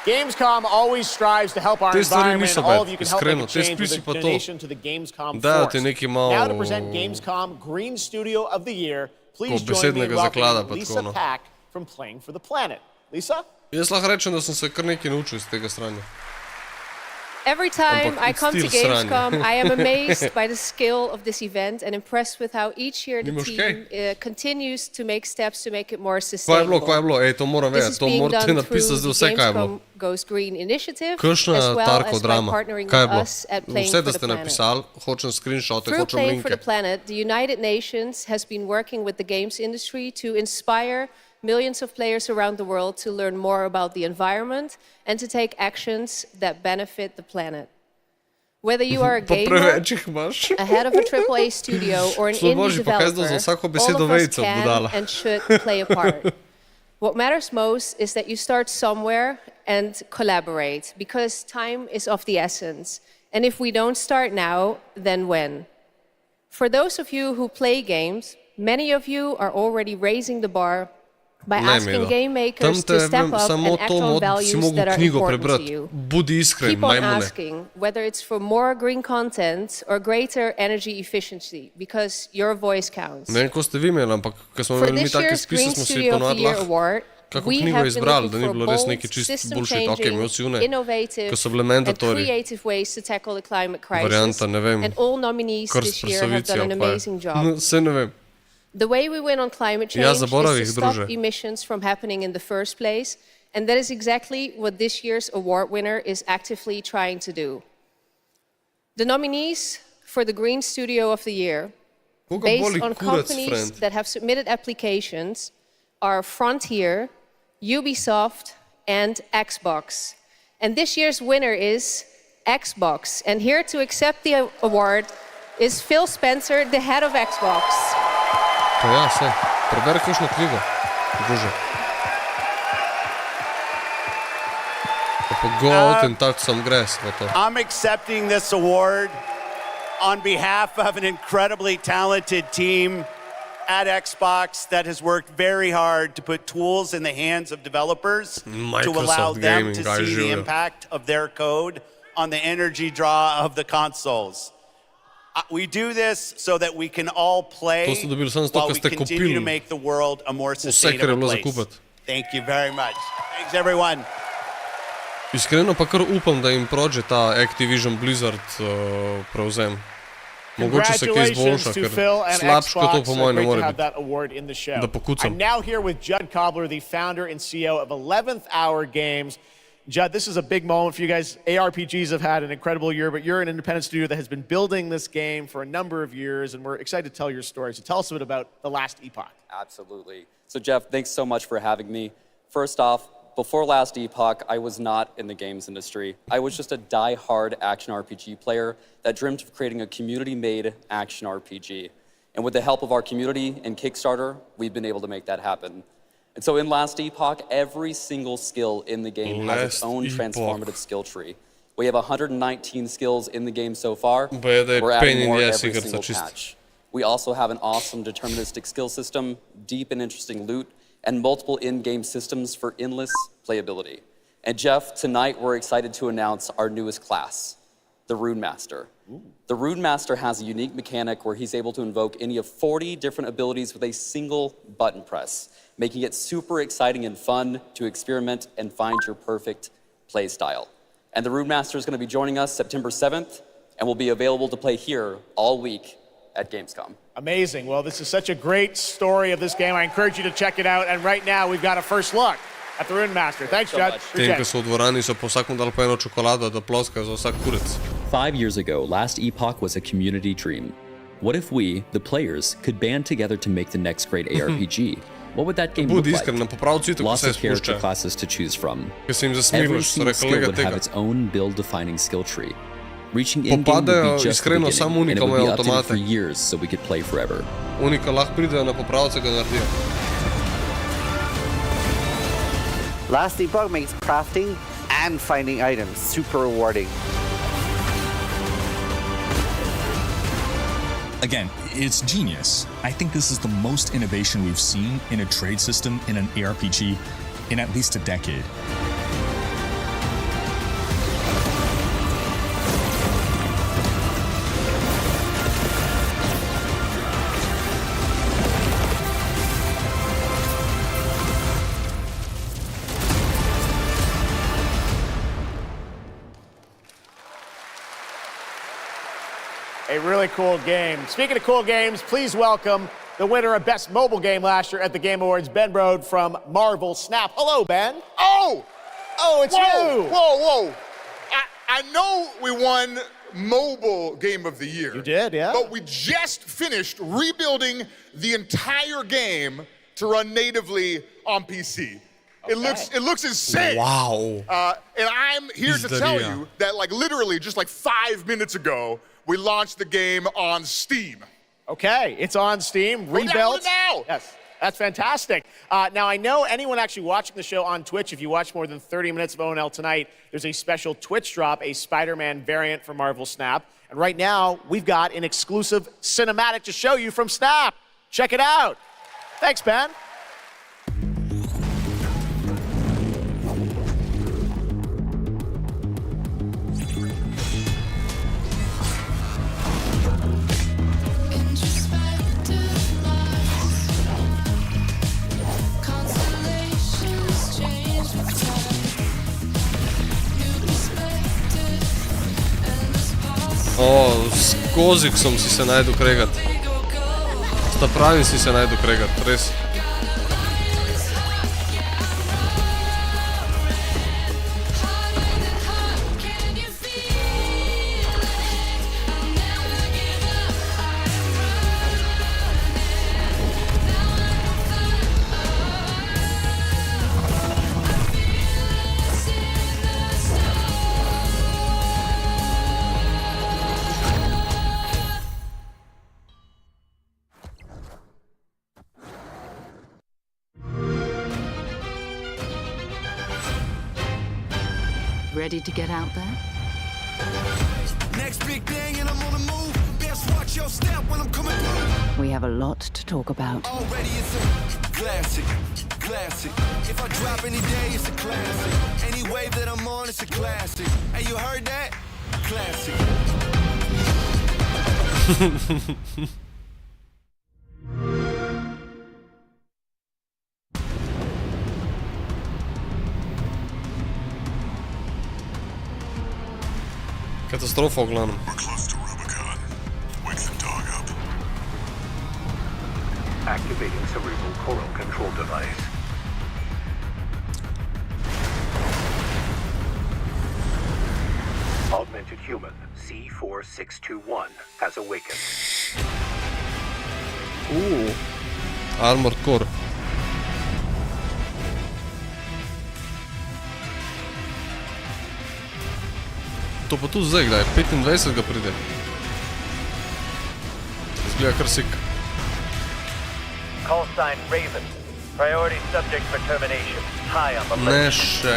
Gamescom always strives to help our environment, and all of you can help make a change with a donation to the Gamescom Force. Now to present Gamescom Green Studio of the Year, please join me in welcoming Lisa Pack from Playing for the Planet. Lisa? Jaz lahko rečem, da sem se kar nekaj naučil iz tega stranja. Every time Ampak I come to stil sranje. Gamescom, I am amazed by the scale of this event and impressed with how each year the Nimaš team continues to make steps to make it more Kaj je sustainable. bilo, to moram This vedeti, is to being morate done napisati through zdaj the vse, kaj je bilo. Gamescom Goes Green initiative, Kakšna as well Tarko as by drama, partnering kaj je with bilo? us at Playing Vse, for da the ste Planet. napisali, hočem screenshote, Through hočem Playing for linke. the Planet, the United Nations has been working with the games industry to inspire millions of players around the world to learn more about the environment and to take actions that benefit the planet. Whether you are a Pa gamer, preveč jih imaš. a head of a AAA studio, or an Slow indie Božji, pa kaj zdaj za developer, vsako all besedo of us vejico, can budala. and should play a part. What matters most is that you start somewhere and collaborate, because time is of the essence. And if we don't start now, then when? For those of you who play games, many of you are already raising the bar by Ne, asking Mido. game makers Tam to step vem, up samo and act to on si values mogel that are knjigo important to prebrati. you. Budi iskren, Keep on majmune. asking whether it's for more green content or greater energy efficiency, because your voice counts. Ne vem, ko ste vi imeli, ampak ko smo For imeli mi this take year's spise, Green smo si Studio of the ponovadi Year lahko award, kako we knjigo have been izbrali, looking da ni for bilo res bold, neki čist bullshit. Ok, system-changing, imel si une, innovative, ko so bile and mandatori. creative ways to tackle the climate crisis. Varianta, ne vem, And all nominees kar this year have done an amazing job. Saj ne vem. The way we win on climate change Ja, is zaboravih, to stop druže. emissions from happening in the first place, and that is exactly what this year's award winner is actively trying to do. The nominees for the Green Studio of the Year, Koga based boli on kurac, companies friend? that have submitted applications, are Frontier, Ubisoft, and Xbox. And this year's winner is Xbox. And here to accept the award is Phil Spencer, the head of Xbox. Pa ja, saj. Preberi kakšno knjigo, druže. Pa go out and touch some grass, pa to. I'm accepting this award on behalf of an incredibly talented team at Xbox that has worked very hard to put tools in the hands of developers to allow them Gaming, to guys, see the živijo. impact of their code on the energy draw of the consoles. We do this so that we can all play To ste dobili samo zato, while ker we ste continue to kupili make the world a more vse, kar je sustainable bilo za place. kupiti. Thank you very much. Thanks, everyone. Iskreno pa kar upam, da jim prođe ta Activision Blizzard prevzem. Mogoče se kaj izboljša, to ker Phil and slabš kot to Xbox. po mojem ne Great more to have biti. that award in the show. Da pokucam. I'm now here with Judd Cobbler, the founder and CEO of 11th Hour Games. Judd, this is a big moment for you guys. ARPGs have had an incredible year, but you're an independent studio that has been building this game for a number of years, and we're excited to tell your story. So tell us a bit about The Last Epoch. Absolutely. So Jeff, thanks so much for having me. First off, before Last Epoch, I was not in the games industry. I was just a die-hard action RPG player that dreamt of creating a community-made action RPG. And with the help of our community and Kickstarter, we've been able to make that happen. And so in Last Epoch, every single skill in the game has its own transformative skill tree. We have 119 skills in the game so far. We're adding more every single patch. We also have an awesome deterministic skill system, deep and interesting loot, and multiple in-game systems for endless playability. And Jeff, tonight we're excited to announce our newest class, the Rune Master. The Rune Master has a unique mechanic where he's able to invoke any of 40 different abilities with a single button press, making it super exciting and fun to experiment and find your perfect play style. And the Rune Master is going to be joining us September 7th and will be available to play here all week at Gamescom. Amazing. Well, this is such a great story of this game. I encourage you to check it out. And right now, we've got a first look at the Rune Master. Thanks, Judd. Tem, ki so v dvorani, so po vsakom dali po eno čokolado, da ploskajo za vsak kurec. 5 years ago, Last Epoch was a community dream. What if we, the players, could band together to make the next great ARPG? What would that game look Budi like? iskren, na popravcu itak Lots vse of character spušča. classes to choose from. Ker se jim Every zasmivaš, so single rekli, skill lega would have tega. its own build-defining skill tree. Reaching in-game would Popadajo be just the iskreno beginning, samo and it would be unikome updated for avtomate. years so we could play forever. Unika lahko pridejo na popravce, ga naredijo. Last Epoch makes crafting and finding items super rewarding. Again, it's genius. I think this is the most innovation we've seen in a trade system in an ARPG in at least a decade. really cool game. Speaking of cool games, please welcome the winner of Best Mobile Game last year at the Game Awards, Ben Brode from Marvel Snap. Hello, Ben. Oh! Oh, it's whoa, you. Whoa. I know we won Mobile Game of the Year. You did, yeah. But we just finished rebuilding the entire game to run natively on PC. Okay. It looks insane. Wow. And I'm here to tell you that like literally just like 5 minutes ago, we launched the game on Steam. Okay, it's on Steam, rebuilt. Now. Yes, that's fantastic. Now, I know anyone actually watching the show on Twitch, if you watch more than 30 minutes of ONL tonight, there's a special Twitch drop, a Spider-Man variant for Marvel Snap. And right now, we've got an exclusive cinematic to show you from Snap. Check it out. Thanks, Ben. S Koziksom si se najdu kregat. S Tapravim si se najdu kregat, res. Ready to get out there? Next big thing and I'm on the move. Best watch your step when I'm coming through. We have a lot to talk about. Already it's a classic. If I drop any day, it's a classic. Any wave that I'm on, it's a classic. Hey, you heard that? Classic. Katastrofa v glavnem. Activating cerebral coral control device. Augmented human C4621 has awakened. Armored core. To pa tu zdaj, gledaj, 25 ga pride. Izgleda kar sik. Call sign Raven. Priority subject for termination. High on the list. Ne še.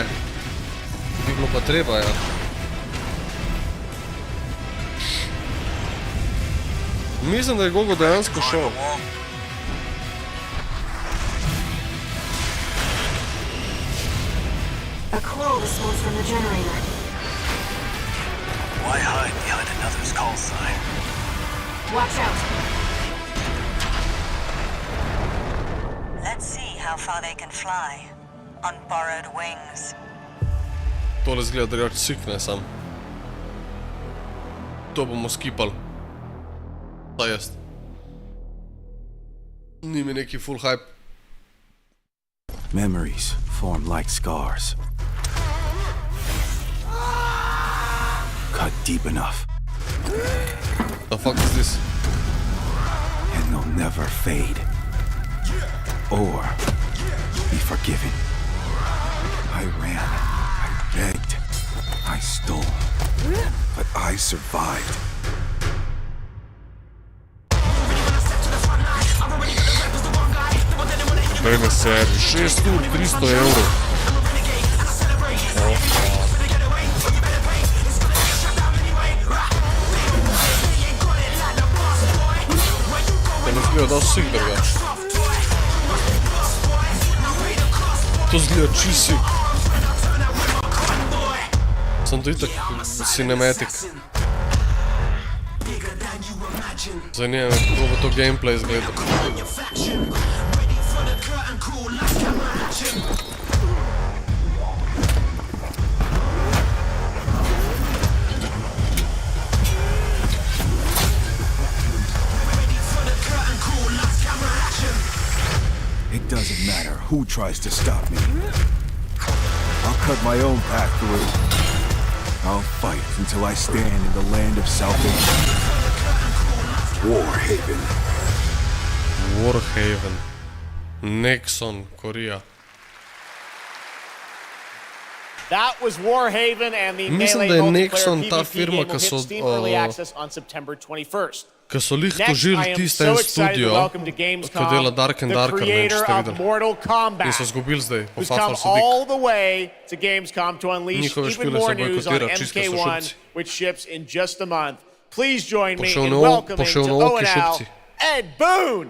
Bi bilo pa treba, ja. Mislim, da je Gogo dejansko šel. A call response from the generator. Why hide behind another's call sign? Watch out. Let's see how far they can fly on borrowed wings. Tole zgleda drugače sik, ne sam. To bomo skipali. Ta jaz. Ni mi neki full hype. Memories form like scars. Cut deep enough. The fuck is this? And they'll never fade. Or be forgiven. I ran. I begged. I stole. But I survived. Vreme se, 6 ur, 300 evrov. To ne zgleda da vsih drugač. To zgleda čisi. Sem to itak cinematic. Zanima me, kako bo to gameplay izgledal. It doesn't matter who tries to stop me. I'll cut my own path through. I'll fight until I stand in the land of salvation. Warhaven. Warhaven. Nexon, Korea. That was Warhaven and the Mislim, da Melee je multiplayer Nexon ta PvP firma, game ki will so, hit Steam Early Access on September 21st. Ki so lih Next, tožili I am tiste so en excited to studio, welcome to ki Gamescom dela Dark and the Darker, ne vem, če creator ste of videli. Mortal Kombat, In so zgubili zdaj, who's come pofafali so dik. all the way to Gamescom to unleash Njihove even špile more se news on bojkotira, čisto so MK1, šupci. which ships in just a month. Please join me Pošel in na welcoming to oki ONL, šupci. Ed Boon.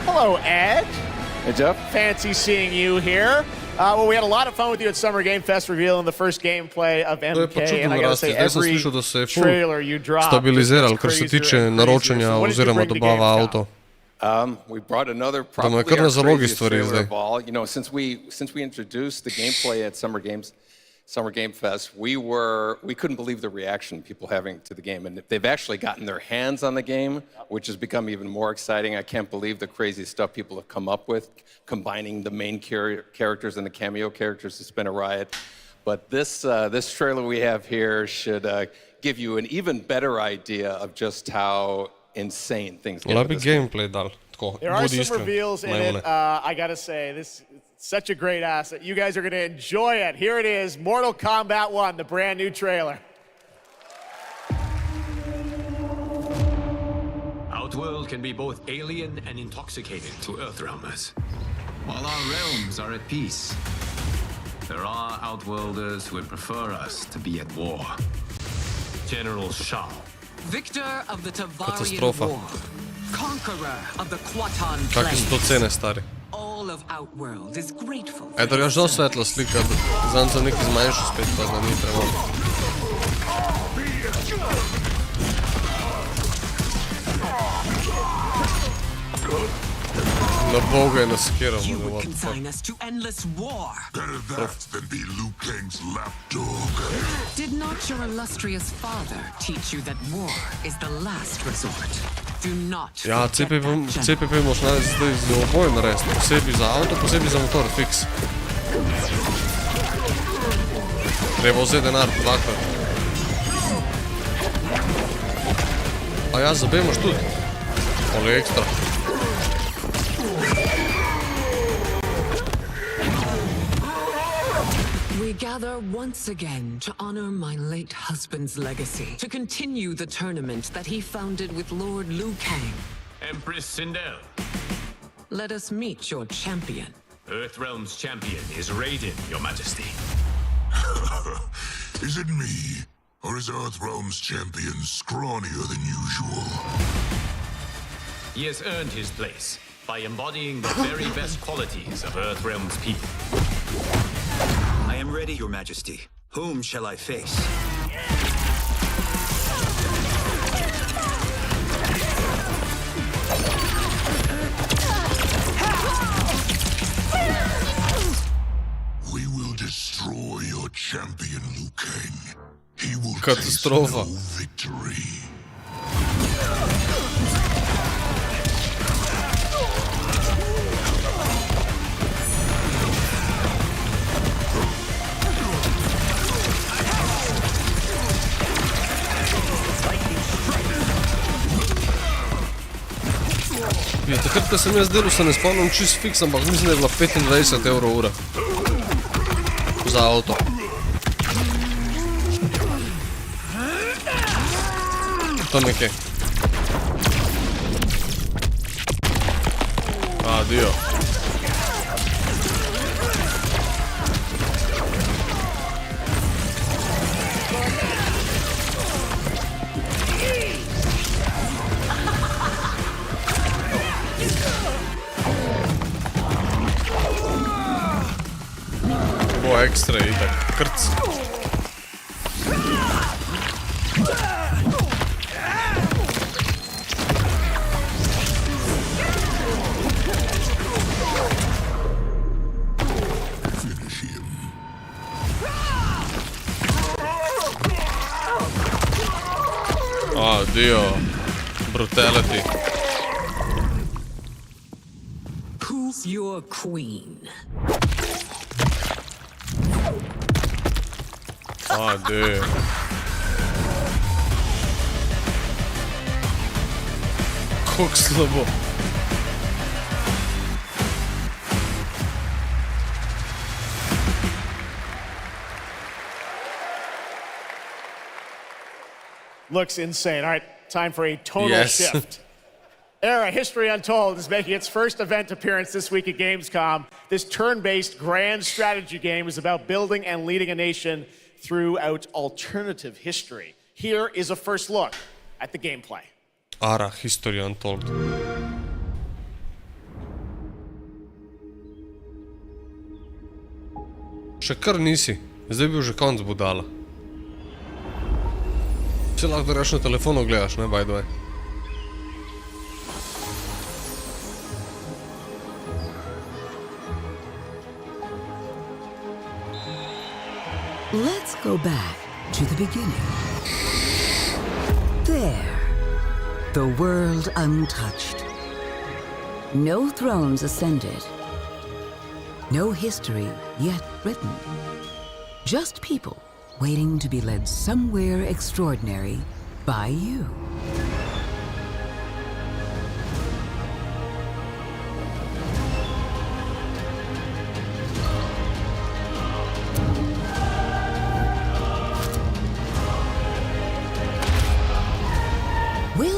Hello, Ed. Hey, Jeff. Fancy seeing you here. Well, we had a lot of fun with you at Summer Game Fest revealing the first gameplay of MK, and I gotta say, every trailer you dropped stabiliziral, kar se tiče naročanja oziroma dobava avto. We brought another Da me probably kar na our zalogi craziest stvari trailer zdaj. of all. You know, since we introduced the gameplay at Summer Game Fest, we couldn't believe the reaction people having to the game, and they've actually gotten their hands on the game, which has become even more exciting. I can't believe the crazy stuff people have come up with, combining the main characters and the cameo characters. It's been a riot. But this trailer we have here should give you an even better idea of just how insane things get. Labi gameplay dal, tako, There are bodi some iskren. reveals in Najmane. it. I gotta say, this is such a great asset. You guys are gonna enjoy it. Here it is, Mortal Kombat 1, the brand new trailer. Outworld can be both alien and intoxicating to Earthrealmers. While our realms are at peace, there are Outworlders who would prefer us to be at war. General Shao. Victor of the Tavarian Katastrofa. War. Conqueror of the Quatan Kakve so to Plains. cene, stari. All of Outworld is grateful. E, drugač zelo svetla slika, zanj sem nekaj zmanjšal spet, pa da ni premalo. Na Boga je naskiral, You ne would what the fuck. consign us to endless war. Better that than be Liu Kang's lapdog. Did not your illustrious father teach you that war is the last resort? Do not Ja, forget that, CPP moš najti zdaj z oboje narediti, posebej za avto, posebej za motor, fiks. Treba vzeti denar dvakrat. A ja, za B moš tudi. Ali ekstra. We gather once again to honor my late husband's legacy, to continue the tournament that he founded with Lord Liu Kang. Empress Sindel. Let us meet your champion. Earthrealm's champion is Raiden, Your Majesty. Is it me? Or is Earthrealm's champion scrawnier than usual? He has earned his place by embodying the very best qualities of Earthrealm's people. I am ready, Your Majesty. Whom shall I face? We will destroy your champion, Liu Kang. He will Katastrofa. taste no victory. Ja, takrat, ko sem jaz delal, se ne spomnim čist fiks, ampak mislim, da je bila 25 € ura. Za avto. To nekaj. Adio. Bo ekstra itak, krc. Oh, dio. Brutality. Who's your queen? Oh, dio. Kako slabo. Looks insane. All right, time for a total shift. Era History Untold is making its first event appearance this week at Gamescom. This turn-based grand strategy game is about building and leading a nation throughout alternative history. Here is a first look at the gameplay. Era History Untold. Še kar nisi. Zdaj bil že konc budala. Se lahko reš na telefonu gledaš, ne, by the way. Let's go back to the beginning. There. The world untouched. No thrones ascended. No history yet written. Just people waiting to be led somewhere extraordinary by you.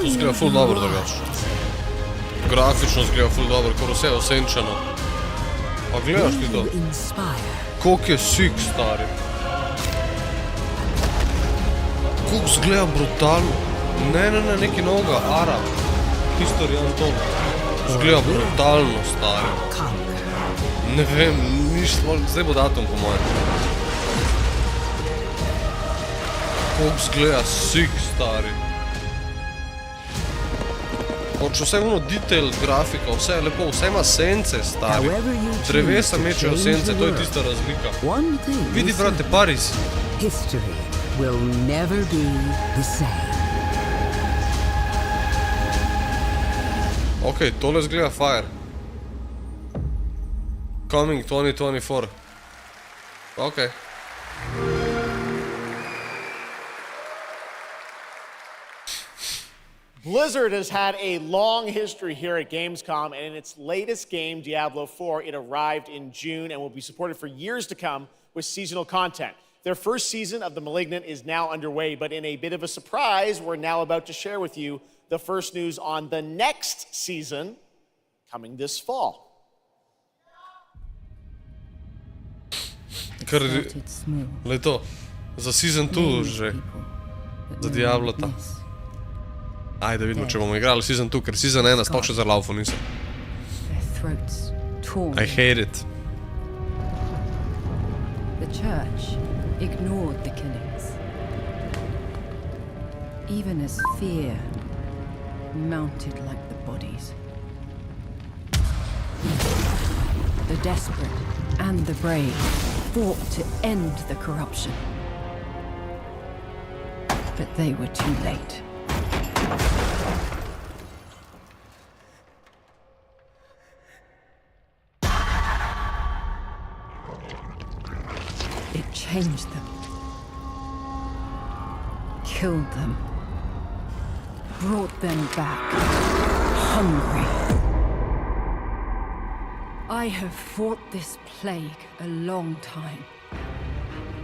Zgleda ful dobro drugače. Grafično zgleda ful dobro, kar vse je osenčeno. Pa gledaš ti to? Koliko je sik, stari. Koliko zgleda brutalno. Ne, neki novega, Arab. History Untold. Zgleda brutalno, stari. Ne vem, zdaj bo datum po mojem. Koliko zgleda sik, stari. Če vse ono detail grafika, vse je lepo, vse ima sence, stari. Drevesa mečejo sence, to je tista razlika. Vidi, brate, Paris. History will never be the same. Ok, tole zgleda fire. Coming 2024. Ok. Blizzard has had a long history here at Gamescom, and in its latest game, Diablo IV, it arrived in June and will be supported for years to come with seasonal content. Their first season of The Malignant is now underway, but in a bit of a surprise, we're now about to share with you the first news on the next season coming this fall. Kar leto, za season 2 že, za Diablo ta. Ajde, vidimo, če bomo igrali season 2, ker season 1 sploh še za laufo nisem. I hate it. The church ignored the killings, even as fear mounted like the bodies. The desperate and the brave fought to end the corruption, but they were too late. It changed them, killed them, brought them back, hungry. I have fought this plague a long time.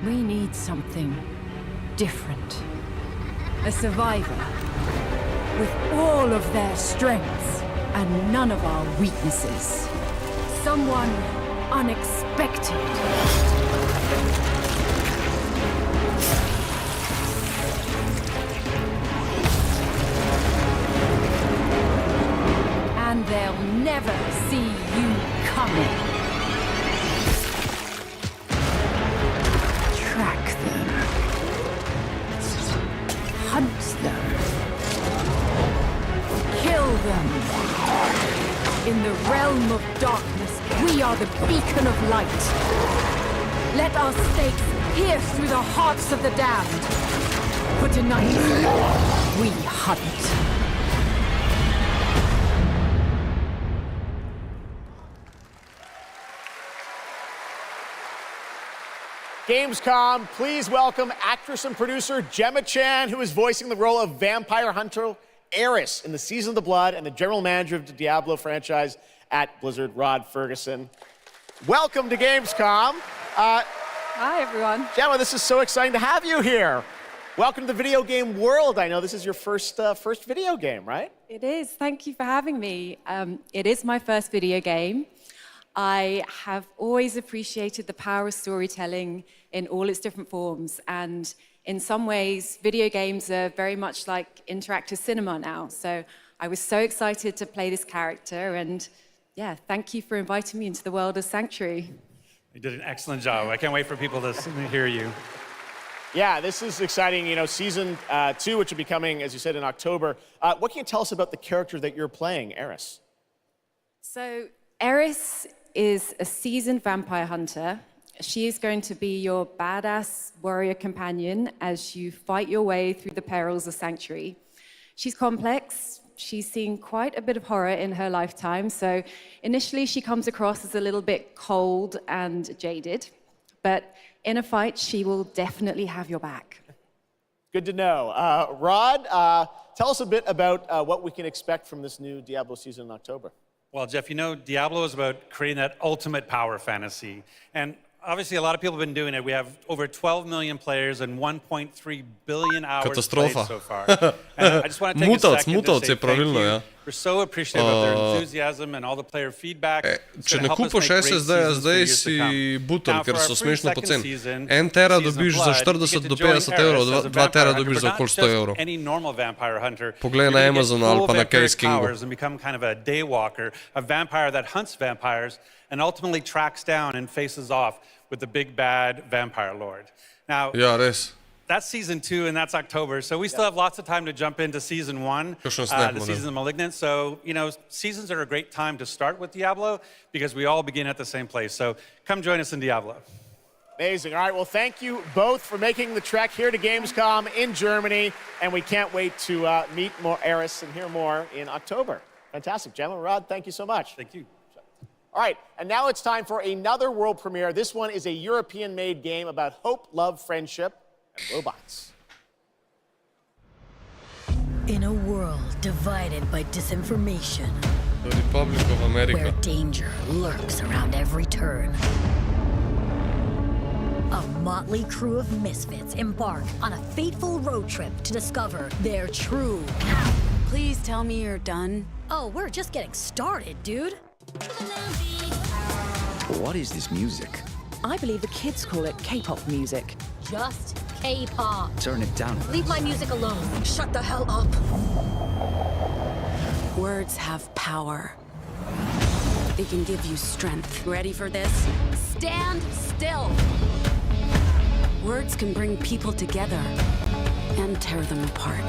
We need something different. A survivor with all of their strengths and none of our weaknesses. Someone unexpected. And they'll never see you coming. Track them. Hunt them. Kill them. In the realm of darkness, we are the beacon of light. Let our stakes pierce through the hearts of the damned. But tonight, we hunt. Gamescom, please welcome actress and producer Gemma Chan, who is voicing the role of vampire hunter Eris in the Season of the Blood, and the general manager of the Diablo franchise at Blizzard, Rod Ferguson. Welcome to Gamescom. Hi, everyone. Gemma, this is so exciting to have you here. Welcome to the video game world. I know this is your first video game, right? It is. Thank you for having me. It is my first video game. I have always appreciated the power of storytelling in all its different forms. And in some ways, video games are very much like interactive cinema now. So I was so excited to play this character. And yeah, thank you for inviting me into the world of Sanctuary. You did an excellent job. I can't wait for people to hear you. Yeah, this is exciting. You know, Season 2, which will be coming, as you said, in October. What can you tell us about the character that you're playing, Eris? So Eris is a seasoned vampire hunter. She is going to be your badass warrior companion as you fight your way through the perils of Sanctuary. She's complex. She's seen quite a bit of horror in her lifetime, so initially she comes across as a little bit cold and jaded, but in a fight, she will definitely have your back. Good to know. Rod, tell us a bit about what we can expect from this new Diablo season in October. Well, Jeff, you know, Diablo is about creating that ultimate power fantasy. And obviously, a lot of people have been doing it. We have over 12 million players and 1.3 billion hours played so far. And I just want to take a second to say thank you. We're so appreciative of their enthusiasm and all the player feedback. Če ne kupoš SSD-ja zdaj, si butelj, ker so smešno poceni. 1 tera dobiš za 40 do 50 evrov, 2 tera dobiš za okoli 100 evrov. Poglej na Amazonu ali pa na Case Kingu. And become kind of a daywalker, a vampire that hunts vampires and ultimately tracks down and faces off with the big bad vampire lord. Now, ja, res. That's Season 2, and that's October. So we still have lots of time to jump into Season 1, the Season of Malignant. So, you know, seasons are a great time to start with Diablo because we all begin at the same place. So come join us in Diablo. Amazing. All right, well, thank you both for making the trek here to Gamescom in Germany, and we can't wait to meet more Eris and hear more in October. Fantastic. Gemma, Rod, thank you so much. Thank you. All right, and now it's time for another world premiere. This one is a European-made game about hope, love, friendship, and robots. In a world divided by disinformation, The Republic of America. where danger lurks around every turn, a motley crew of misfits embark on a fateful road trip to discover their true power. Please tell me you're done. Oh, we're just getting started, dude. What is this music? I believe the kids call it K-pop music. Just K-pop. Turn it down. Leave my music alone. Shut the hell up. Words have power. They can give you strength. Ready for this? Stand still. Words can bring people together and tear them apart.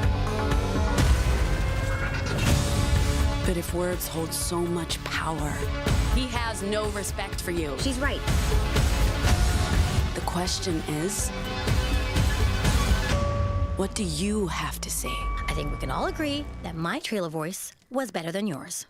But if words hold so much power, he has no respect for you. She's right. The question is, what do you have to say? I think we can all agree that my trailer voice was better than yours.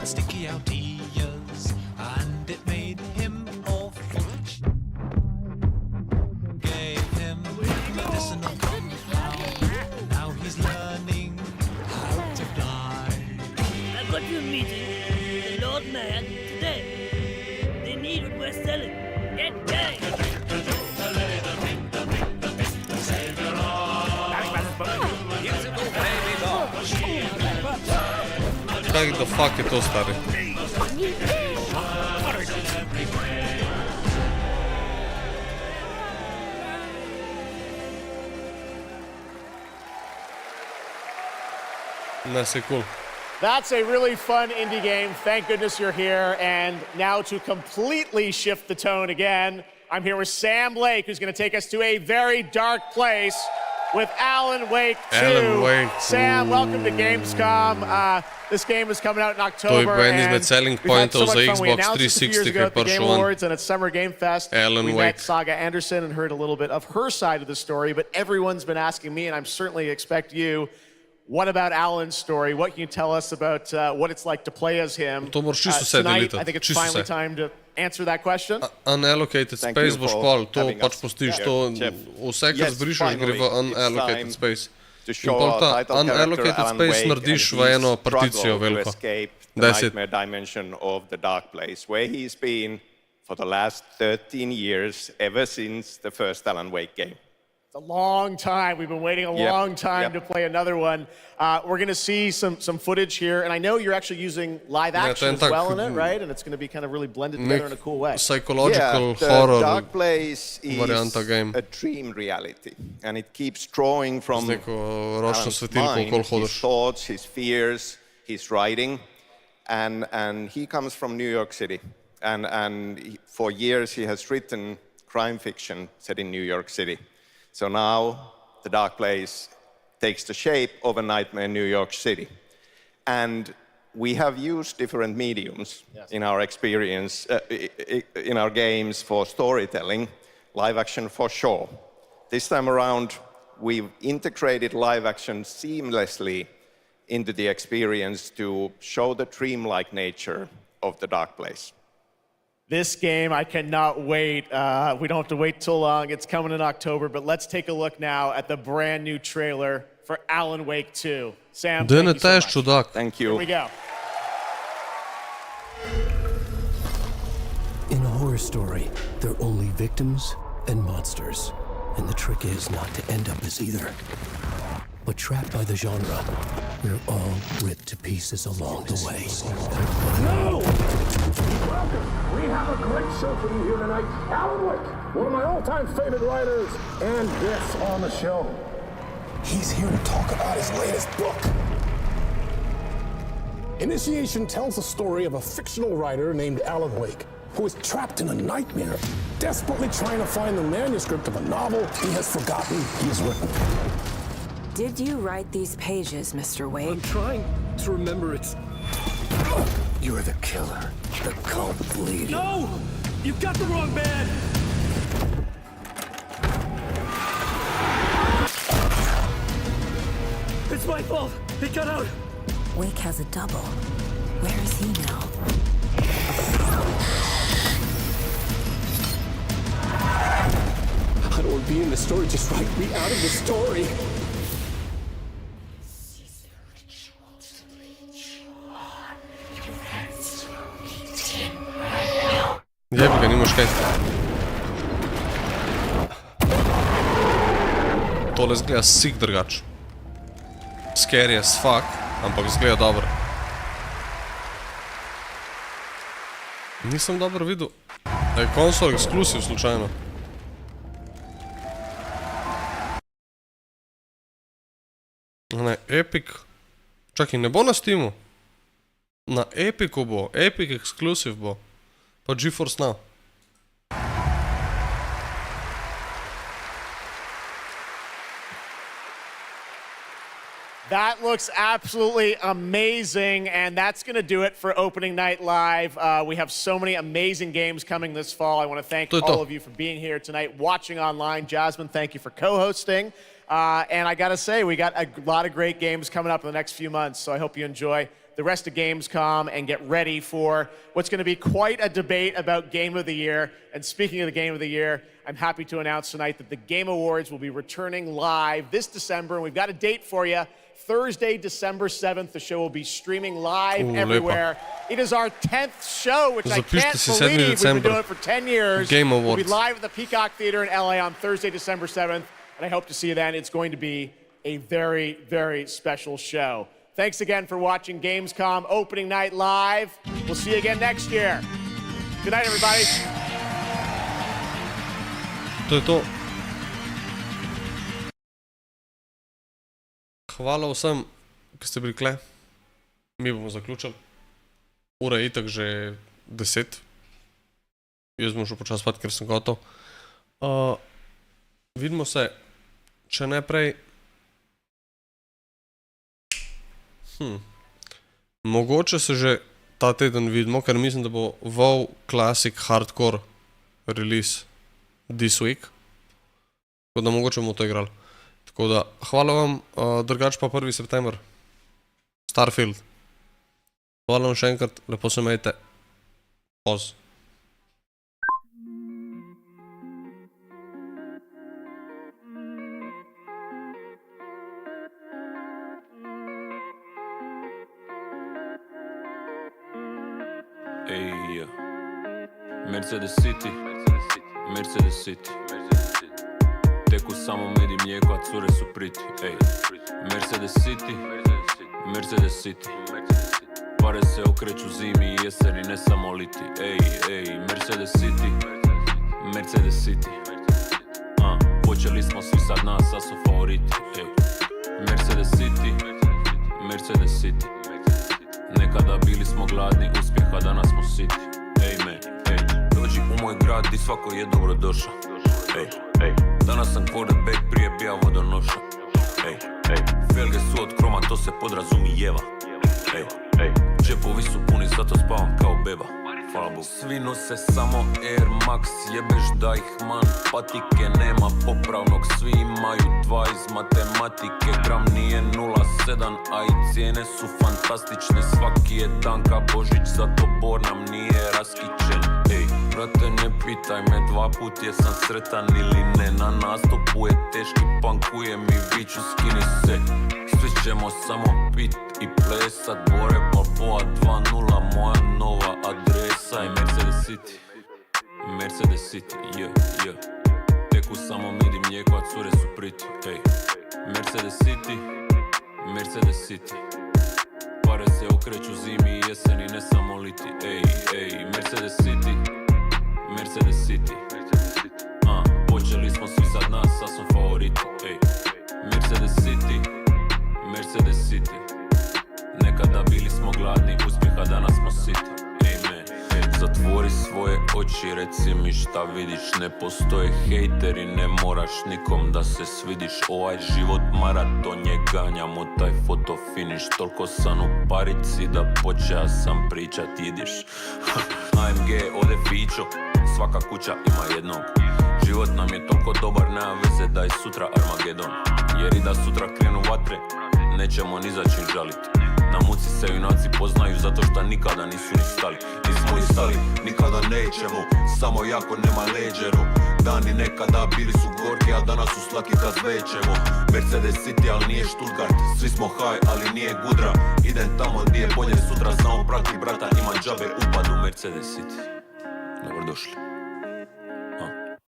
Sticky out ears, and it made him awful. Gave him medicinal compound. Now he's learning how to die. I've got you a meeting with the Lord Mayor today. They need what we're selling. Get going! Kak the fuck je to, stari? That's cool. That's a really fun indie game. Thank goodness you're here. And now to completely shift the tone again, I'm here with Sam Lake, who's going to take us to a very dark place with Alan Wake 2. Alan Wake. Sam, welcome to Gamescom. This game is coming out in October. To je en izmed selling pointov za Xbox 360, ki je prišel Awards and at Summer Game Fest. Alan we Wake. met Saga Anderson and heard a little bit of her side of the story, but everyone's been asking me, and I'm certainly expect you, what about Alan's story? What can you tell us about what it's like to play as him? Tonight, I think it's finally time to answer that question. Unallocated space boš pol, to pač postiš, to vse, kar zbrišeš, gre v unallocated space. In pol ta unallocated space narediš v eno particijo veliko. That's it. Dimension of the dark place, where he's been for the last 13 years, ever since the first Alan Wake game. A long time. We've been waiting a long time to play another one. We're going to see some footage here, and I know you're actually using live action as well in it, right? And it's going to be kind of really blended together in a cool way. Psychological horror Dark Place is game. a dream reality, and it keeps drawing from Alan's mind, his thoughts, his fears, his writing, and he comes from New York City, and for years he has written crime fiction set in New York City. So now the Dark Place takes the shape of a nightmare in New York City. And we have used different mediums in our experience, in our games for storytelling, live action for sure. This time around, we've integrated live action seamlessly into the experience to show the dreamlike nature of the Dark Place. This game, I cannot wait. We don't have to wait too long. It's coming in October, but let's take a look now at the brand new trailer for Alan Wake 2. Sam, thank you so much. Thank you. Here we go. In a horror story, there are only victims and monsters. And the trick is not to end up as either. But trapped by the genre, we're all ripped to pieces along the way. No! Welcome! We have a great show for you here tonight. Alan Wake, one of my all-time favorite writers, and this on the show. He's here to talk about his latest book. Initiation tells the story of a fictional writer named Alan Wake, who is trapped in a nightmare, desperately trying to find the manuscript of a novel he has forgotten he has written. Did you write these pages, Mr. Wake? I'm trying to remember it's... You're the killer, the cult leader. No! You've got the wrong man! It's my fault! He got out! Wake has a double. Where is he now? I don't want to be in the story, just write me out of the story. Jebi ga, nimaš kaj. Tole zgleda sik drugač. Scary as fuck, ampak zgleda dobro. Nisem dobro videl. Da je konsol eksklusiv slučajno. Ne, Epic. Čakaj, ne bo na Steamu. Na Epicu bo, Epic eksklusiv bo. Pa GeForce Now. That looks absolutely amazing, and that's going to do it for Opening Night Live. We have so many amazing games coming this fall. I want to thank all of you for being here tonight, watching online. Jasmine, thank you for co-hosting. And I got to say, we got a lot of great games coming up in the next few months, so I hope you enjoy the rest of Gamescom and get ready for what's going to be quite a debate about Game of the Year. And speaking of the Game of the Year, I'm happy to announce tonight that the Game Awards will be returning live this December, and we've got a date for you. Thursday, December 7th, the show will be streaming live everywhere. It is our 10th show, which I can't believe we've been doing it for 10 years. Game Awards. We'll be live at the Peacock Theater in LA on Thursday, December 7th, and I hope to see you then. It's going to be a very, very special show. Thanks again for watching Gamescom Opening Night Live. We'll see you again next year. Good night, everybody. To je to. Hvala vsem, ki ste bili kle. Mi bomo zaključili. Ura je itak že 10. Jaz bom šel počas spat, ker sem gotov. Vidimo se, če ne prej. Mogoče se že ta teden vidimo, ker mislim, da bo WoW Classic Hardcore release this week. Tako da mogoče bomo to igrali. Tako da, hvala vam, drugač pa 1. september. Starfield. Hvala vam še enkrat, lepo se imejte. Poz. Ej, Mercedes City, Mercedes City. Teku samo med i mlijeko, a cure su priti. Ej, Mercedes City, Mercedes City. Pare se okreću zimi i jeseni, ne samo liti. Ej, Mercedes City, Mercedes City. Počeli smo svi sad nas, a su favoriti. Ej, Mercedes City, Mercedes City. Nekada bili smo gladni uspjeha, danas smo siti. Ej, dođi u moj grad i svako je dobro došao. Ej, danas sam quarterback, prije bija vodonoša. Ej, felge su od kroma, to se podrazumijeva. Ej, džepovi su puni, zato spavam kao beba. Hvala Bogu. Svi nose samo Air Max, jebeš da ih man. Patike nema popravnog, svi imaju 2 iz matematike. Gram nije 0,7, a i cijene su fantastične. Svaki je tanka Božić, zato Bor nam nije raskićen. Ej, brate, ne pitaj me 2 put jesam sretan ili ne. Na nastupu je teški, pankujem i viću skini se. Svi ćemo samo pit i plesat. Bore Balboa 2.0, moja nova adresa je Mercedes City, Mercedes City, yeah. Teku samo med i mlijeko, a cure su priti. Ej, Mercedes City, Mercedes City. Pare se okreću zimi i jeseni, ne samo liti. Ej, Mercedes City, Mercedes City. Počeli smo svi sad nas, sad smo favoriti. Ej, Mercedes City, Mercedes City. Nekada bili smo gladni uspjeha, danas smo siti. Zatvori svoje oči, reci mi šta vidiš. Ne postoje hejteri, ne moraš nikom da se svidiš. Ovaj život maraton je, ganjamo taj foto finish. Toliko sam u parici da počeo sam pričat jidiš. AMG ode fičo, svaka kuća ima jednog. Život nam je toliko dobar, nema veze da je sutra Armagedon. Jer i da sutra krenu vatre, nećemo ni za čim žalit. Na muci se junaci poznaju zato što nikada nisu ni stali. Nismo ni stali, nikada nećemo, samo jako nema leđero. Dani nekada bili su gorki, a danas su slatki kad zvećemo. Mercedes City, ali nije Stuttgart, svi smo high, ali nije gudra. Idem tamo gdje je bolje sutra, samo prati brata, imam džabe upad u Mercedes City. Dobrodošli.